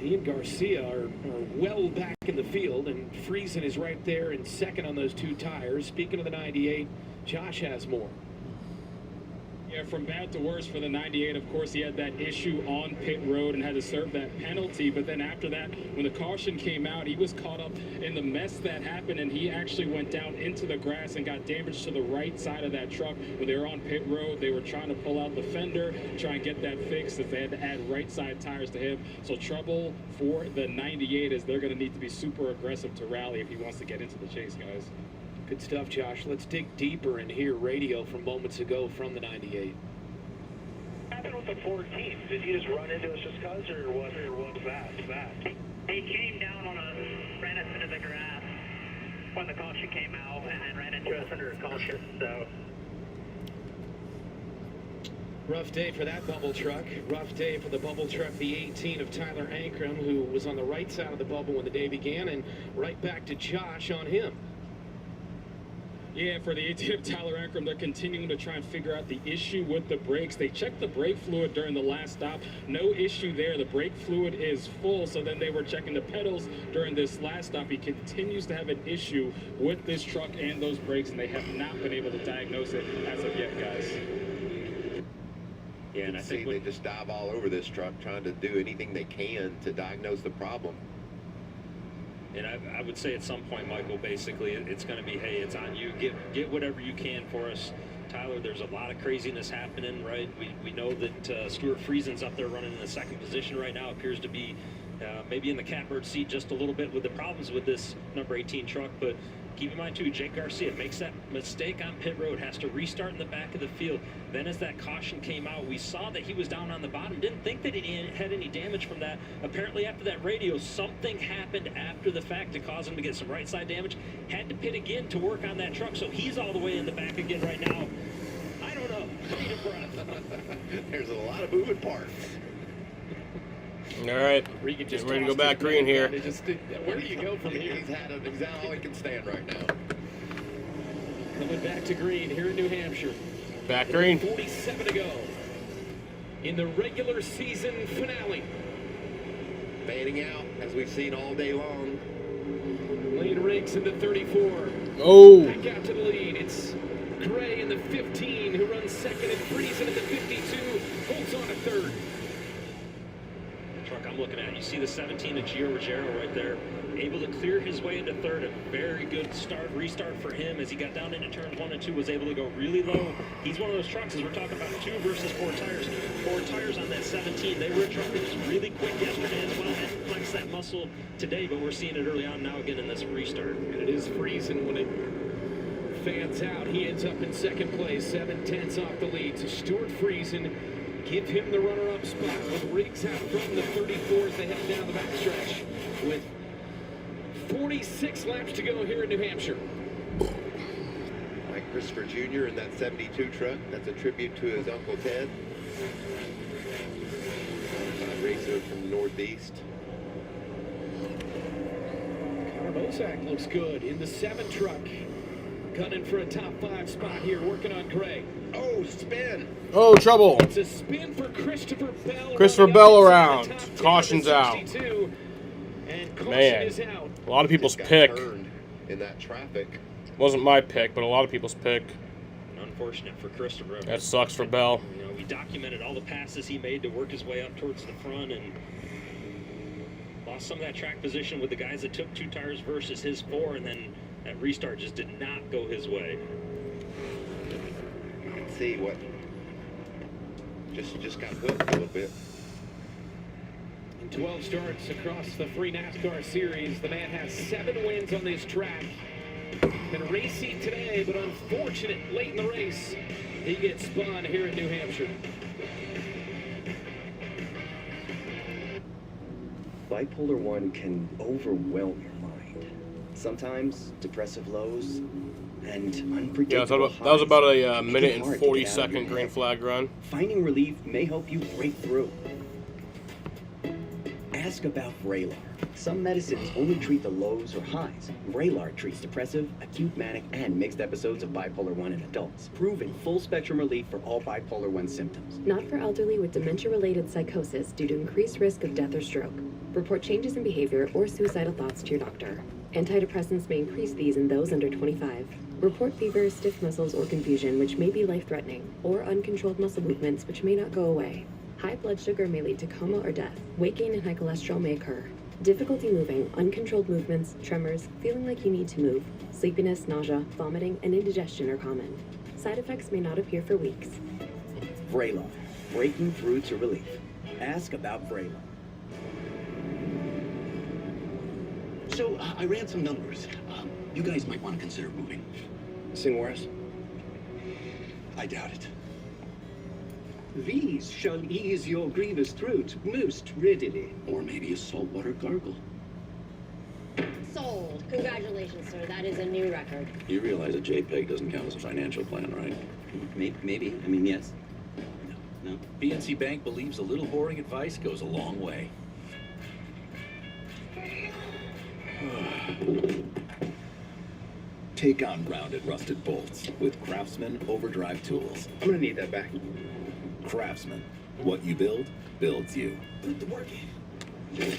S4: He and Garcia are well back in the field, and Friesen is right there in second on those 2 tires. Speaking of the 98, Josh has more.
S17: Yeah, from bad to worse for the 98. Of course, he had that issue on pit road and had to serve that penalty. But then after that, when the caution came out, he was caught up in the mess that happened, and he actually went down into the grass and got damage to the right side of that truck. When they were on pit road, they were trying to pull out the fender, try and get that fixed, as they had to add right side tires to him. So trouble for the 98 is they're going to need to be super aggressive to rally if he wants to get into the chase, guys.
S4: Good stuff, Josh. Let's dig deeper and hear radio from moments ago from the 98.
S16: What happened with the 14? Did he just run into us just cause, or what's that?
S18: He came down on us, ran us into the grass when the caution came out, and then ran into us under a caution, so.
S4: Rough day for that bubble truck. Rough day for the bubble truck, the 18 of Tyler Ankrum, who was on the right side of the bubble when the day began, and right back to Josh on him.
S17: Yeah, for the 18 of Tyler Ankrum, they're continuing to try and figure out the issue with the brakes. They checked the brake fluid during the last stop. No issue there. The brake fluid is full. So then they were checking the pedals during this last stop. He continues to have an issue with this truck and those brakes, and they have not been able to diagnose it as of yet, guys.
S10: Yeah, and I think they just dive all over this truck, trying to do anything they can to diagnose the problem.
S1: And I would say at some point, Michael, basically, it's going to be, hey, it's on you. Get whatever you can for us. Tyler, there's a lot of craziness happening, right? We know that Stuart Friesen's up there running in the second position right now. Appears to be maybe in the catbird seat just a little bit with the problems with this number 18 truck. But keep in mind, too, Jake Garcia makes that mistake on pit road, has to restart in the back of the field. Then as that caution came out, we saw that he was down on the bottom. Didn't think that he had any damage from that. Apparently, after that radio, something happened after the fact to cause him to get some right side damage. Had to pit again to work on that truck, so he's all the way in the back again right now. I don't know. Need a breath.
S10: There's a lot of moving parts.
S3: All right, we're ready to go back green here.
S4: Where do you go from here?
S10: He's had all he can stand right now.
S4: Coming back to green here in New Hampshire.
S3: Back green.
S4: 47 to go in the regular season finale.
S10: Fanning out, as we've seen all day long.
S4: Lane Riggs in the 34.
S3: Oh.
S4: Back out to the lead. It's Gray in the 15 who runs second, and Friesen in the 52 holds on to third.
S1: Truck I'm looking at, you see the 17 of Gio Ruggiero right there, able to clear his way into third. A very good restart for him as he got down into turns 1 and 2, was able to go really low. He's one of those trucks, as we're talking about 2 versus 4 tires. 4 tires on that 17. They were a truck that was really quick yesterday as well, and flex that muscle today, but we're seeing it early on now again in this restart.
S4: And it is Friesen when it fans out. He ends up in second place, 7/10 off the lead. So Stuart Friesen, give him the runner-up spot with Riggs out from the 34s. They head down the backstretch with 46 laps to go here in New Hampshire.
S10: Mike Christopher Jr. in that 72 truck. That's a tribute to his Uncle Ted. Racer from the Northeast.
S4: Connor Bosak looks good in the 7 truck. Gunning for a top 5 spot here, working on Gray. Oh, spin.
S3: Oh, trouble.
S4: It's a spin for Christopher Bell.
S3: Christopher Bell around. Caution's out.
S4: And caution
S3: Man,
S4: is out.
S3: a lot of people's pick.
S10: In that traffic.
S3: Wasn't my pick, but a lot of people's pick.
S1: Unfortunate for Christopher.
S3: That sucks for Bell.
S1: You know, we documented all the passes he made to work his way up towards the front, and lost some of that track position with the guys that took 2 tires versus his 4, and then that restart just did not go his way.
S10: Let's see what just got hooked a little bit.
S4: In 12 starts across the 3 NASCAR series, the man has 7 wins on this track. Been racy today, but unfortunate late in the race. He gets spun here in New Hampshire.
S19: Bipolar 1 can overwhelm your mind. Sometimes depressive lows and unpredictable
S3: that was about a
S19: highs.
S3: minute
S19: It can
S3: and
S19: be hard to
S3: 40-second
S19: get out of your
S3: green
S19: head.
S3: flag run.
S19: Finding relief may help you break through. As Ask about Vraylar. Some medicines only treat the lows or highs. Vraylar treats depressive, acute manic, and mixed episodes of bipolar 1 in adults. Proven full-spectrum relief for all bipolar 1 symptoms.
S12: Not for elderly with dementia-related psychosis due to increased risk of death or stroke. Report changes in behavior or suicidal thoughts to your doctor. Antidepressants may increase these in those under 25. Report fever, stiff muscles, or confusion, which may be life-threatening, or uncontrolled muscle movements, which may not go away. High blood sugar may lead to coma or death. Weight gain and high cholesterol may occur. Difficulty moving, uncontrolled movements, tremors, feeling like you need to move, sleepiness, nausea, vomiting, and indigestion are common. Side effects may not appear for weeks.
S19: Vraylar. Breaking through to relief. Ask about Vraylar.
S6: So, I ran some numbers. You guys might want to consider moving.
S4: Somewhere else?
S6: I doubt it.
S20: These shall ease your grievous throat most readily.
S6: Or maybe a saltwater gargle.
S5: Sold. Congratulations, sir. That is a new record.
S13: You realize a JPEG doesn't count as a financial plan, right?
S6: Maybe. I mean, yes.
S21: No. PNC Bank believes a little boring advice goes a long way. Take on rounded rusted bolts with Craftsman Overdrive tools.
S4: I'm gonna need that back.
S21: Craftsman. What you build, builds you.
S6: Put the work in.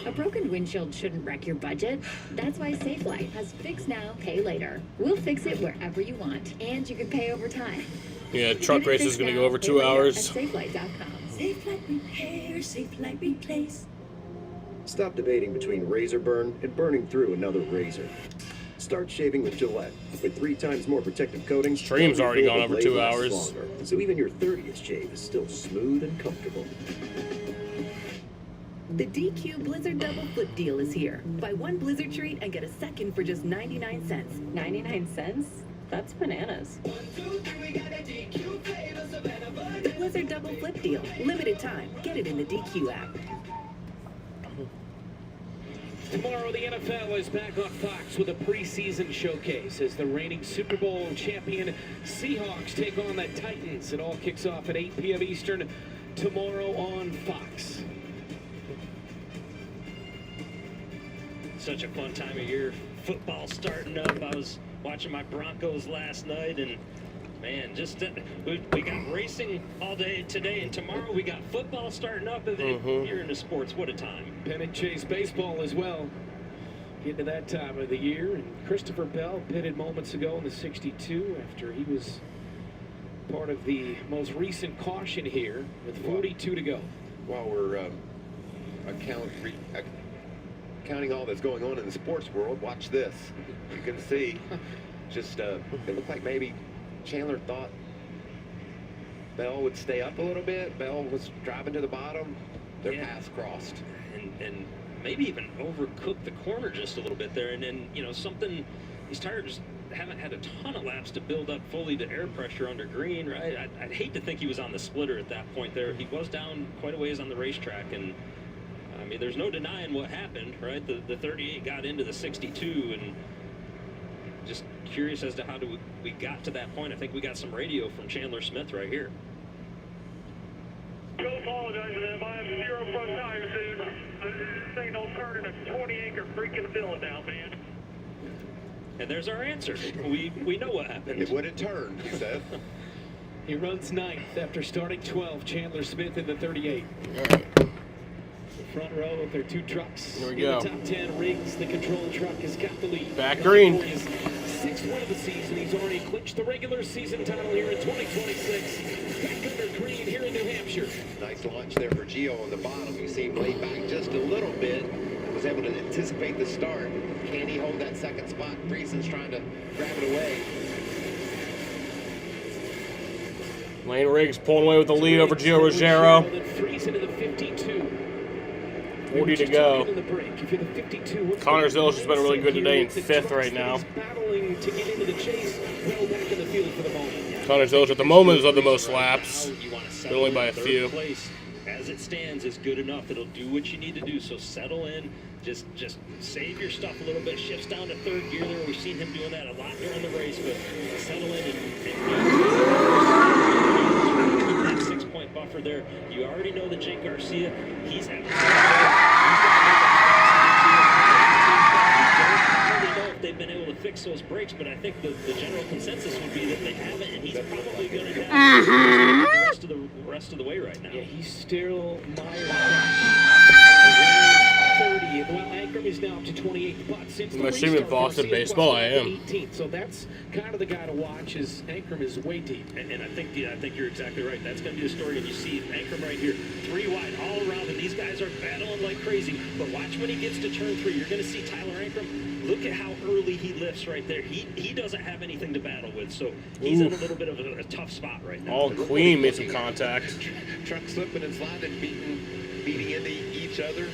S15: A broken windshield shouldn't wreck your budget. That's why Safelite has fix now, pay later. We'll fix it wherever you want, and you can pay over time.
S3: Yeah, truck race is going to go over 2 hours.
S15: At Safelite.com.
S2: Safelite repair, Safelite replace.
S22: Stop debating between razor burn and burning through another razor. Start shaving with Gillette. With 3 times more protective coatings,
S3: Stream's already gone over 2 hours.
S22: Longer, so even your 30th shave is still smooth and comfortable.
S11: The DQ Blizzard Double Flip Deal is here. Buy 1 Blizzard treat and get a second for just 99 cents.
S12: 99 cents? That's bananas.
S11: The Blizzard Double Flip Deal. Limited time. Get it in the DQ app.
S4: Tomorrow, the NFL is back on Fox with a preseason showcase as the reigning Super Bowl champion Seahawks take on the Titans. It all kicks off at 8 p.m. Eastern tomorrow on Fox.
S1: Such a fun time of year. Football starting up. I was watching my Broncos last night, and man, just we got racing all day today, and tomorrow we got football starting up. You're into sports. What a time.
S4: Pennant Chase baseball as well. Getting to that time of the year, and Christopher Bell pitted moments ago in the 62 after he was part of the most recent caution here with 42 to go.
S10: While we're counting all that's going on in the sports world, watch this. You can see just it looked like maybe Chandler thought Bell would stay up a little bit. Bell was driving to the bottom. Their paths crossed.
S1: And maybe even overcooked the corner just a little bit there. And then, you know, these tires haven't had a ton of laps to build up fully to air pressure under green, right? I'd hate to think he was on the splitter at that point there. He was down quite a ways on the racetrack, and I mean, there's no denying what happened, right? The 38 got into the 62, and just curious as to how we got to that point. I think we got some radio from Chandler Smith right here.
S16: I apologize to them. I have 0 front tires, dude. This thing don't turn in a 20-acre freaking field down, man.
S1: And there's our answer. We know what happened.
S10: It wouldn't turn, he said.
S4: He runs 9th after starting 12. Chandler Smith in the 38. The front row with their 2 trucks.
S3: There we
S4: in
S3: go.
S4: The top 10 Riggs, the control truck, has got the lead.
S3: Back green.
S4: His 6th win of the season. He's already clinched the regular season title here in 2026. Back under green here in New Hampshire.
S10: Nice launch there for Gio on the bottom. He seemed laid back just a little bit. Was able to anticipate the start. Can he hold that second spot? Breeson's trying to grab it away.
S3: Lane Riggs pulling away with the lead over Gio Ruggiero.
S4: Freezing to the 52.
S3: 40 to go. Connor Zilch has been really good today in 5th right now.
S4: Battling to get into the chase. Well back in the field for the moment.
S3: Connor Zilch at the moment is on the most laps, but only by a few.
S1: As it stands is good enough. It'll do what you need to do. So settle in. Just save your stuff a little bit. Shifts down to 3rd gear there. We've seen him doing that a lot during the race, but settle in and keep that 6-point buffer there. You already know that Jake Garcia, he's having fix those brakes, but I think the general consensus would be that they haven't, and he's probably going to have the rest of the way right now.
S4: Yeah, he's still miles back. 30th. Well, Ankrum is now up to 28th, but since
S3: I'm assuming Boston baseball, I am.
S4: 18th, so that's kind of the guy to watch. As Ankrum is way deep,
S1: and I think you're exactly right. That's going to be the story. And you see Ankrum right here, 3 wide all around, and these guys are battling like crazy. But watch when he gets to turn 3. You're going to see Tyler Ankrum. Look at how early he lifts right there. He doesn't have anything to battle with, so he's in a little bit of a tough spot right now.
S3: Oh, Queen made some contact.
S10: Truck slipping and sliding, beating into each other.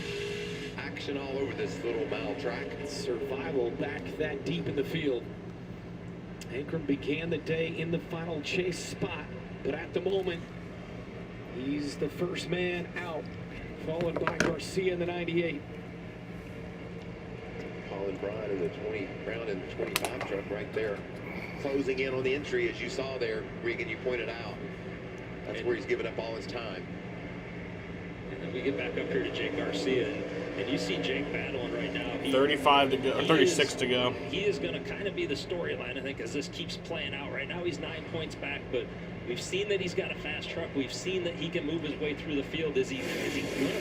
S10: Action all over this little mile track.
S4: Survival back that deep in the field. Ankrum began the day in the final chase spot, but at the moment, he's the first man out, followed by Garcia in the 98.
S10: Colin Brown in the 25 truck right there, closing in on the entry, as you saw there, Regan. You pointed out that's where he's giving up all his time.
S1: And then we get back up here to Jake Garcia, and you see Jake battling right now.
S3: 35 to go, or 36 to go.
S1: He is going to kind of be the storyline, I think, as this keeps playing out. Right now he's 9 points back, but we've seen that he's got a fast truck. We've seen that he can move his way through the field. Is he going to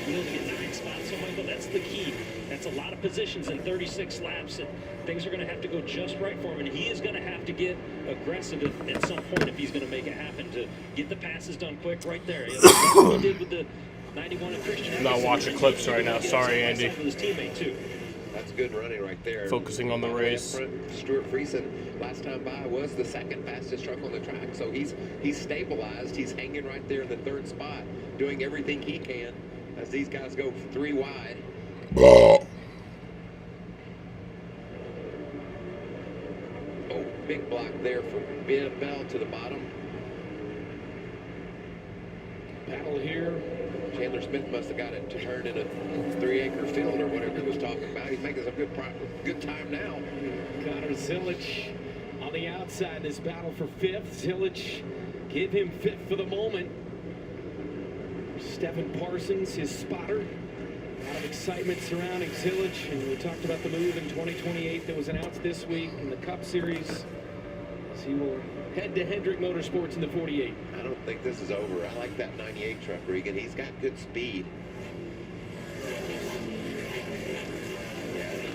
S1: be able to get 9 spots? So, Michael, that's the key. That's a lot of positions in 36 laps, and things are going to have to go just right for him, and he is going to have to get aggressive at some point if he's going to make it happen, to get the passes done quick right there. You know, that's what he did with the 91 and Christian.
S3: I'm not watching clips right now. Sorry, Andy.
S1: His teammate too.
S10: That's good running right there.
S3: Focusing on the race.
S10: Stuart Friesen, last time by, was the second fastest truck on the track. So he's stabilized. He's hanging right there in the 3rd spot, doing everything he can as these guys go 3 wide. Oh, big block there from Bell to the bottom.
S4: Battle here.
S10: Chandler Smith must have got it to turn in a 3-acre field or whatever he was talking about. He's making some good time now.
S4: Connor Zilich on the outside in this battle for 5th. Zilich give him 5th for the moment. Stephen Parsons, his spotter. A lot of excitement surrounding Zilich, and we talked about the move in 2028 that was announced this week in the Cup Series. As he will head to Hendrick Motorsports in the 48.
S10: I don't think this is over. I like that 98 truck, Regan. He's got good speed.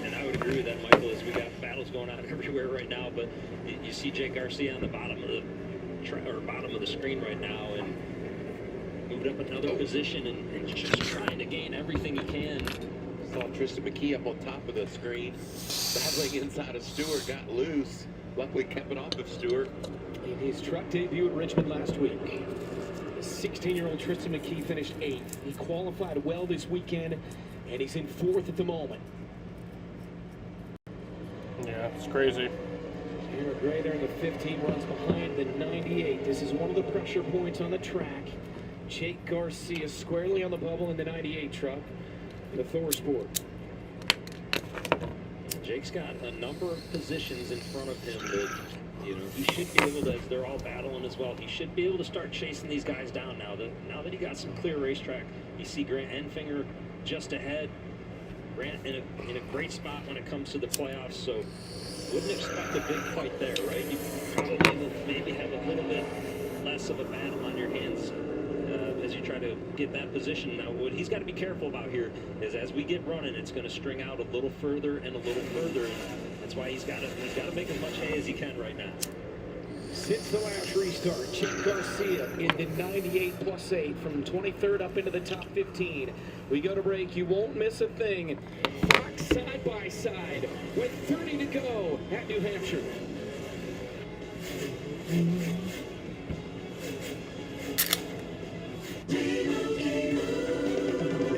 S1: And I would agree with that, Michael, as we got battles going on everywhere right now, but you see Jake Garcia on the bottom of the screen right now, and moved up another position and just trying to gain everything he can.
S10: Saw Tristan McKee up on top of the screen, battling inside of Stewart, got loose. Luckily kept it off of Stewart.
S4: In his truck debut at Richmond last week, the 16-year-old Tristan McKee finished 8th. He qualified well this weekend, and he's in 4th at the moment.
S3: Yeah, it's crazy.
S4: Garrett Gray there in the 15 runs behind the 98. This is one of the pressure points on the track. Jake Garcia squarely on the bubble in the 98 truck, the Thor Sport.
S1: Jake's got a number of positions in front of him that, you know, he should be able to, as they're all battling as well, he should be able to start chasing these guys down now that he got some clear racetrack. You see Grant Enfinger just ahead. Grant in a great spot when it comes to the playoffs, so wouldn't expect a big fight there, right? You probably maybe have a little bit less of a battle on your hands as you try to get that position. Now, what he's got to be careful about here is as we get running, it's going to string out a little further and a little further. And that's why he's got to make as much hay as he can right now.
S4: Since the last restart, Jake Garcia in the 98 plus 8 from 23rd up into the top 15. We go to break. You won't miss a thing. Rock side by side with 30 to go at New Hampshire.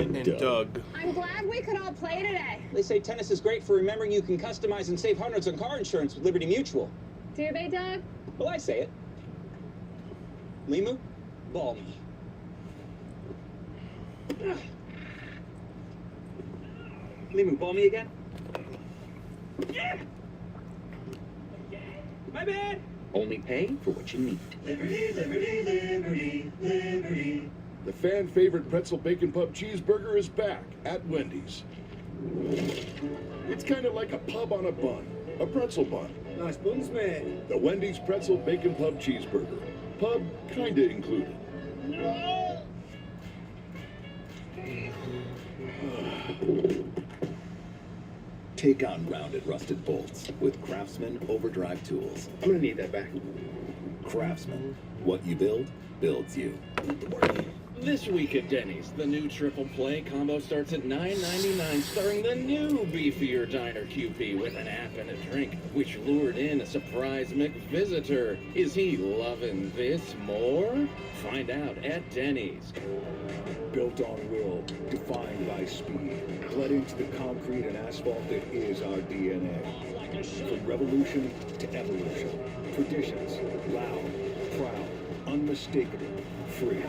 S3: And Doug.
S5: I'm glad we could all play today.
S7: They say tennis is great for remembering you can customize and save hundreds on car insurance with Liberty Mutual.
S5: Do they, Doug?
S7: Well, I say it. Limu, ball me. Limu, ball me again? Yeah! My bad!
S8: Only pay for what you need.
S14: Liberty, liberty, liberty, liberty. The fan favorite pretzel bacon pub cheeseburger is back at Wendy's. It's kind of like a pub on a bun, a pretzel bun.
S9: Nice buns, mate.
S14: The Wendy's Pretzel Bacon Pub Cheeseburger. Pub kinda included.
S18: Take on rounded rusted bolts with Craftsman Overdrive tools.
S9: I'm gonna need that back.
S18: Craftsman. What you build, builds you.
S4: This week at Denny's, the new triple play combo starts at $9.99, starring the new beefier diner QP with an app and a drink, which lured in a surprise McVisitor. Is he loving this more? Find out at Denny's.
S23: Built on will, defined by speed, bled into the concrete and asphalt that is our DNA. From revolution to evolution, traditions, loud, proud, unmistakable, free.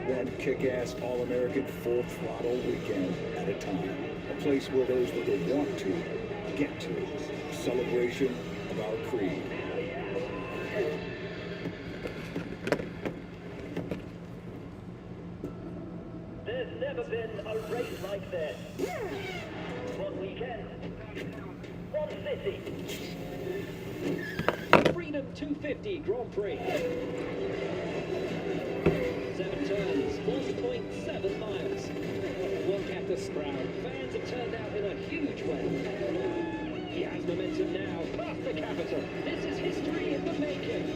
S23: One kick-ass all-American full throttle weekend at a time. A place where those with a want to get to. A celebration of our creed.
S16: There's never been a race like this. One weekend, one city. Freedom 250 Grand Prix. 7 turns, 1.7 miles. Look at this crowd. Fans have turned out in a huge way. He has momentum now, past the Capitol. This is history in the making.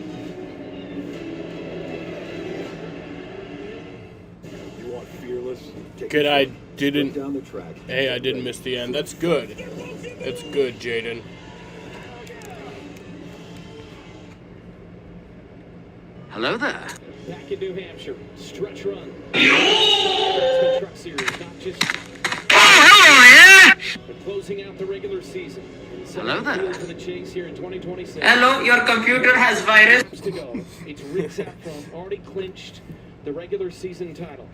S23: You want fearless?
S3: Good, I didn't.
S23: Down the track.
S3: Hey, I didn't miss the end. That's good. That's good, Jaden.
S4: Hello there. Back in New Hampshire, stretch run. Truck Series, not just. We're closing out the regular season. Hello there. For the chase here in 2026.
S24: Hello, your computer has virus.
S4: To go. It's Rick Saffron already clinched the regular season title.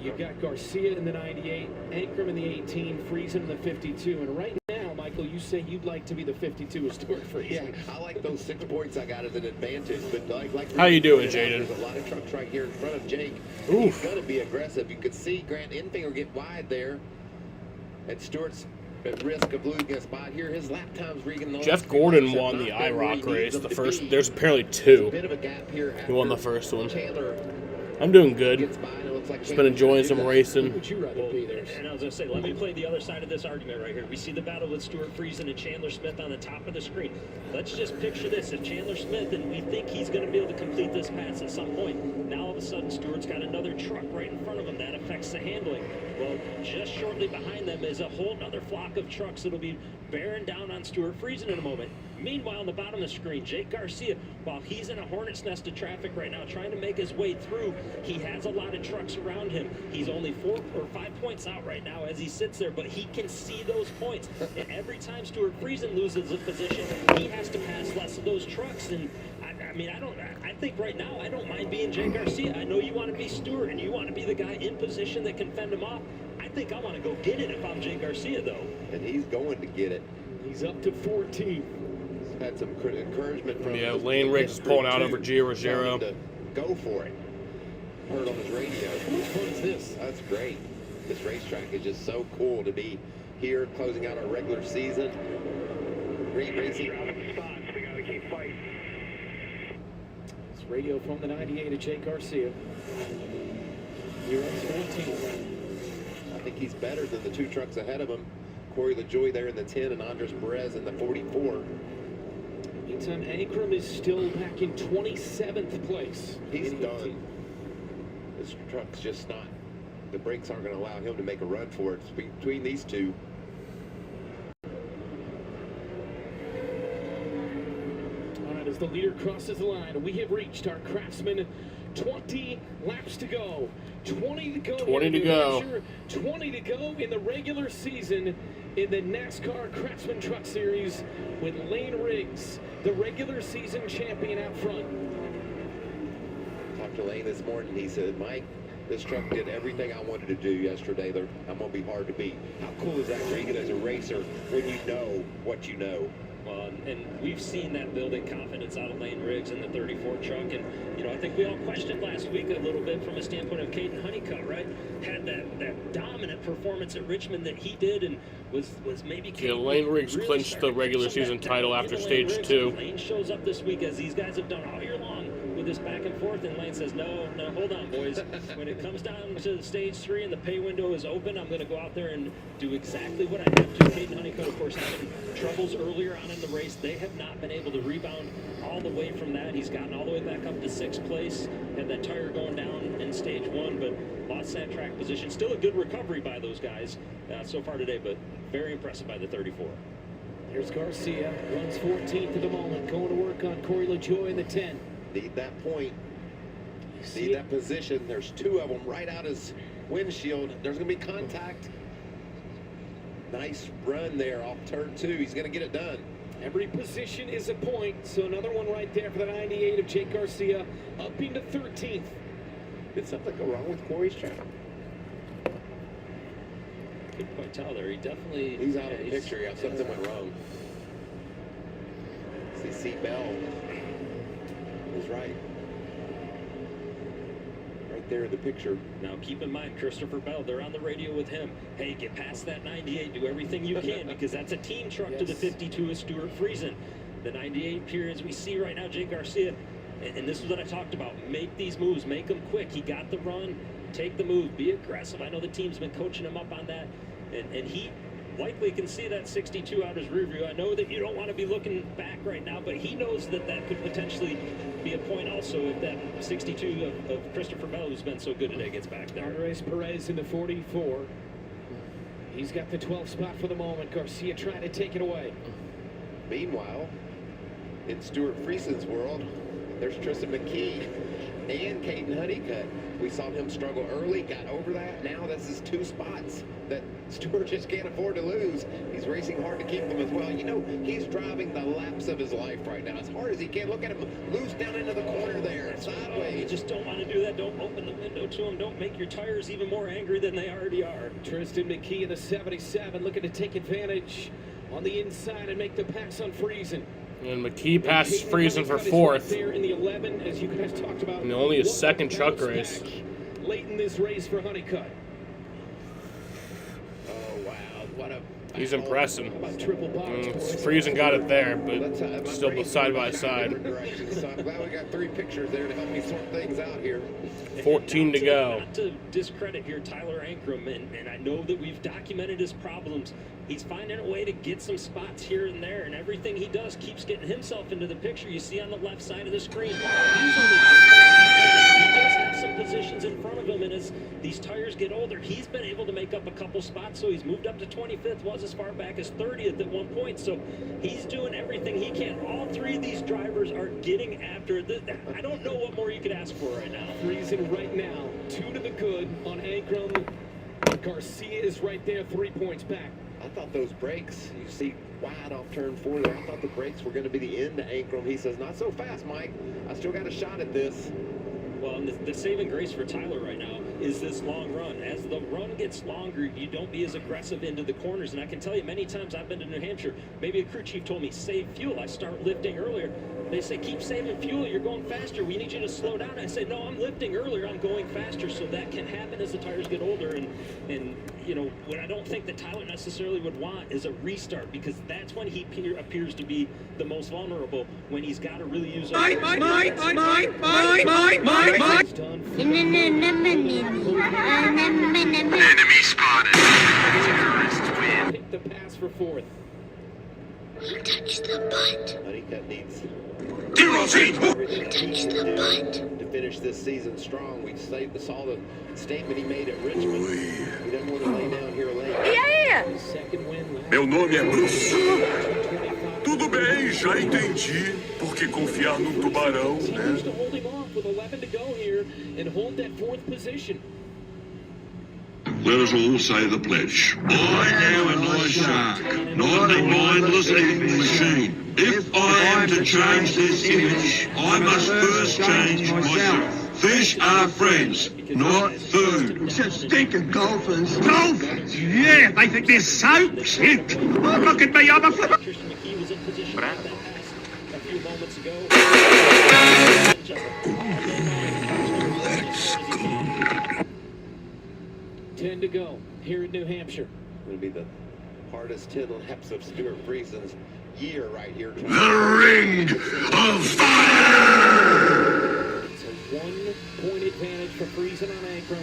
S4: You've got Garcia in the 98, Ankrum in the 18, Friesen in the 52, and right now, Michael, you say you'd like to be the 52 with Stuart Friesen.
S10: Yeah, I like those 6 points I got as an advantage, but like
S3: how you doing, Jaden?
S10: There's a lot of trucks right here in front of Jake.
S3: Oof.
S10: He's going to be aggressive. You could see Grant Enfinger get wide there, and Stewart's at risk of losing a spot here. His lap times, Regan.
S3: Jeff Gordon won the IROC race. The first, there's apparently 2.
S10: Bit of a gap here.
S3: He won the first one.
S10: Chandler
S3: I'm doing good. Just been enjoying some racing.
S4: Would you rather be there?
S1: And I was going to say, let me play the other side of this argument right here. We see the battle with Stuart Friesen and Chandler Smith on the top of the screen. Let's just picture this. If Chandler Smith, and we think he's going to be able to complete this pass at some point, now all of a sudden Stewart's got another truck right in front of him. That affects the handling. Well, just shortly behind them is a whole other flock of trucks that'll be bearing down on Stuart Friesen in a moment. Meanwhile, on the bottom of the screen, Jake Garcia, while he's in a hornet's nest of traffic right now, trying to make his way through, he has a lot of trucks around him. He's only 4 or 5 points out right now as he sits there, but he can see those points. And every time Stuart Friesen loses a position, he has to pass less of those trucks. And I think right now, I don't mind being Jake Garcia. I know you want to be Stuart, and you want to be the guy in position that can fend him off. I think I want to go get it if I'm Jake Garcia, though.
S10: And he's going to get it.
S4: He's up to 14.
S10: Had some encouragement from
S3: Lane Riggs is pulling out over Gio Ruggiero.
S10: Go for it. Heard on his radio.
S4: How much fun is this?
S10: That's great. This racetrack is just so cool to be here, closing out our regular season. Great racing.
S16: We gotta keep fighting.
S4: It's radio from the 98 of Jake Garcia. You're up to 14.
S10: I think he's better than the 2 trucks ahead of him. Corey LaJoy there in the 10 and Andres Perez in the 44.
S4: Meantime, Ankrum is still back in 27th place.
S10: He's done. This truck's just not, the brakes aren't going to allow him to make a run for it. It's between these two.
S4: All right, as the leader crosses the line, we have reached our Craftsman 20 laps to go. 20 to go.
S3: 20 to go.
S4: Hampshire, 20 to go in the regular season in the NASCAR Craftsman Truck Series with Lane Riggs, the regular season champion out front.
S10: Talked to Lane this morning. He said, Mike, this truck did everything I wanted to do yesterday. I'm going to be hard to beat. How cool is that, Regan, as a racer, when you know what you know?
S1: And we've seen that building confidence out of Lane Riggs in the 34 truck. And, I think we all questioned last week a little bit from a standpoint of Caden Honeycutt, right? Had that dominant performance at Richmond that he did. And was maybe.
S3: Yeah, Lane Riggs
S1: really
S3: clinched the regular season title after stage 2.
S1: Lane shows up this week, as these guys have done all year long, with this back and forth, and Lane says, no, hold on, boys. When it comes down to stage 3 and the pay window is open, I'm going to go out there and do exactly what I have to. Caden Honeycutt, of course, having troubles earlier on in the race. They have not been able to rebound all the way from that. He's gotten all the way back up to 6th place, had that tire going down in stage 1, but lost that track position. Still a good recovery by those guys so far today, but very impressive by the 34.
S4: Here's Garcia, runs 14th at the moment, going to work on Corey LaJoie in the 10.
S10: Need that point. Need that position. There's 2 of them right out his windshield. There's going to be contact. Nice run there off turn 2. He's going to get it done.
S4: Every position is a point, so another one right there for the 98 of Jake Garcia, up into 13th.
S10: Did something go wrong with Corey's track?
S1: Couldn't quite tell there. He definitely...
S10: He's out of the picture. Yeah, something went wrong. See Bell was right. Right there in the picture.
S1: Now keep in mind, Christopher Bell, they're on the radio with him. Hey, get past that 98. Do everything you can, because that's a team truck to the 52 of Stuart Friesen. The 98 periods we see right now, Jake Garcia, and this is what I talked about. Make these moves. Make them quick. He got the run. Take the move. Be aggressive. I know the team's been coaching him up on that. And he likely can see that 62 out his rear view. I know that you don't want to be looking back right now, but he knows that that could potentially be a point also if that 62 of Christopher Bell, who's been so good today, gets back there.
S4: Andres Perez in the 44. He's got the 12th spot for the moment. Garcia trying to take it away.
S10: Meanwhile, in Stuart Friesen's world, there's Tristan McKee and Caden Honeycutt. We saw him struggle early, got over that. Now this is 2 spots that Stuart just can't afford to lose. He's racing hard to keep them as well. You know, he's driving the laps of his life right now, as hard as he can. Look at him loose down into the corner there, sideways.
S1: You just don't want to do that. Don't open the window to him. Don't make your tires even more angry than they already are.
S4: Tristan McKee in the 77 looking to take advantage on the inside and make the pass on Friesen.
S3: And McKee passes Friesen for 4th.
S4: There in the 11, as you guys talked about.
S3: And only his 2nd truck race.
S4: Late in this race for Honeycutt.
S10: Oh wow, what a...
S3: He's impressive.
S4: Triple
S3: Friesen got it there, but still side by side.
S10: So I'm glad we got 3 pictures there to help me sort things out here.
S3: 14 to go.
S1: Not to discredit here Tyler Ankrum, and I know that we've documented his problems. He's finding a way to get some spots here and there, and everything he does keeps getting himself into the picture. You see on the left side of the screen, he does have some positions in front of him, and as these tires get older, he's been able to make up a couple spots, so he's moved up to 25th, was as far back as 30th at one point, so he's doing everything he can. All 3 of these drivers are getting after it. I don't know what more you could ask for right now.
S4: Friesen right now, 2 to the good on Ankrum. Garcia is right there, 3 points back.
S10: I thought those brakes, you see wide off turn 4 there, I thought the brakes were going to be the end to Ankrum. He says, not so fast, Mike. I still got a shot at this.
S1: Well, and the saving grace for Tyler right now is this long run. As the run gets longer, you don't be as aggressive into the corners. And I can tell you many times I've been to New Hampshire, maybe a crew chief told me, save fuel. I start lifting earlier. They say, keep saving fuel. You're going faster. We need you to slow down. I say, no, I'm lifting earlier. I'm going faster. So that can happen as the tires get older. And you know, what I don't think that Tyler necessarily would want is a restart, because that's when he appears to be the most vulnerable, when he's got to really use
S14: Enemy spotted. Terrorists win.
S4: Take the pass for 4th.
S14: He touched the butt.
S10: Honeycutt needs
S14: He touched the butt.
S10: to finish this season strong. We saw the statement he made at Richmond. He doesn't want to lay down here late.
S14: Meu nome é Bruce. Tudo bem, já entendi. Porque confiar num tubarão, né?
S4: To hold him off with 11 to go here and hold that 4th position.
S14: Let us all say the pledge. I am a nice shark, not a mindless eating machine. If I am to change this image, I must first change myself. Fish are friends, not food. Stinking dolphins. Dolphins? Yeah, they think they're so cute. Oh, look at me, I'm a flipper.
S1: Christian McKee was in position at that pass a few moments ago.
S14: Let's go.
S4: 10 to go here in New Hampshire.
S10: Going to be the hardest 10 laps of Stuart Friesen's year right here.
S14: The Ring of Fire!
S4: It's a 1-point advantage for Friesen on Ankrum,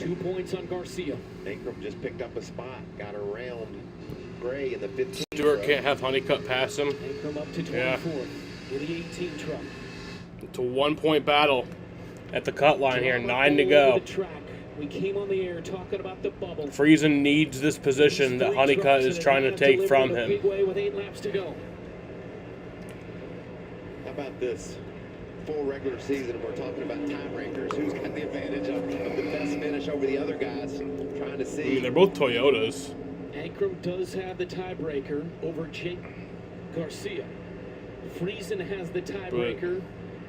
S4: 2 points on Garcia.
S10: Ankrum just picked up a spot, got around Gray in the 15th.
S3: Stewart can't have Honeycutt pass him.
S4: Ankrum up to 24th
S3: Yeah.
S4: with the 18 truck.
S3: It's a 1-point battle at the cut line here. 9 to go.
S4: We came on the air talking about the bubble.
S3: Friesen needs this position that Honeycutt is trying to take from him.
S4: Big way with 8 laps to go.
S10: How about this? Full regular season, we're talking about tiebreakers. Who's got the advantage of the best finish over the other guys? Trying to see.
S3: I mean, they're both Toyotas.
S4: Ankrum does have the tiebreaker over Jake Garcia. Friesen has the tiebreaker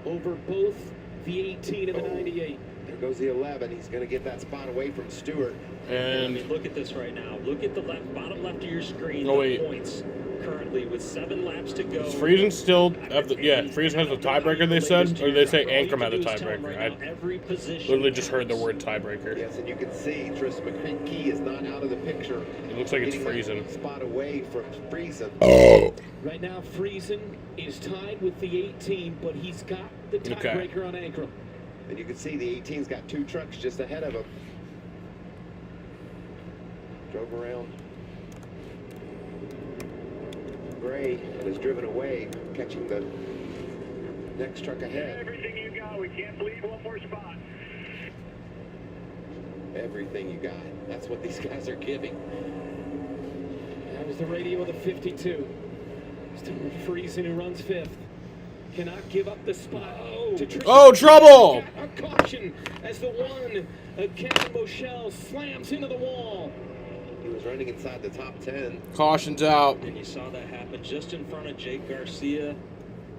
S4: over both the 18 and the 98.
S10: There goes the 11. He's going to get that spot away from Stewart.
S1: And I mean, look at this right now. Look at the bottom left of your screen.
S3: Oh,
S1: the
S3: wait.
S1: Points currently with 7 laps to go.
S3: Does Friesen still have the, yeah, Friesen has the tiebreaker, they said? Or did they say Ankrum had the tiebreaker? I literally just heard the word tiebreaker.
S10: Yes, and you can see Tristan McKee is not out of the picture.
S3: It looks like it's Friesen.
S10: Spot away from Friesen.
S3: Oh.
S4: Right now, Friesen is tied with the 18, but he's got the tiebreaker on Ankrum.
S10: And you can see the 18's got 2 trucks just ahead of him. Drove around Gray and is driven away, catching the next truck ahead.
S14: Everything you got. We can't believe one more spot.
S10: Everything you got. That's what these guys are giving.
S4: That was the radio of the 52. Stuart Friesen, who runs 5th. Cannot give up the spot to Tristan.
S3: Oh, trouble!
S4: A caution as the one, Kevin Moschel, slams into the wall.
S10: He was running inside the top 10.
S3: Caution's out.
S1: And you saw that happen just in front of Jake Garcia.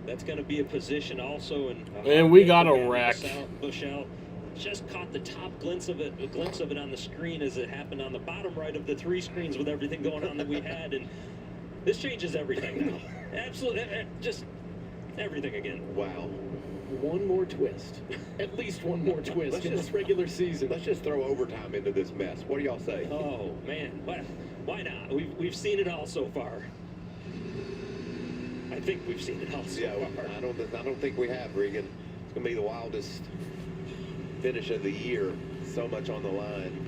S1: That's going to be a position also.
S3: And we got a wreck.
S1: Bushell just caught the top glimpse of it on the screen as it happened on the bottom right of the 3 screens with everything going on that we had. And this changes everything now. Absolutely. Just everything again.
S10: Wow.
S4: One more twist. At least one more twist in this regular season.
S10: Let's just throw overtime into this mess. What do y'all say?
S1: Oh, man. Why not? We've seen it all so far. I think we've seen it all so far.
S10: I don't think we have, Regan. It's going to be the wildest finish of the year. So much on the line.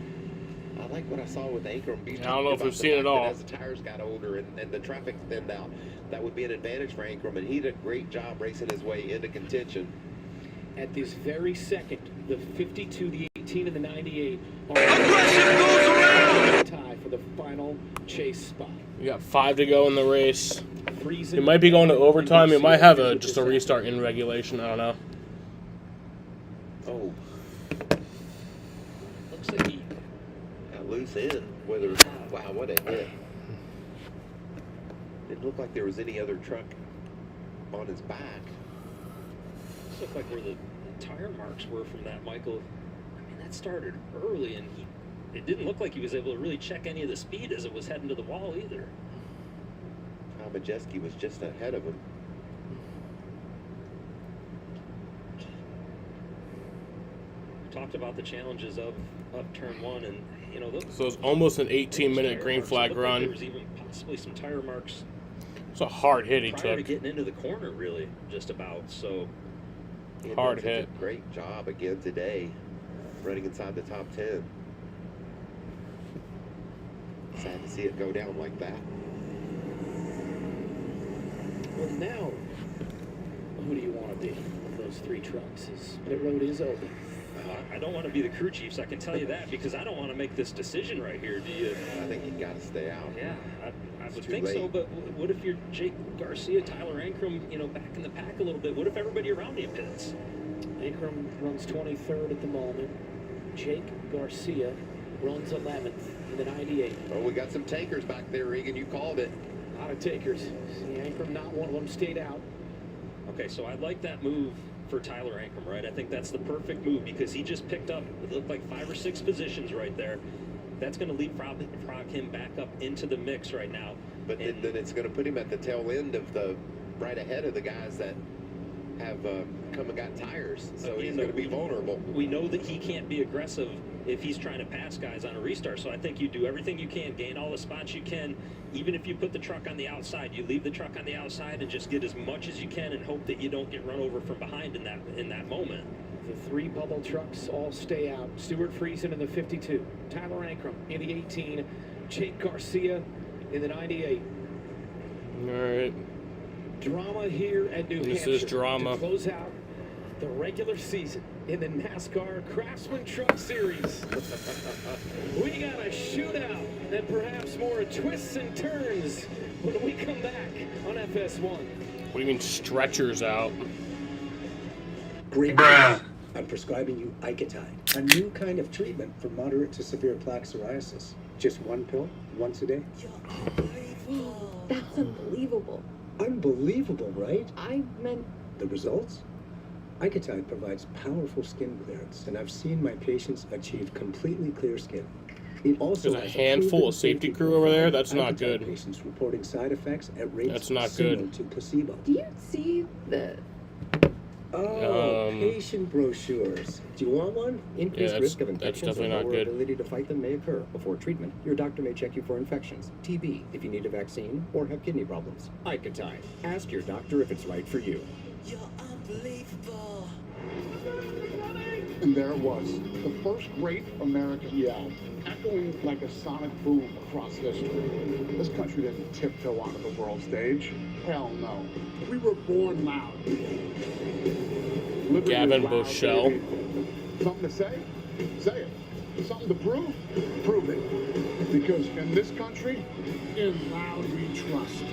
S10: I like what I saw with Ankrum.
S3: I don't know if we've seen it all.
S10: As the tires got older and the traffic thinned out, that would be an advantage for Ankrum, and he did a great job racing his way into contention.
S4: At this very second, the 52, the 18, and the 98 are tie for the final chase spot.
S3: We got 5 to go in the race.
S4: Friesen,
S3: It might be going to overtime. It might have just a restart in regulation. I don't know.
S10: Oh.
S1: Looks like he
S10: got loose in. Whether, wow, what a hit. Didn't look like there was any other truck on his back.
S1: This looked like where the tire marks were from that, Michael. I mean, that started early, and it didn't look like he was able to really check any of the speed as it was heading to the wall either.
S10: Majeski was just ahead of him.
S1: We talked about the challenges of turn 1, and you know,
S3: So it's almost an 18-minute green flag
S1: Like
S3: run.
S1: there was even possibly some tire marks.
S3: It's a hard hit he
S1: prior to
S3: took.
S1: getting into the corner, really, just about. So
S3: Hard
S10: Hendricks did
S3: hit.
S10: a great job again today, running inside the top 10. Sad to see it go down like that.
S4: Well, now, who do you want to be of those 3 trucks? The road is open.
S1: I don't want to be the crew chiefs, I can tell you that, because I don't want to make this decision right here. Do you?
S10: I think you got to stay out.
S1: Yeah, I would
S10: too
S1: think so.
S10: late.
S1: But what if you're Jake Garcia, Tyler Ankrum, you know, back in the pack a little bit? What if everybody around you pits?
S4: Ankrum runs 23rd at the moment. Jake Garcia runs 11th in the 98.
S10: Oh, we got some takers back there, Regan. You called it.
S4: A lot of takers. See, Ankrum, not one of them, stayed out.
S1: Okay, so I like that move for Tyler Ankrum, right? I think that's the perfect move because he just picked up, it looked like 5 or 6 positions right there. That's going to leapfrog him back up into the mix right now.
S10: But then it's going to put him at the tail end of the, right ahead of the guys that have come and got tires. So he's going to be vulnerable.
S1: We know that he can't be aggressive if he's trying to pass guys on a restart. So I think you do everything you can, gain all the spots you can. Even if you put the truck on the outside, you leave the truck on the outside and just get as much as you can and hope that you don't get run over from behind in that moment.
S4: The 3 bubble trucks all stay out. Stuart Friesen in the 52, Tyler Ankrum in the 18, Jake Garcia in the 98.
S3: All right.
S4: Drama here at New
S3: This
S4: Hampshire
S3: is drama.
S4: to close out the regular season in the NASCAR Craftsman Truck Series. We got a shootout and perhaps more twists and turns when we come back on FS1.
S3: What do you mean stretchers out?
S9: Great news. I'm prescribing you Icatine, a new kind of treatment for moderate to severe plaque psoriasis. Just 1 pill, once a day.
S12: That's unbelievable.
S9: Unbelievable, right?
S12: I meant...
S9: The results? Icatine provides powerful skin clearance, and I've seen my patients achieve completely clear skin. It also
S3: There's a
S9: has
S3: handful
S9: proven
S3: of safety
S9: safety
S3: crew over there. That's
S9: profile.
S3: not
S9: Icatine
S3: good.
S9: Patients reporting side effects at rates
S3: That's not
S9: similar
S3: good.
S9: to placebo.
S12: Do you see the...
S9: Oh, patient brochures. Do you want one? Increased
S3: that's-
S9: risk of
S3: that's
S9: infections
S3: definitely
S9: or
S3: not
S9: lower
S3: good.
S9: ability to fight them may occur. Before treatment, your doctor may check you for infections, TB, if you need a vaccine, or have kidney problems. Icatine. Ask your doctor if it's right for you.
S13: You're unbelievable.
S17: And there it was, the first great American yell, echoing like a sonic boom across history. This country didn't tiptoe onto the world stage. Hell no. We were born loud. Liberty
S3: Gavin
S17: is loud,
S3: Bushell.
S17: baby. Something to say? Say it. Something to prove? Prove it. Because in this country, in loud we trust.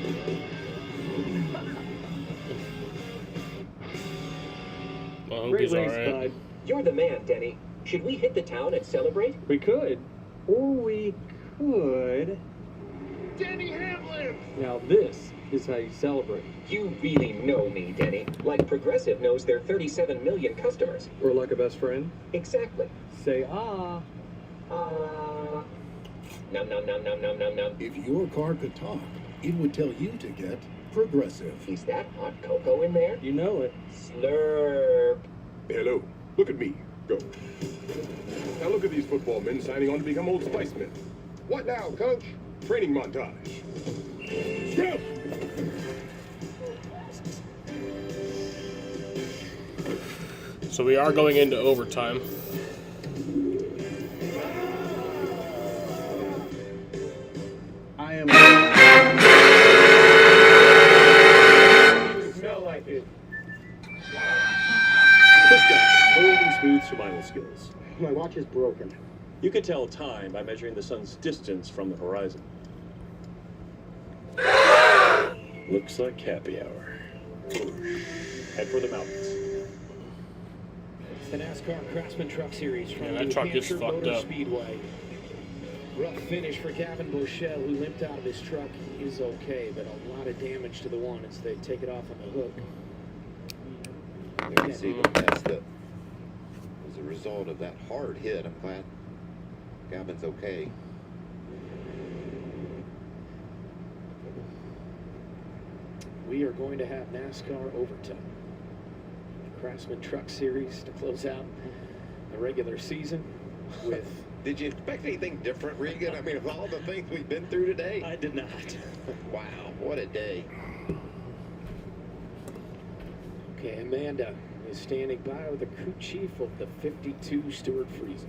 S3: I hope
S19: Great
S3: he's all
S19: race,
S3: right.
S19: bud. You're the man, Denny. Should we hit the town and celebrate?
S20: We could. Or we could.
S17: Denny Hamlin!
S20: Now this is how you celebrate.
S19: You really know me, Denny. Like Progressive knows their 37 million customers.
S20: Or like a best friend.
S19: Exactly.
S20: Say ah.
S19: Num num num num num num num.
S18: If your car could talk, it would tell you to get Progressive.
S19: Is that hot cocoa in there?
S20: You know it.
S19: Slurp.
S25: Hello. Look at me. Go. Now look at these football men signing on to become Old Spice men.
S17: What now, coach?
S25: Training montage. Scrap!
S3: So we are going into overtime.
S17: I am.
S20: Smell like it.
S26: This guy, bold and smooth survival skills.
S17: My watch is broken.
S26: You can tell time by measuring the sun's distance from the horizon. Looks like happy hour. Head for the mountains.
S4: The NASCAR Craftsman Truck Series from
S3: that
S4: New
S3: truck is
S4: Hampshire
S3: fucked
S4: Motor
S3: up.
S4: Speedway. Rough finish for Gavin Bushell, who limped out of his truck. He is okay, but a lot of damage to the one as they take it off on the hook.
S10: You can see that that's as a result of that hard hit. I'm glad Gavin's okay.
S4: We are going to have NASCAR overtime. The Craftsman Truck Series to close out the regular season with...
S10: Did you expect anything different, Regan? I mean, of all the things we've been through today?
S1: I did not.
S10: Wow, what a day.
S4: Okay, Amanda is standing by with the crew chief of the 52, Stuart Friesen.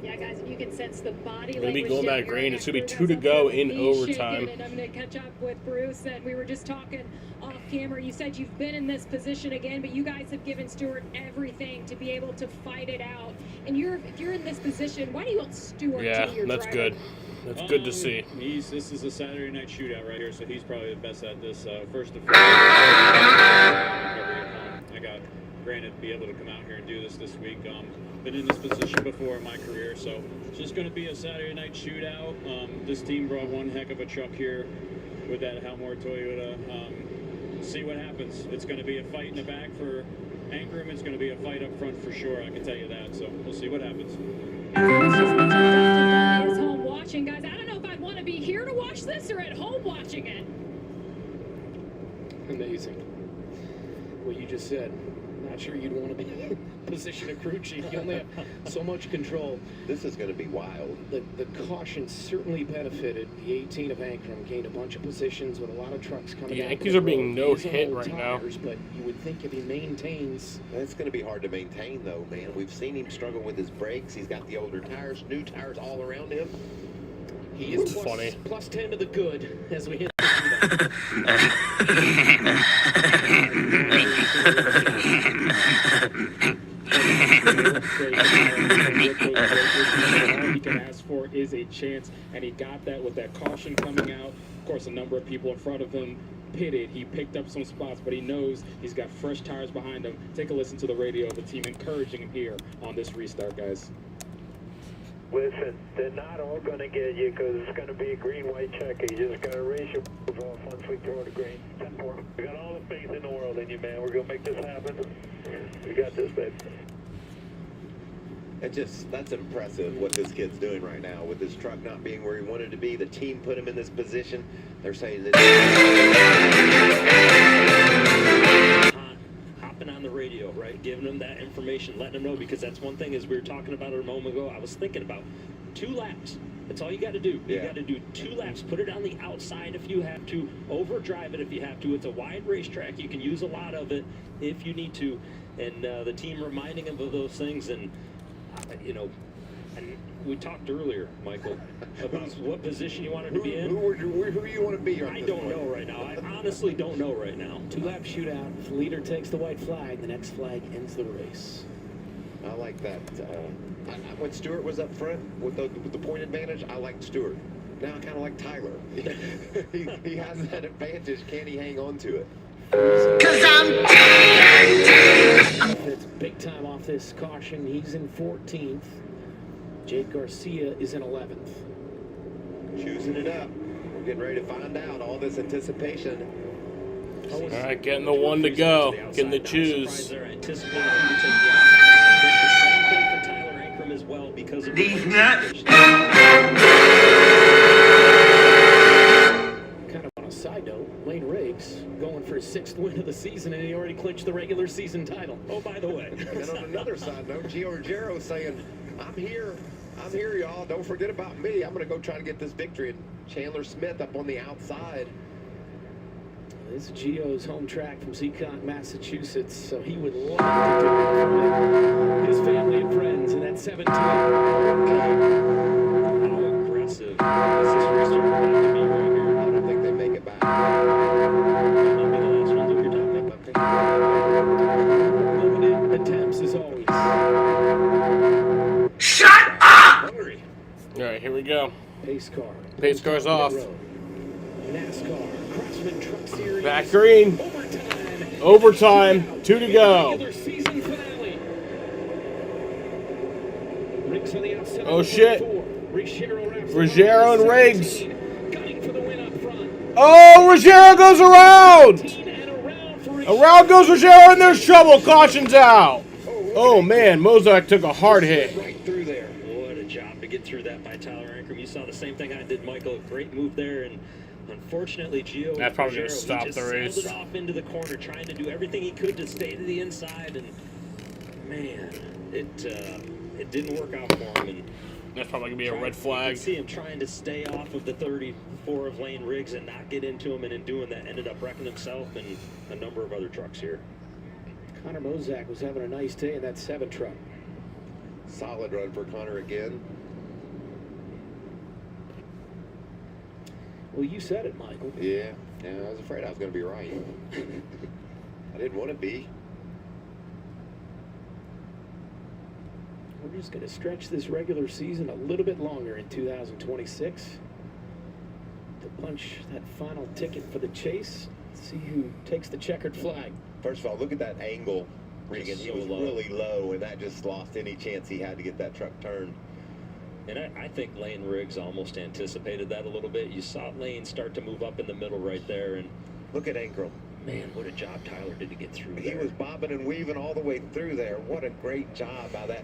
S5: Yeah, guys, if you can sense the body
S3: Gonna be
S5: language
S3: going
S5: down
S3: back
S5: here,
S3: green.
S5: that
S3: It's gonna be
S5: crew
S3: 2 to
S5: has
S3: go
S5: a
S3: in
S5: knee shaking,
S3: overtime.
S5: and I'm going to catch up with Bruce, and we were just talking off camera. You said you've been in this position again, but you guys have given Stuart everything to be able to fight it out. And if you're in this position, why do you want Stuart
S3: Yeah,
S5: to be your
S3: that's
S5: driver?
S3: good. That's good to see.
S27: This is a Saturday night shootout right here, so he's probably the best at this. First of all, I got granted to be able to come out here and do this week. Been in this position before in my career, so it's just going to be a Saturday night shootout. This team brought one heck of a truck here with that Hampshire Toyota. See what happens. It's going to be a fight in the back for Ankrum. It's going to be a fight up front for sure. I can tell you that. So we'll see what happens.
S5: Let's just mention Dustin Dunley is home watching, guys. I don't know if I'd want to be here to watch this or at home watching it.
S4: Amazing. What you just said. Not sure you'd want to be in position of crew chief. You only have so much control.
S10: This is going to be wild.
S4: The caution certainly benefited. The 18 of Ankrum gained a bunch of positions with a lot of trucks coming
S3: The
S4: out.
S3: Yankees are being no hit right now.
S4: But you would think if he maintains...
S10: It's going to be hard to maintain, though, man. We've seen him struggle with his brakes. He's got the older tires, new tires all around him.
S4: He is plus 10 to the good as we hit the
S2: All he can ask for is a chance, and he got that with that caution coming out. Of course, a number of people in front of him pitted. He picked up some spots, but he knows he's got fresh tires behind him. Take a listen to the radio of the team encouraging him here on this restart, guys.
S6: Listen, they're not all going to get you because it's going to be a green-white checker. You just got to raise your off once we throw the green. 10-4. We got all the faith in the world in you, man. We're going to make this happen. We got this, babe.
S10: That's impressive what this kid's doing right now with his truck not being where he wanted to be. The team put him in this position. They're saying that
S1: hopping on the radio, right? Giving them that information, letting them know, because that's one thing, as we were talking about it a moment ago, I was thinking about 2 laps. That's all you got to do. You got to do 2 laps. Put it on the outside if you have to. Overdrive it if you have to. It's a wide racetrack. You can use a lot of it if you need to. And the team reminding him of those things. And, you know, and we talked earlier, Michael, about what position you wanted to be in.
S10: Who you want to be?
S1: I don't know right now. I honestly don't know right now.
S4: 2-lap shootout. If the leader takes the white flag, the next flag ends the race.
S10: I like that. When Stewart was up front with the point advantage, I liked Stewart. Now I kind of like Tyler. he has that advantage. Can he hang on to it?
S4: Because I'm It's big time off this caution. He's in 14th. Jake Garcia is in 11th.
S10: Choosing it up. We're getting ready to find out. All this anticipation.
S3: All right, getting the one to go. Getting the choose.
S1: They're anticipating him to take the outside. The same thing for Tyler Ankrum as well because of these nuts.
S4: Kind of on a side note, Lane Riggs going for his 6th win of the season, and he already clinched the regular season title.
S1: Oh, by the way.
S10: And on another side note, Gio Ruggiero saying, I'm here, y'all. Don't forget about me. I'm going to go try to get this victory. And Chandler Smith up on the outside.
S4: This is Gio's home track from Seacon, Massachusetts, so he would love to do it with his family and friends in that 17.
S1: How aggressive is this restart going to be right here?
S10: I don't think they make it back.
S1: That'll be the last one that you're talking.
S4: Limited attempts as always.
S14: Shut up!
S10: Hungry.
S3: All right, here we go.
S4: Pace car.
S3: Pace car's off.
S4: NASCAR Craftsman Truck Series.
S3: Back green. Overtime. 2 to go. Oh shit. Ruggiero and Riggs. Oh, Ruggiero goes around. Around goes Ruggiero, and there's trouble. Caution's out. Oh man, Mozart took a hard hit.
S1: Right through there. What a job to get through that by Tyler Ankrum. You saw the same thing I did, Michael. A great move there, and unfortunately, Gio
S3: That's probably going to
S1: Ruggiero,
S3: stop the race.
S1: He just sailed it off into the corner, trying to do everything he could to stay to the inside, and man, it didn't work out for him. And
S3: that's probably going to be a red
S1: you
S3: flag.
S1: can see him trying to stay off of the 34 of Lane Riggs and not get into him, and in doing that, ended up wrecking himself and a number of other trucks here.
S4: Connor Mozak was having a nice day in that 7 truck.
S10: Solid run for Connor again.
S4: Well, you said it, Michael.
S10: Yeah, I was afraid I was going to be right. I didn't want to be.
S4: We're just going to stretch this regular season a little bit longer in 2026 to punch that final ticket for the chase. See who takes the checkered flag.
S10: First of all, look at that angle, Regan. He was really low, and that just lost any chance he had to get that truck turned.
S1: And I think Lane Riggs almost anticipated that a little bit. You saw Lane start to move up in the middle right there, and
S10: look at Ankrum.
S1: Man, what a job Tyler did to get through there.
S10: He was bobbing and weaving all the way through there. What a great job by that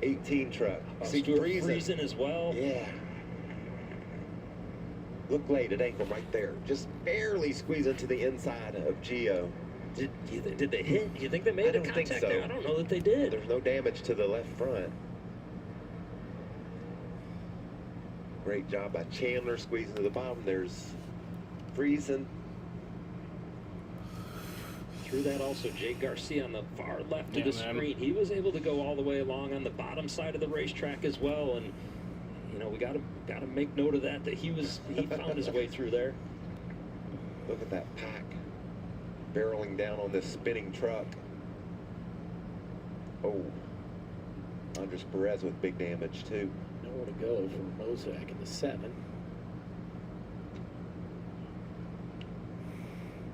S10: 18 truck. See,
S1: Friesen as well.
S10: Yeah. Look late at Ankrum right there. Just barely squeezing to the inside of Gio.
S1: Did they hit? Do you think they made a contact
S10: think so.
S1: there? I don't know that they did.
S10: There's no damage to the left front. Great job by Chandler squeezing to the bottom. There's Friesen.
S1: Through that also, Jake Garcia on the far left of the screen. He was able to go all the way along on the bottom side of the racetrack as well. And you know, we got to make note of that he found his way through there.
S10: Look at that pack barreling down on this spinning truck. Oh, Andres Perez with big damage too.
S4: Nowhere to go for Mozak in the 7.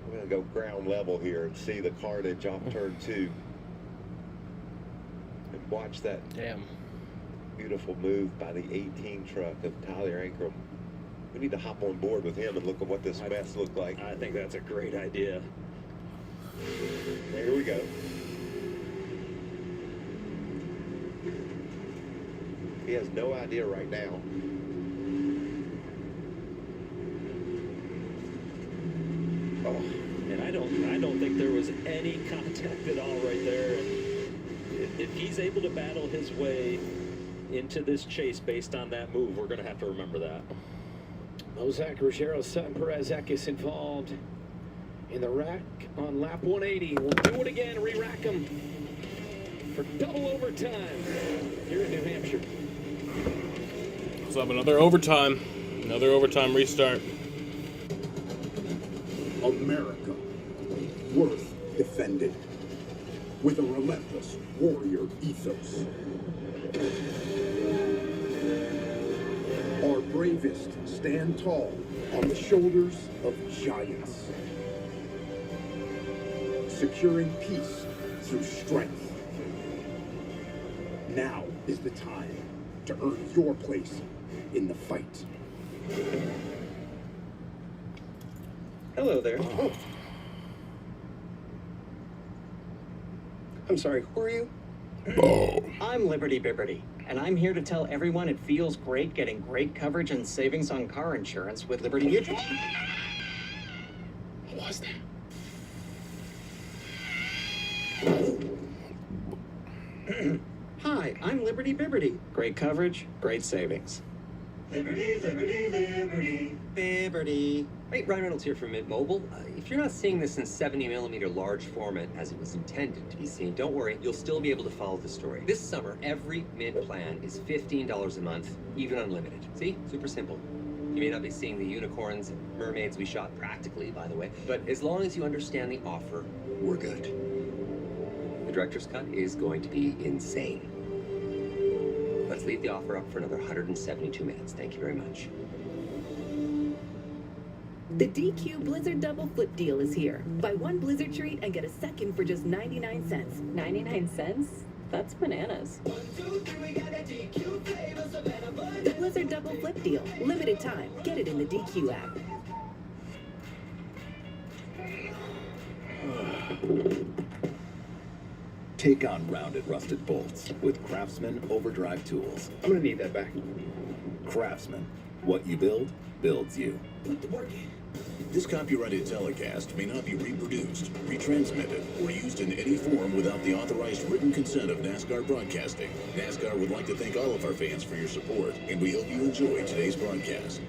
S10: We're going to go ground level here and see the carnage off turn 2. And watch that beautiful move by the 18 truck of Tyler Ankrum. We need to hop on board with him and look at what this mess looked like.
S1: I think that's a great idea.
S10: There we go. He has no idea right now.
S1: Oh. And I don't think there was any contact at all right there. And if he's able to battle his way into this chase based on that move, we're going to have to remember that.
S4: Mozak, Ruggiero, Sutton, Perez, Eckes involved in the rack on lap 180. We'll do it again, re-rack them for double overtime here in New Hampshire.
S3: Let's have another overtime restart.
S17: America, worth defending, with a relentless warrior ethos. Our bravest stand tall on the shoulders of giants, securing peace through strength. Now is the time to earn your place in the fight.
S9: Hello there. Oh. I'm sorry, who are you?
S7: I'm Liberty Bibberty, and I'm here to tell everyone it feels great getting great coverage and savings on car insurance with Liberty Mutual.
S2: What was that?
S7: Hi, I'm Liberty Bibberty. Great coverage, great savings.
S13: Liberty, liberty, liberty.
S7: Bibberty.
S8: Hey, Ryan Reynolds here from Mint Mobile. If you're not seeing this in 70mm large format as it was intended to be seen, don't worry, you'll still be able to follow the story. This summer, every Mint plan is $15 a month, even unlimited. See? Super simple. You may not be seeing the unicorns and mermaids we shot practically, by the way, but as long as you understand the offer, we're good. The director's cut is going to be insane. Let's leave the offer up for another 172 minutes. Thank you very much.
S11: The DQ Blizzard Double Flip Deal is here. Buy one Blizzard treat and get a second for just 99 cents.
S12: 99 cents? That's bananas.
S11: The Blizzard Double Flip Deal. Limited time. Get it in the DQ app.
S18: Take on rounded rusted bolts with Craftsman Overdrive tools.
S4: I'm gonna need that back.
S18: Craftsman. What you build, builds you.
S14: Put the work in. This copyrighted telecast may not be reproduced, retransmitted, or used in any form without the authorized written consent of NASCAR Broadcasting. NASCAR would like to thank all of our fans for your support, and we hope you enjoy today's broadcast.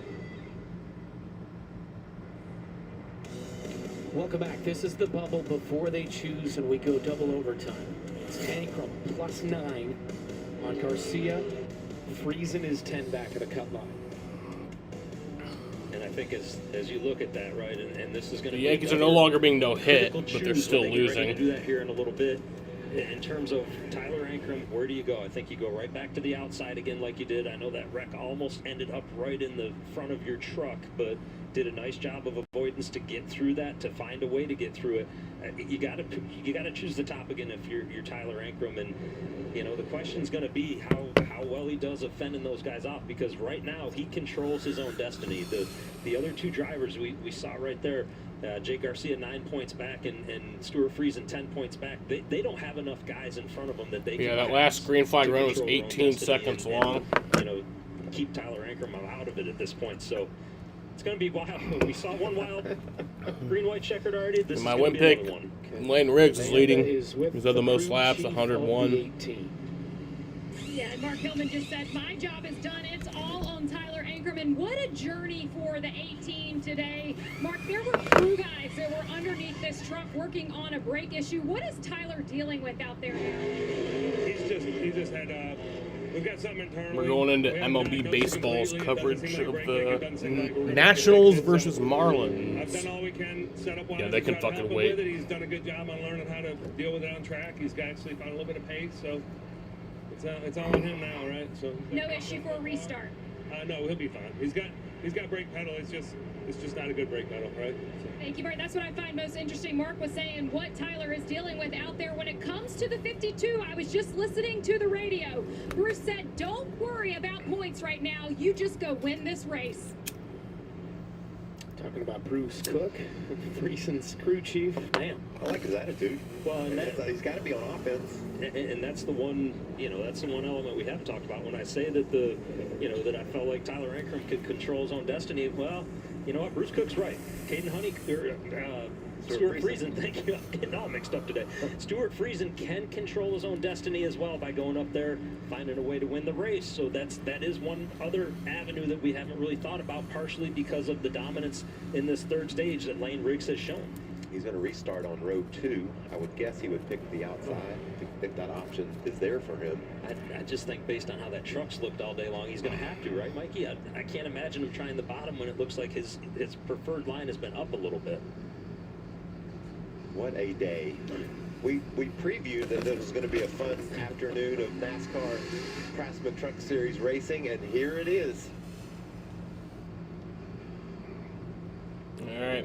S4: Welcome back. This is the bubble before they choose and we go double overtime. It's Ankrum plus 9 on Garcia. Friesen is 10 back at the cut line.
S1: And I think as you look at that, right, and this is going to
S3: The
S1: be
S3: Yankees are no longer being no hit, but
S1: choose.
S3: they're still
S1: I think you're ready
S3: losing.
S1: to do that here in a little bit. In terms of Tyler Ankrum, where do you go? I think you go right back to the outside again like you did. I know that wreck almost ended up right in the front of your truck, but did a nice job of avoidance to get through that, to find a way to get through it. You got to choose the top again if you're Tyler Ankrum, and you know the question's going to be how well he does of fending those guys off, because right now he controls his own destiny. The other two drivers we saw right there, Jake Garcia 9 points back and Stuart Friesen 10 points back. They don't have enough guys in front of them that they can.
S3: Yeah, that last green flag run was 18 seconds long.
S1: You know, keep Tyler Ankrum out of it at this point. So It's going to be wild. We saw one wild green-white checkered already. This
S3: My
S1: is
S3: win
S1: going to be
S3: pick,
S1: another one.
S3: Lane Riggs is leading. He's had the most laps, 101.
S5: Yeah, and Mark Hillman just said, my job is done. It's all on Tyler Ankerman. What a journey for the 18 today. Mark, there were crew guys that were underneath this truck working on a brake issue. What is Tyler dealing with out there now?
S15: He just had, we've got something internally.
S3: We're going into MLB baseball's coverage of the Nationals versus Marlins.
S15: I've done all we can, set up one.
S3: Yeah, they can fucking wait.
S15: With it. He's done a good job on learning how to deal with it on track. He's actually found a little bit of pace, so it's all on him now, right? So
S5: no issue for a restart.
S15: No, he'll be fine. He's got brake pedal. It's just not a good brake pedal, right? So.
S5: Thank you, Bert. That's what I find most interesting. Mark was saying what Tyler is dealing with out there when it comes to the 52. I was just listening to the radio. Bruce said, "Don't worry about points right now. You just go win this race."
S4: Talking about Bruce Cook, Friesen's crew chief. Damn.
S10: I like his attitude.
S1: Well, and
S10: he's got to be on offense.
S1: And that's the one, that's the one element we haven't talked about. When I say that that I felt like Tyler Ankrum could control his own destiny, well, you know what? Bruce Cook's right. Caden Honey, Stuart Friesen, thank you. I'm getting all mixed up today. Stuart Friesen can control his own destiny as well by going up there, finding a way to win the race. So that is one other avenue that we haven't really thought about, partially because of the dominance in this third stage that Lane Riggs has shown.
S10: He's going to restart on row 2. I would guess he would pick the outside if that option is there for him.
S1: I just think based on how that truck's looked all day long, he's going to have to, right, Mikey? I can't imagine him trying the bottom when it looks like his preferred line has been up a little bit.
S10: What a day. We previewed that there was going to be a fun afternoon of NASCAR Craftsman Truck Series racing, and here it is.
S3: All right.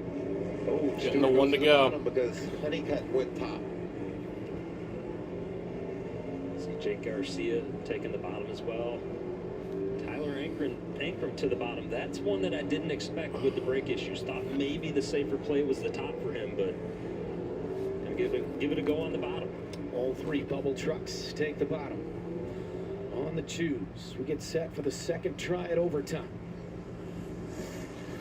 S10: Oh,
S3: getting the one to go.
S10: Because Honeycutt went top.
S1: See Jake Garcia taking the bottom as well. Tyler Ankrum to the bottom. That's one that I didn't expect with the brake issues. Thought maybe the safer play was the top for him, but give it a go on the bottom.
S4: All three bubble trucks take the bottom. On the choose, we get set for the second try at overtime.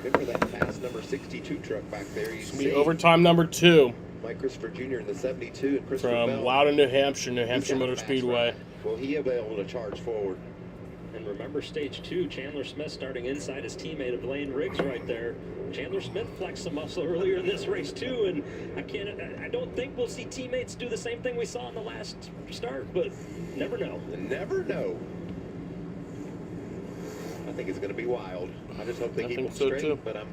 S10: Remember that fast number 62 truck back there?
S3: It's going to be overtime number 2.
S10: Mike Christopher Jr. in the 72 and Christopher
S3: From
S10: Bell.
S3: Loudon, New Hampshire Motor Speedway.
S10: Ride. Will he be able to charge forward?
S1: And remember stage 2, Chandler Smith starting inside his teammate of Lane Riggs right there. Chandler Smith flexed some muscle earlier in this race too, and I don't think we'll see teammates do the same thing we saw in the last start, but never know.
S10: Never know. I think it's going to be wild. I just hope they keep them straight, but I'm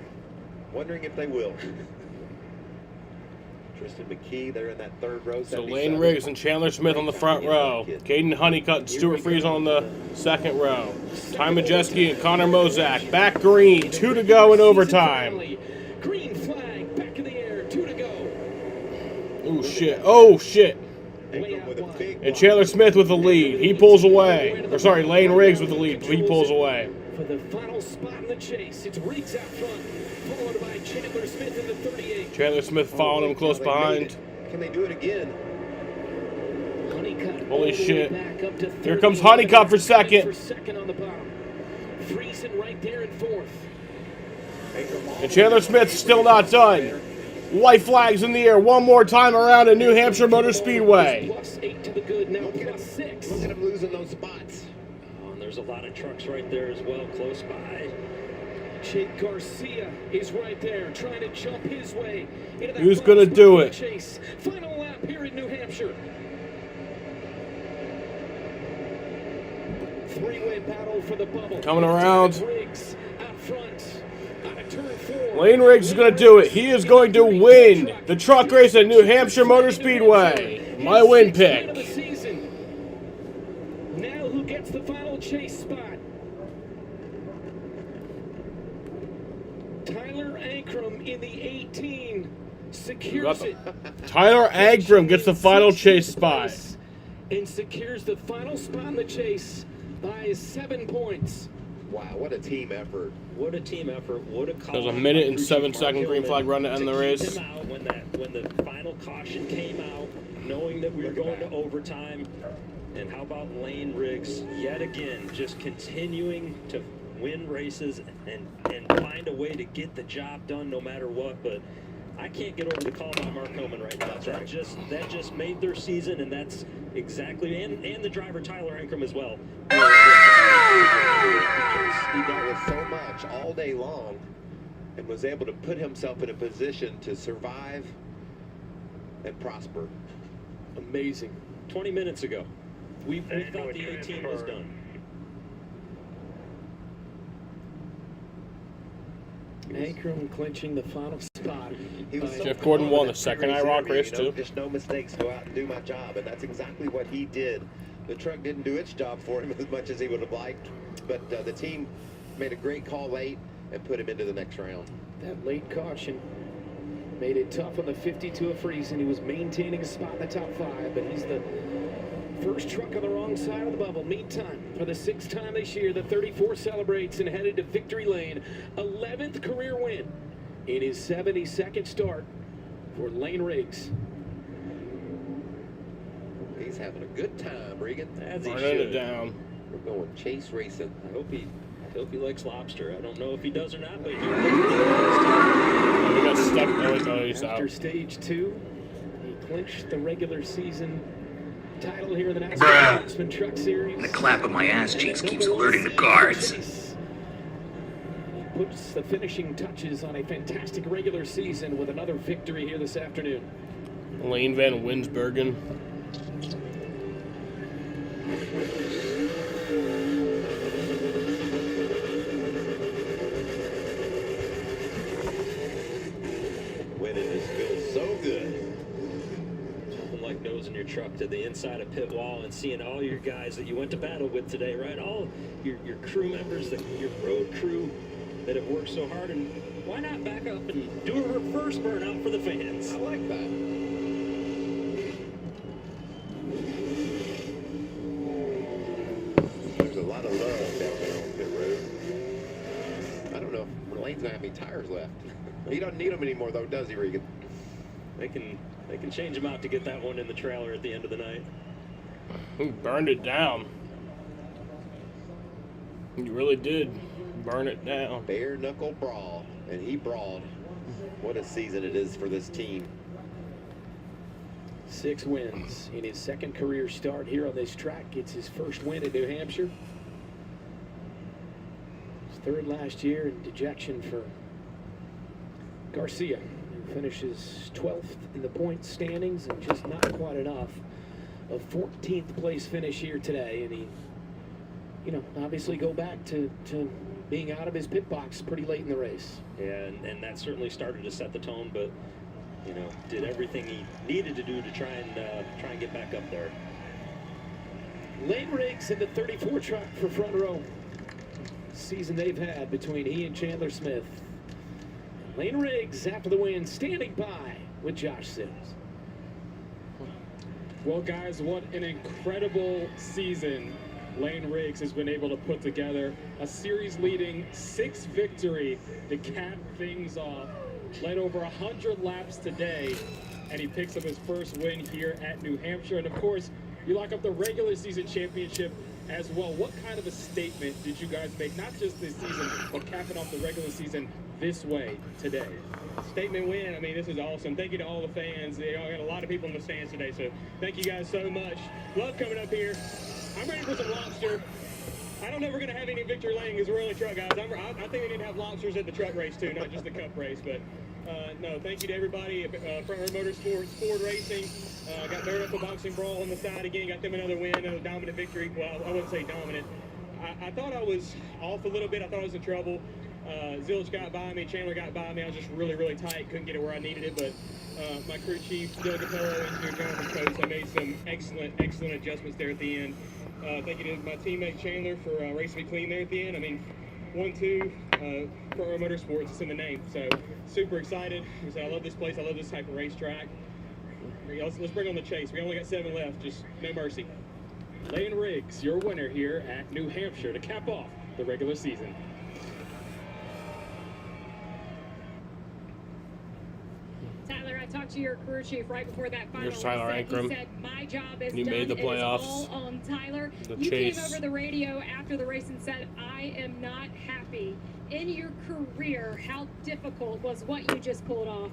S10: wondering if they will. Tristan McKee, they're in that third row.
S3: So Lane Riggs and Chandler Smith on the front row. Caden Honeycutt and Stuart Friesen on the second row. Ty Majeski and Connor Mozak. Back green, 2 to go in overtime.
S4: Green flag, back in the air, 2 to go.
S3: Oh shit, oh shit. And Chandler Smith with the lead. He pulls away. Or sorry, Lane Riggs with the lead. He pulls away.
S4: For the final spot in the chase, it's Riggs out front, followed by Chandler Smith in the 38.
S3: Chandler Smith following him close behind.
S10: Can they do it again?
S4: Honeycutt
S3: holy shit.
S4: back up to
S3: Here comes Honeycutt for second.
S4: For second on the bottom. Friesen right there in fourth.
S3: And Chandler Smith's still not done. White flags in the air one more time around at New Hampshire Motor Speedway.
S4: Plus 8 to the good, now plus 6.
S10: Look at him losing those spots.
S1: Oh, and there's a lot of trucks right there as well, close by.
S4: Jake Garcia is right there, trying to jump his way into that.
S3: Who's going to do it?
S4: Chase. Final lap here in New Hampshire. Three-way battle for the bubble.
S3: Coming around.
S4: Riggs out front. Turn 4.
S3: Lane Riggs is going to do it. He is going to win the truck race at New Hampshire Motor Speedway. My win pick.
S4: Now who gets the final chase spot? Tyler Ankrum in the 18 secures it.
S3: Tyler Ankrum gets the final chase spot.
S4: And secures the final spot in the chase by 7 points.
S10: Wow, what a team effort.
S1: What a team effort. What a call.
S3: There's a minute and 7-second green flag run to end the race.
S1: When the final caution came out, knowing that we were going to overtime. And how about Lane Riggs yet again just continuing to win races and find a way to get the job done no matter what. But I can't get over the call by Mark Homan right now.
S4: That's right.
S1: That just made their season, and that's exactly, and the driver Tyler Ankrum as well.
S10: He dealt with so much all day long and was able to put himself in a position to survive and prosper.
S4: Amazing.
S1: 20 minutes ago, we thought the 18 was done.
S4: Ankrum clinching the final spot.
S10: He was so
S3: Jeff Gordon
S10: calm
S3: won
S10: in
S3: the
S10: that
S3: second
S10: pre-race
S3: IROC
S10: interview,
S3: race,
S10: you know,
S3: too.
S10: Just no mistakes, go out and do my job, and that's exactly what he did. The truck didn't do its job for him as much as he would have liked, but the team made a great call late and put him into the next round.
S4: That late caution made it tough on the 52 of Friesen. He was maintaining a spot in the top 5, but he's the first truck on the wrong side of the bubble. Meantime, for the 6th time this year, the 34 celebrates and headed to victory lane. 11th career win in his 72nd start for Lane Riggs.
S10: He's having a good time, Regan.
S1: As he
S3: Burning
S1: should.
S3: it down.
S10: We're going chase racing.
S1: I hope he likes lobster. I don't know if he does or not, but he
S3: We got stuck. Oh, he's
S4: After
S3: out.
S4: stage 2, he clinched the regular season title here in the NASCAR Sportsman Truck Series.
S16: The clap of my ass cheeks keeps alerting the guards.
S4: He puts the finishing touches on a fantastic regular season with another victory here this afternoon.
S3: Lane Van Winsbergen.
S10: Winning just feels so good.
S1: nothing like nosing your truck to the inside of pit wall and seeing all your guys that you went to battle with today, right? All your crew members, your road crew that have worked so hard. And why not back up and do a reverse burnout for the fans?
S10: I like that. There's a lot of love down there on pit road. I don't know if Lane's gonna have any tires left. He doesn't need them anymore, though, does he, Regan?
S1: They can change them out to get that one in the trailer at the end of the night.
S3: He burned it down. He really did burn it down.
S10: Bare knuckle brawl, and he brawled. What a season it is for this team.
S4: 6 wins in his second career start here on this track. It's his first win in New Hampshire. His third last year, in dejection for Garcia, who finishes 12th in the points standings and just not quite enough. A 14th place finish here today, and he, obviously go back to being out of his pit box pretty late in the race.
S1: Yeah, and that certainly started to set the tone, but did everything he needed to do to try and get back up there.
S4: Lane Riggs in the 34 truck for Front Row. Season they've had between he and Chandler Smith. Lane Riggs, after the win, standing by with Josh Sims.
S2: Well, guys, what an incredible season Lane Riggs has been able to put together. A series-leading 6th victory to cap things off. Led over 100 laps today, and he picks up his first win here at New Hampshire. And, of course, you lock up the regular season championship as well. What kind of a statement did you guys make, not just this season, but capping off the regular season this way today?
S15: Statement win. I mean, this is awesome. Thank you to all the fans. I got a lot of people in the stands today, so thank you guys so much. Love coming up here. I'm ready for some lobster. I don't know if we're going to have any victory lane because we're only truck guys. I think we need to have lobsters at the truck race too, not just the cup race. But no, thank you to everybody at Front Row Motorsports, Ford Racing. Got Bare Knuckle Boxing Brawl on the side again. Got them another win, a dominant victory. Well, I wouldn't say dominant. I thought I was off a little bit. I thought I was in trouble. Zilch got by me, Chandler got by me. I was just really, really tight. Couldn't get it where I needed it. But my crew chief, Dylan Capello, engineer Jonathan Coates, I made some excellent adjustments there at the end. Thank you to my teammate Chandler for racing me clean there at the end. I mean, 1-2, Front Row Motorsports, it's in the name. So super excited. I love this place. I love this type of racetrack. Let's bring on the chase. We only got 7 left. Just no mercy.
S2: Lane Riggs, your winner here at New Hampshire to cap off the regular season.
S5: Tyler, I talked to your crew chief right before that final
S3: Here's Tyler
S5: reset.
S3: Ankrum.
S5: He said, my job is
S3: He
S5: done.
S3: made the
S5: It is
S3: playoffs.
S5: all on Tyler.
S3: The
S5: You
S3: chase.
S5: came over the radio after the race and said, I am not happy. In your career, how difficult was what you just pulled off?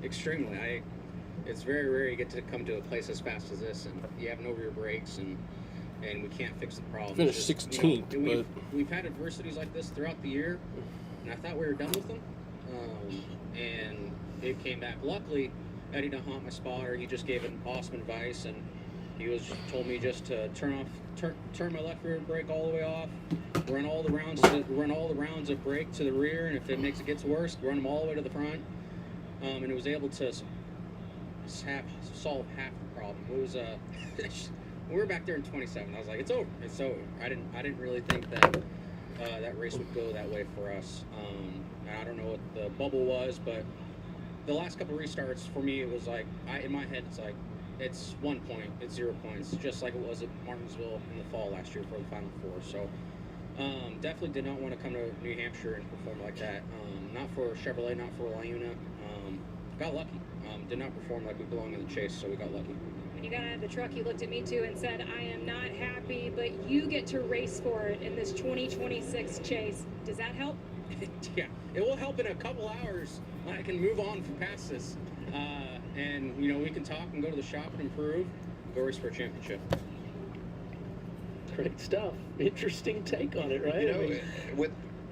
S19: Extremely. It's very rare you get to come to a place as fast as this, and you have no rear brakes, and we can't fix the problem.
S3: Finished 16th, but
S19: we've had adversities like this throughout the year, and I thought we were done with them, and it came back. Luckily, Eddie DeHunt, my spotter, he just gave an awesome advice, and he told me just to turn my left rear brake all the way off, run all the rounds of brake to the rear, and if it gets worse, run them all the way to the front, and it was able to solve half the problem. It was we were back there in 27. I was like, it's over. I didn't really think that that race would go that way for us. And I don't know what the bubble was, but the last couple restarts for me, it was like in my head, it's like it's 1 point, it's 0 points, just like it was at Martinsville in the fall last year for the Final Four. So definitely did not want to come to New Hampshire and perform like that. Not for Chevrolet, not for LaUna. Got lucky. Did not perform like we belong in the chase, so we got lucky.
S5: When you got out of the truck, you looked at me too and said, I am not happy, but you get to race for it in this 2026 chase. Does that help?
S19: Yeah, it will help in a couple hours. I can move on from past this. And, we can talk and go to the shop and improve, go race for a championship.
S4: Great stuff. Interesting take on it, right?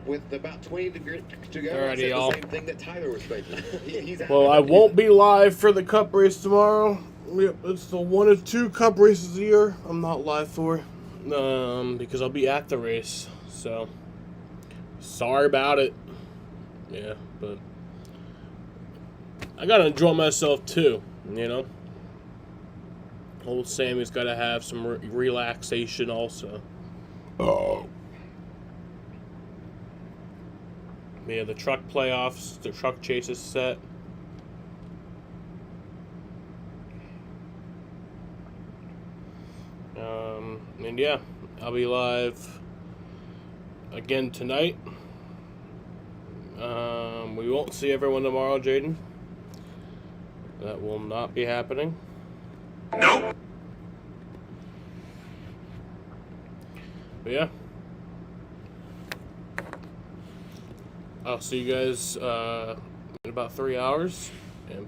S10: With about 20 degrees to go,
S3: Alrighty,
S10: I said
S3: y'all.
S10: the same thing that Tyler was thinking. He's out
S3: well,
S10: of
S3: I
S10: it.
S3: won't be live for the Cup race tomorrow. Yep, it's the one of two Cup races a year I'm not live for, because I'll be at the race. So, sorry about it. Yeah, but I gotta enjoy myself too, Old Sammy's gotta have some relaxation also. Oh. Yeah, the truck playoffs, the truck chase is set. And yeah, I'll be live again tonight. We won't see everyone tomorrow, Jaden. That will not be happening. Nope. But yeah. I'll see you guys in about 3 hours.